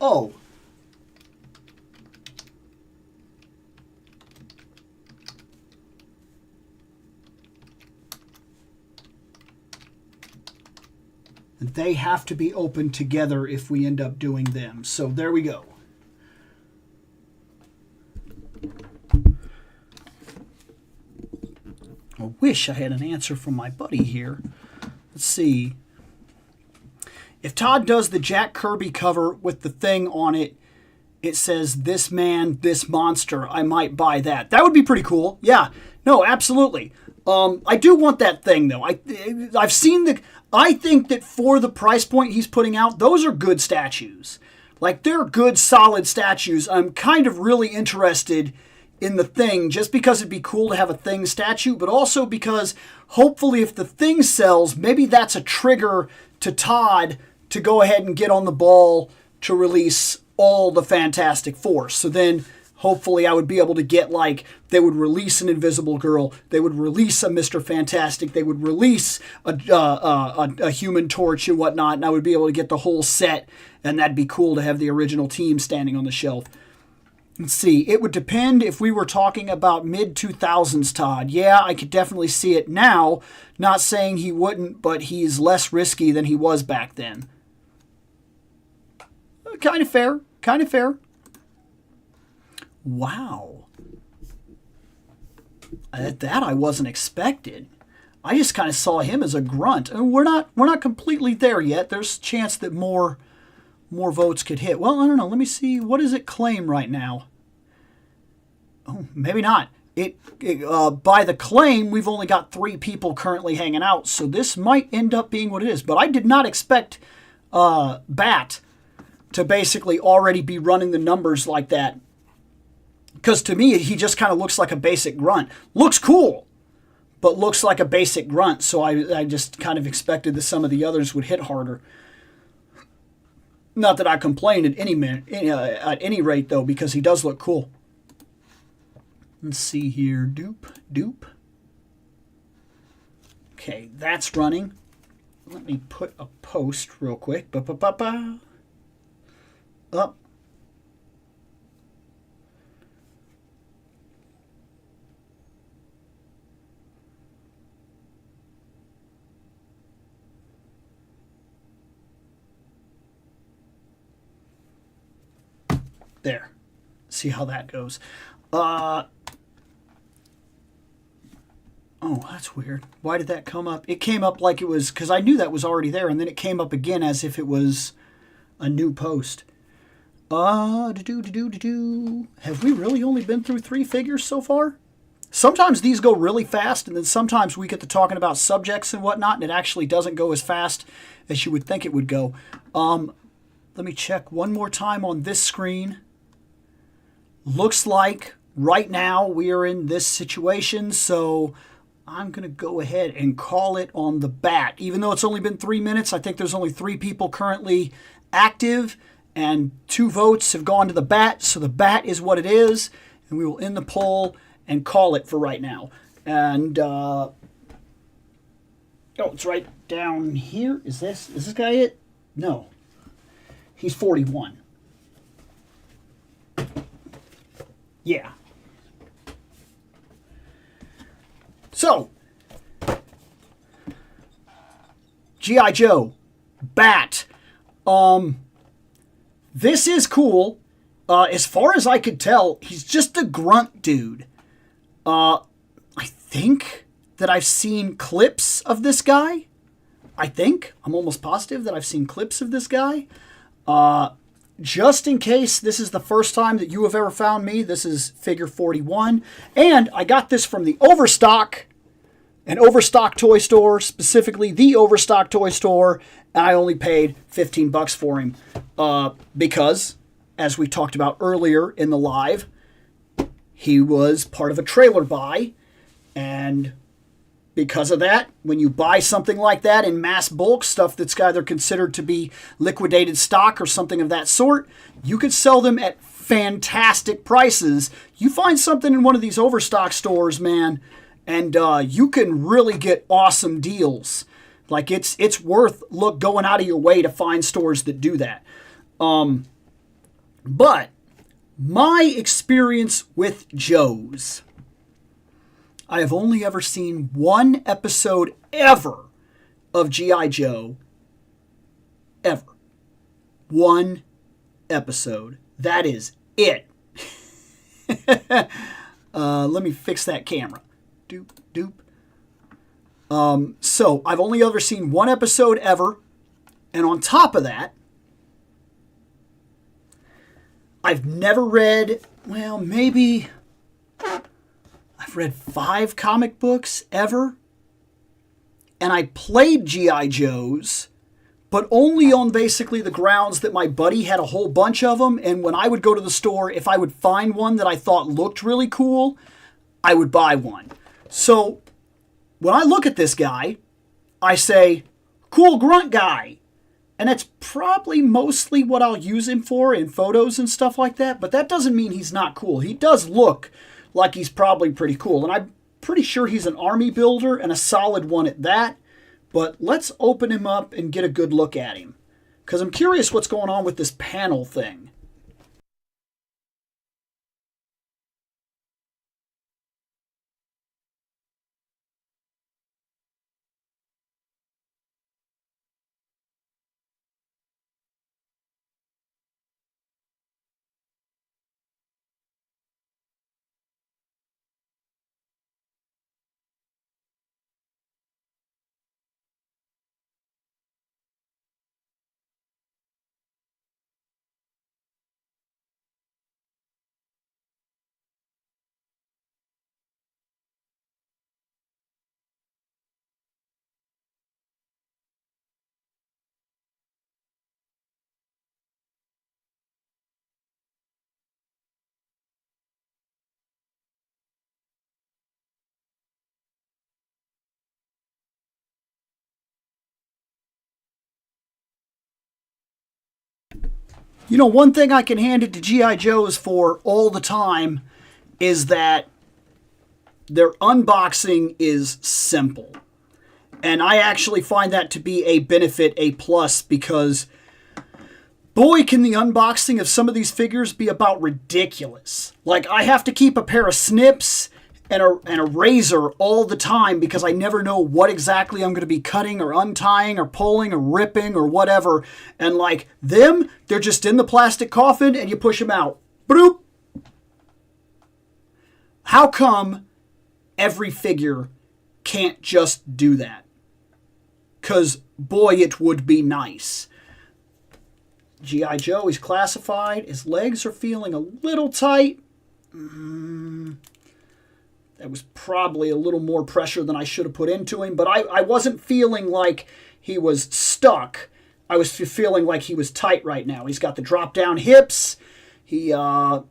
oh, they have to be open together if we end up doing them. So there we go. I wish I had an answer from my buddy here. Let's see. If Todd does the Jack Kirby cover with the thing on it, it says, "This man, this monster," I might buy that. That would be pretty cool. Yeah. No, absolutely. I do want that thing, though. I've seen the... I think that for the price point he's putting out, those are good statues. Like, they're good, solid statues. I'm kind of really interested in the thing just because it'd be cool to have a thing statue, but also because hopefully if the thing sells, maybe that's a trigger to Todd to go ahead and get on the ball to release all the Fantastic Four. So then hopefully I would be able to get, like, they would release an Invisible Girl, they would release a Mr. Fantastic, they would release a Human Torch and whatnot, and I would be able to get the whole set, and that'd be cool to have the original team standing on the shelf. Let's see, it would depend if we were talking about mid-2000s Todd. Yeah, I could definitely see it now. Not saying he wouldn't, but he's less risky than he was back then. Kind of fair. Kind of fair. Wow. That I wasn't expected. I just kind of saw him as a grunt. And we're not completely there yet. There's a chance that more votes could hit. Well, I don't know. Let me see. What does it claim right now? Oh, maybe not. By the claim, we've only got 3 people currently hanging out, so this might end up being what it is. But I did not expect Bat to basically already be running the numbers like that. Because to me, he just kind of looks like a basic grunt. Looks cool, but looks like a basic grunt. So I just kind of expected that some of the others would hit harder. Not that I complain at any rate, though, because he does look cool. Let's see here. Doop, doop. Okay, that's running. Let me put a post real quick. Ba-ba-ba-ba. Up. There. See how that goes. Oh, that's weird. Why did that come up? It came up like it was, because I knew that was already there, and then it came up again as if it was a new post. Have we really only been through 3 figures so far? Sometimes these go really fast, and then sometimes we get to talking about subjects and whatnot, and it actually doesn't go as fast as you would think it would go. Let me check one more time on this screen. Looks like right now we are in this situation, so I'm going to go ahead and call it on the bat. Even though it's only been 3 minutes, I think there's only 3 people currently active, and 2 votes have gone to the bat, so the bat is what it is, and we will end the poll and call it for right now. And, oh, it's right down here. Is this guy it? No. He's 41. Yeah. So, G.I. Joe, Bat. This is cool. As far as I could tell, he's just a grunt dude. I think that I've seen clips of this guy. I'm almost positive that I've seen clips of this guy. Just in case this is the first time that you have ever found me, this is figure 41. And I got this from the Overstock, an Overstock toy store, specifically the Overstock toy store, and I only paid $15 for him. Because, as we talked about earlier in the live, he was part of a trailer buy, and because of that, when you buy something like that in mass bulk, stuff that's either considered to be liquidated stock or something of that sort, you could sell them at fantastic prices. You find something in one of these Overstock stores, man, and you can really get awesome deals. Like, it's worth going out of your way to find stores that do that. But my experience with Joes, I have only ever seen 1 episode ever of G.I. Joe. Ever. 1 episode. That is it. Let me fix that camera. Doop, doop. So, I've only ever seen 1 episode ever. And on top of that, I've never read, well, maybe I've read 5 comic books ever. And I played G.I. Joes, but only on basically the grounds that my buddy had a whole bunch of them. And when I would go to the store, if I would find one that I thought looked really cool, I would buy one. So when I look at this guy, I say, cool grunt guy. And that's probably mostly what I'll use him for in photos and stuff like that. But that doesn't mean he's not cool. He does look like he's probably pretty cool. And I'm pretty sure he's an army builder and a solid one at that. But let's open him up and get a good look at him, because I'm curious what's going on with this panel thing. You know, one thing I can hand it to G.I. Joes for all the time is that their unboxing is simple. And I actually find that to be a benefit, a plus, because boy, can the unboxing of some of these figures be about ridiculous. Like, I have to keep a pair of snips and a razor all the time because I never know what exactly I'm going to be cutting or untying or pulling or ripping or whatever. And like them, they're just in the plastic coffin and you push them out. Bloop. How come every figure can't just do that? Because, boy, it would be nice. G.I. Joe, he's classified. His legs are feeling a little tight. That was probably a little more pressure than I should have put into him. But I wasn't feeling like he was stuck. I was feeling like he was tight right now. He's got the drop-down hips. Nope,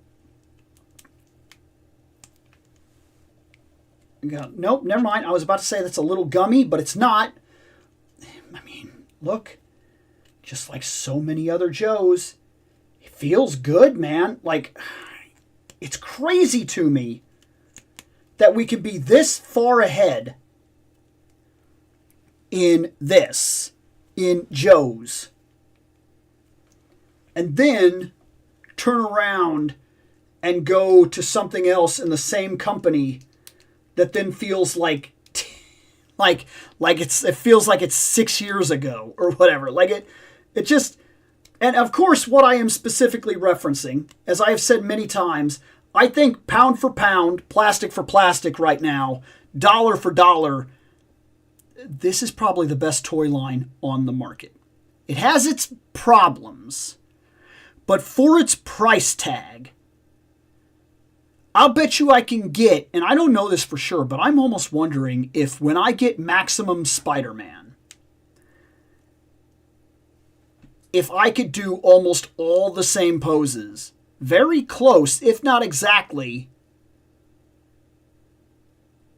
never mind. I was about to say that's a little gummy, but it's not. I mean, look. Just like so many other Joes. It feels good, man. Like, it's crazy to me that we can be this far ahead in Joe's. And then turn around and go to something else in the same company that then feels like it feels like it's 6 years ago or whatever. Like it just, and of course what I am specifically referencing, as I have said many times, I think pound for pound, plastic for plastic right now, dollar for dollar, this is probably the best toy line on the market. It has its problems, but for its price tag, I'll bet you I can get, and I don't know this for sure, but I'm almost wondering if when I get Maximum Spider-Man, if I could do almost all the same poses, very close, if not exactly,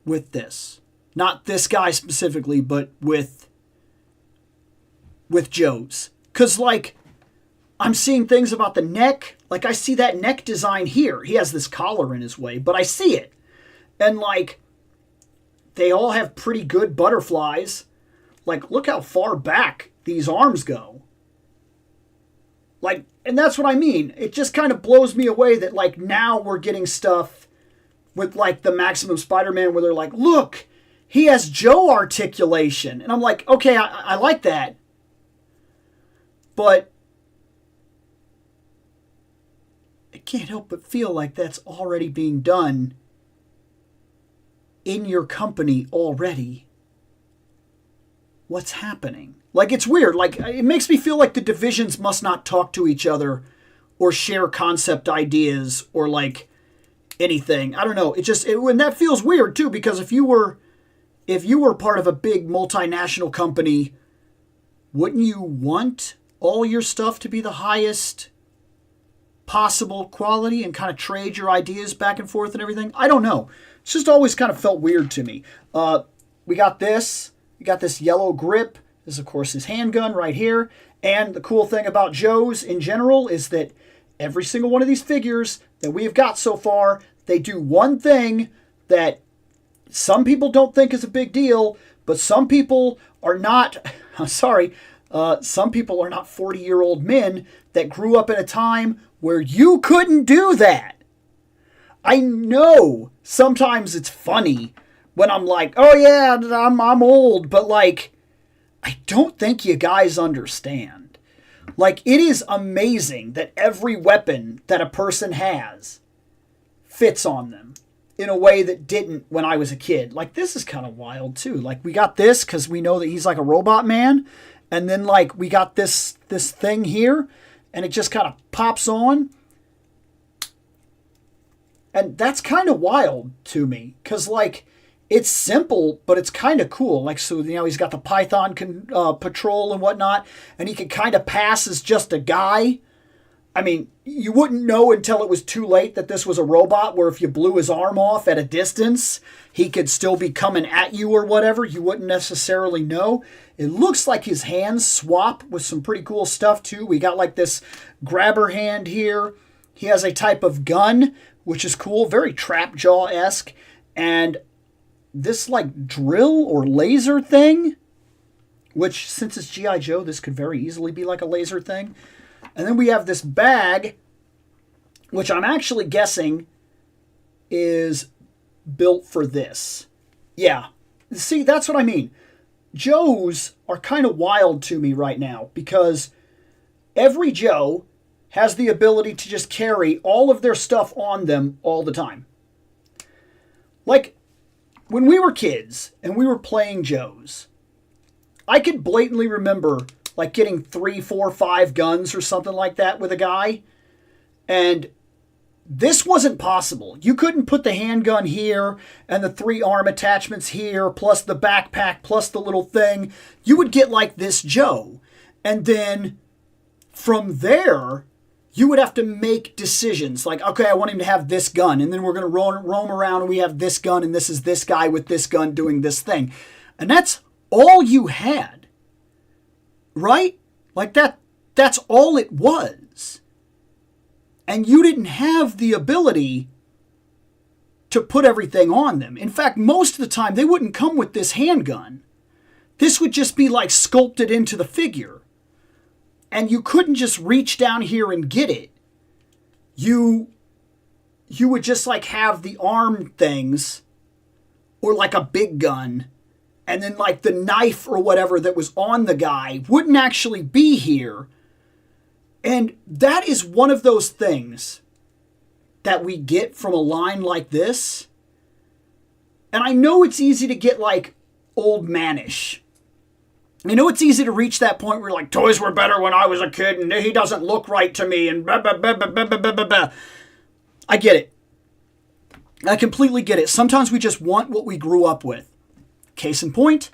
with this. Not this guy specifically, but with Joe's. Because, like, I'm seeing things about the neck. Like, I see that neck design here. He has this collar in his way, but I see it. And, like, they all have pretty good butterflies. Like, look how far back these arms go. Like, and that's what I mean. It just kind of blows me away that, like, now we're getting stuff with, like, the Maximum Spider-Man where they're like, look, he has Joe articulation. And I'm like, okay, I like that. But I can't help but feel like that's already being done in your company already. What's happening? Like, it's weird. Like, it makes me feel like the divisions must not talk to each other or share concept ideas or, like, anything. I don't know. And that feels weird, too, because if you were part of a big multinational company, wouldn't you want all your stuff to be the highest possible quality and kind of trade your ideas back and forth and everything? I don't know. It's just always kind of felt weird to me. We got this. We got this yellow grip. This is, of course, his handgun right here. And the cool thing about Joe's in general is that every single one of these figures that we have got so far, they do one thing that some people don't think is a big deal, but some people are not, some people are not 40-year-old men that grew up in a time where you couldn't do that. I know sometimes it's funny when I'm like, oh yeah, I'm old, but like, I don't think you guys understand. Like, it is amazing that every weapon that a person has fits on them in a way that didn't when I was a kid. Like, this is kind of wild too. Like, we got this because we know that he's like a robot man. And then, like, we got this thing here, and it just kind of pops on. And that's kind of wild to me because, like, it's simple, but it's kind of cool. Like, so, you know, he's got the Python patrol and whatnot, and he can kind of pass as just a guy. I mean, you wouldn't know until it was too late that this was a robot, where if you blew his arm off at a distance, he could still be coming at you or whatever. You wouldn't necessarily know. It looks like his hands swap with some pretty cool stuff, too. We got, like, this grabber hand here. He has a type of gun, which is cool, very Trap Jaw-esque. And this, like, drill or laser thing, which, since it's G.I. Joe, this could very easily be like a laser thing. And then we have this bag, which I'm actually guessing is built for this. Yeah. See, that's what I mean. Joes are kind of wild to me right now because every Joe has the ability to just carry all of their stuff on them all the time. Like, when we were kids and we were playing Joes, I could blatantly remember like getting 3, 4, 5 guns or something like that with a guy. And this wasn't possible. You couldn't put the handgun here and the 3 arm attachments here, plus the backpack, plus the little thing. You would get like this Joe. And then from there, you would have to make decisions. Like, okay, I want him to have this gun. And then we're going to roam around and we have this gun. And this is this guy with this gun doing this thing. And that's all you had. Right? Like that's all it was. And you didn't have the ability to put everything on them. In fact, most of the time, they wouldn't come with this handgun. This would just be like sculpted into the figure. And you couldn't just reach down here and get it. You would just like have the arm things or like a big gun. And then like the knife or whatever that was on the guy wouldn't actually be here. And that is one of those things that we get from a line like this. And I know it's easy to get like old manish. I know it's easy to reach that point where like, toys were better when I was a kid and he doesn't look right to me and blah, blah, blah, blah, blah, blah, blah, blah. I get it. I completely get it. Sometimes we just want what we grew up with. Case in point,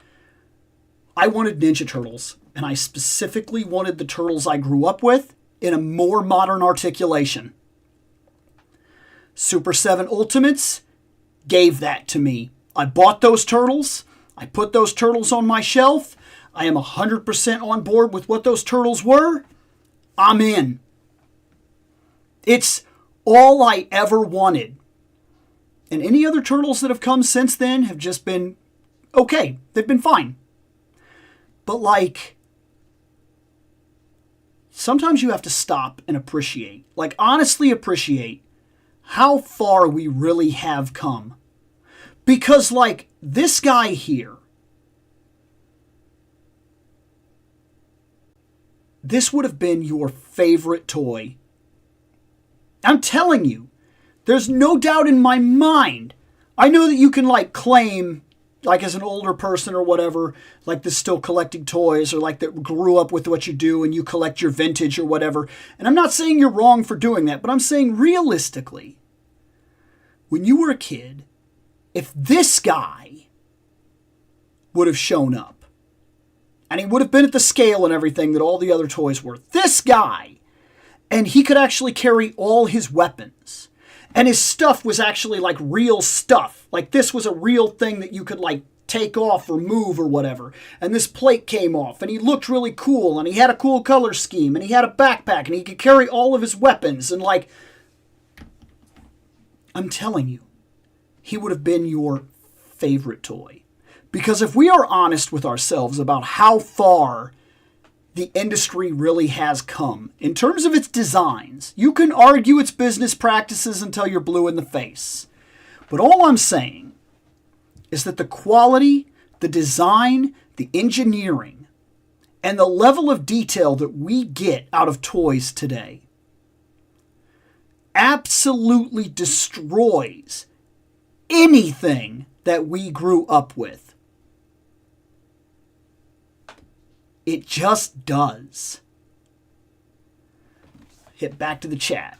I wanted Ninja Turtles. And I specifically wanted the turtles I grew up with in a more modern articulation. Super 7 Ultimates gave that to me. I bought those turtles. I put those turtles on my shelf. I am 100% on board with what those turtles were. I'm in. It's all I ever wanted. And any other turtles that have come since then have just been okay. They've been fine. But like, sometimes you have to stop and appreciate, like honestly appreciate how far we really have come. Because like this guy here, this would have been your favorite toy. I'm telling you, there's no doubt in my mind. I know that you can like claim, like as an older person or whatever, like this still collecting toys or like that grew up with what you do and you collect your vintage or whatever. And I'm not saying you're wrong for doing that, but I'm saying realistically, when you were a kid, if this guy would have shown up, and he would have been at the scale and everything that all the other toys were, this guy, and he could actually carry all his weapons, and his stuff was actually like real stuff. Like this was a real thing that you could like take off or move or whatever. And this plate came off and he looked really cool and he had a cool color scheme and he had a backpack and he could carry all of his weapons. And like, I'm telling you, he would have been your favorite toy. Because if we are honest with ourselves about how far the industry really has come in terms of its designs, you can argue its business practices until you're blue in the face. But all I'm saying is that the quality, the design, the engineering, and the level of detail that we get out of toys today absolutely destroys anything that we grew up with. It just does. Hit back to the chat.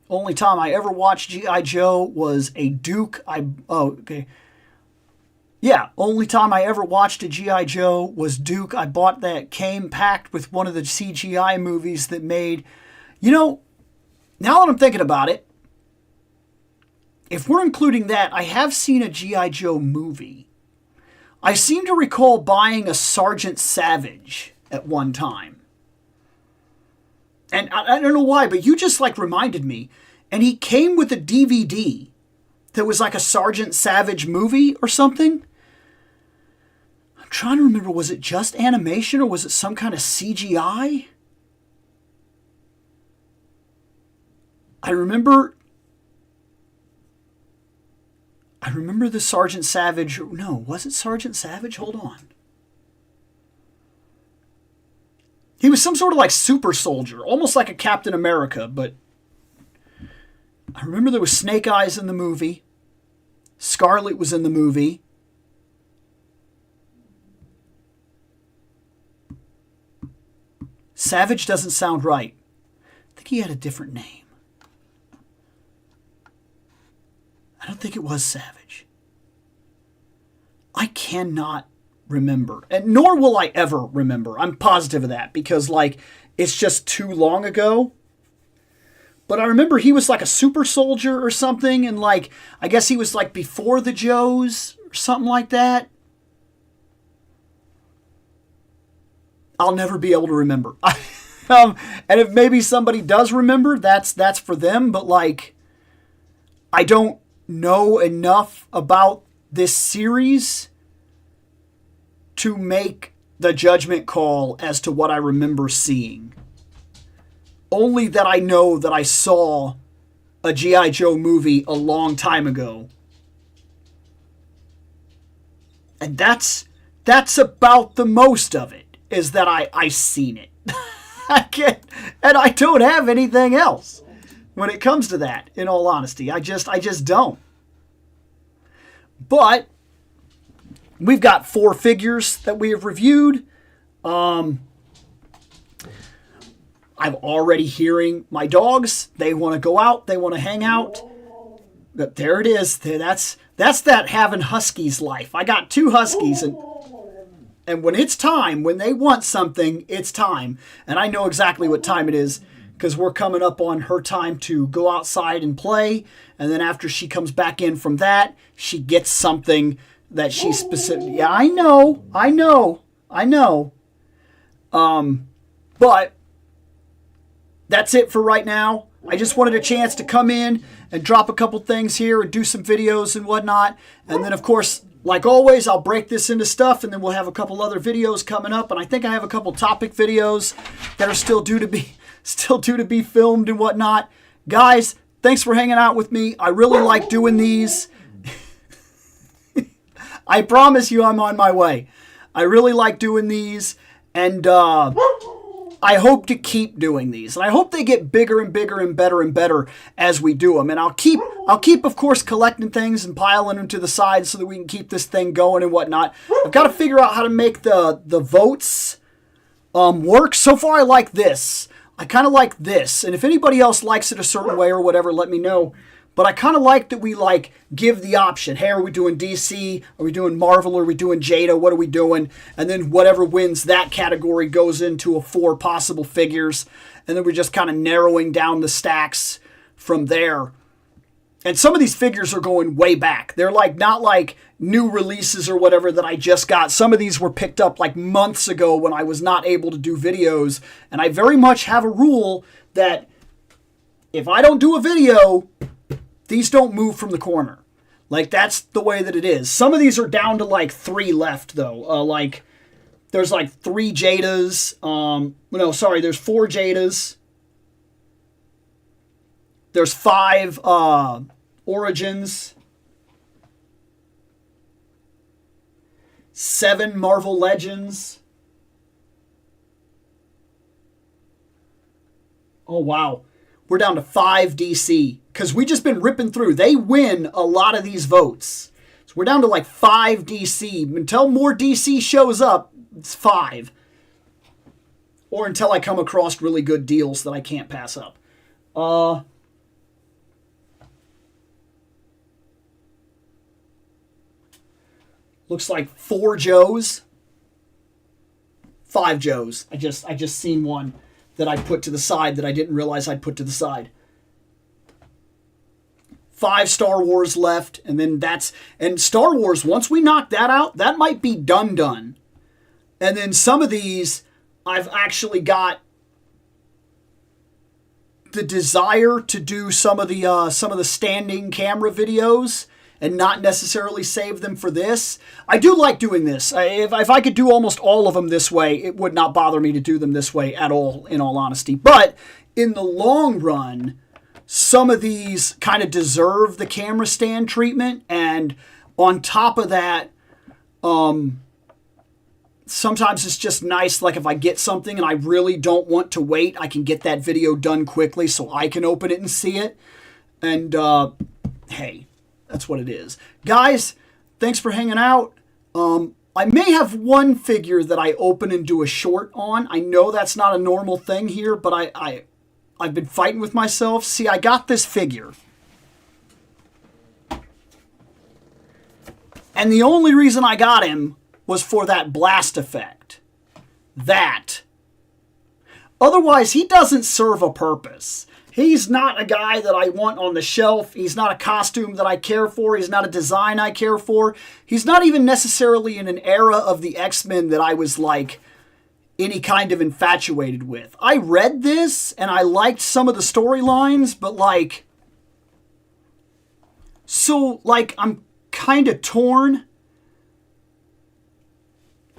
Only time I ever watched G.I. Joe was a Duke. Yeah, only time I ever watched a G.I. Joe was Duke. I bought that, came packed with one of the CGI movies that made... You know, now that I'm thinking about it, if we're including that, I have seen a G.I. Joe movie. I seem to recall buying a Sergeant Savage at one time. And I don't know why, but you just like reminded me. And he came with a DVD that was like a Sergeant Savage movie or something. I'm trying to remember, was it just animation or was it some kind of CGI? I remember the Sergeant Savage. No, was it Sergeant Savage? Hold on. He was some sort of like super soldier, almost like a Captain America, but I remember there was Snake Eyes in the movie. Scarlet was in the movie. Savage doesn't sound right. I think he had a different name. I don't think it was Savage. I cannot remember. And nor will I ever remember. I'm positive of that because, like, it's just too long ago. But I remember he was like a super soldier or something. And, like, I guess he was, like, before the Joes or something like that. I'll never be able to remember. And if maybe somebody does remember, that's for them. But, like, I don't know enough about this series to make the judgment call as to what I remember seeing. Only that I know that I saw a G.I. Joe movie a long time ago. And that's about the most of it, is that I seen it. And I don't have anything else when it comes to that, in all honesty. I just don't. But we've got 4 figures that we have reviewed. I'm already hearing my dogs. They want to go out. They want to hang out. But there it is. That's that having huskies life. I got 2 huskies, and when it's time, when they want something, it's time. And I know exactly what time it is because we're coming up on her time to go outside and play. And then after she comes back in from that, she gets something that she's specific. Yeah, I know. But that's it for right now. I just wanted a chance to come in and drop a couple things here and do some videos and whatnot. And then, of course, like always, I'll break this into stuff, and then we'll have a couple other videos coming up. And I think I have a couple topic videos that are still due to be filmed and whatnot. Guys, thanks for hanging out with me. I really like doing these. I promise you I'm on my way. I really like doing these, and I hope to keep doing these. And I hope they get bigger and bigger and better as we do them. And I'll keep, of course, collecting things and piling them to the side so that we can keep this thing going and whatnot. I've got to figure out how to make the votes work. So far, I like this. I kind of like this. And if anybody else likes it a certain way or whatever, let me know. But I kind of like that we give the option. Hey, are we doing DC? Are we doing Marvel? Are we doing Jada? What are we doing? And then whatever wins that category goes into 4 possible figures. And then we're just kind of narrowing down the stacks from there. And some of these figures are going way back. They're not like new releases or whatever that I just got. Some of these were picked up like months ago when I was not able to do videos. And I very much have a rule that if I don't do a video, these don't move from the corner. Like, that's the way that it is. Some of these are down to like 3 left, though. There's like 3 Jadas. There's 4 Jadas. There's 5 Origins. 7 Marvel Legends. Oh, wow. We're down to 5 DC. Because we just been ripping through. They win a lot of these votes. So we're down to like 5 DC. Until more DC shows up, it's 5. Or until I come across really good deals that I can't pass up. Looks like 4 Joes. 5 Joes. I just seen one that I put to the side that I didn't realize I'd put to the side. 5 Star Wars left, and then and Star Wars, once we knock that out, that might be done. And then some of these, I've actually got the desire to do some of the standing camera videos and not necessarily save them for this. I do like doing this. If I could do almost all of them this way, it would not bother me to do them this way at all, in all honesty. But in the long run, some of these kind of deserve the camera stand treatment. And on top of that, sometimes it's just nice, like if I get something and I really don't want to wait, I can get that video done quickly so I can open it and see it. And, hey, that's what it is. Guys, thanks for hanging out. I may have one figure that I open and do a short on. I know that's not a normal thing here, but I've been fighting with myself. See, I got this figure. And the only reason I got him was for that blast effect. That. Otherwise, he doesn't serve a purpose. He's not a guy that I want on the shelf. He's not a costume that I care for. He's not a design I care for. He's not even necessarily in an era of the X-Men that I was like any kind of infatuated with. I read this and I liked some of the storylines, but like, so like I'm kind of torn.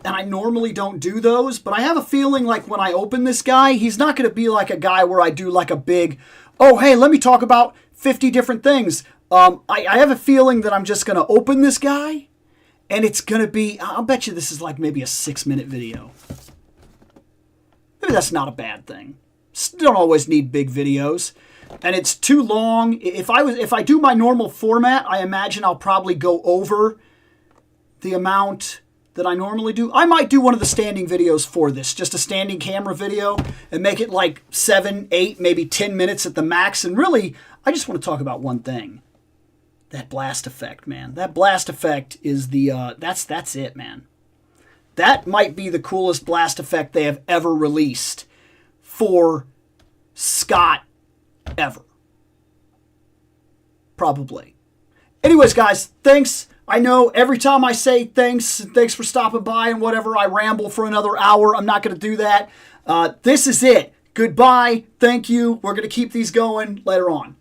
And I normally don't do those, but I have a feeling like when I open this guy, he's not going to be like a guy where I do like a big, oh, hey, let me talk about 50 different things. I have a feeling that I'm just going to open this guy, and it's going to be, I'll bet you this is like maybe a 6-minute video. Maybe that's not a bad thing. Don't always need big videos. And it's too long. If I do my normal format, I imagine I'll probably go over the amount that I normally do. I might do one of the standing videos for this, just a standing camera video, and make it like 7, 8, maybe 10 minutes at the max. And really, I just want to talk about one thing. That blast effect, man. That blast effect is the, that's it, man. That might be the coolest blast effect they have ever released for Scott ever. Probably. Anyways, guys, thanks. I know every time I say thanks, and thanks for stopping by and whatever, I ramble for another hour. I'm not going to do that. This is it. Goodbye. Thank you. We're going to keep these going later on.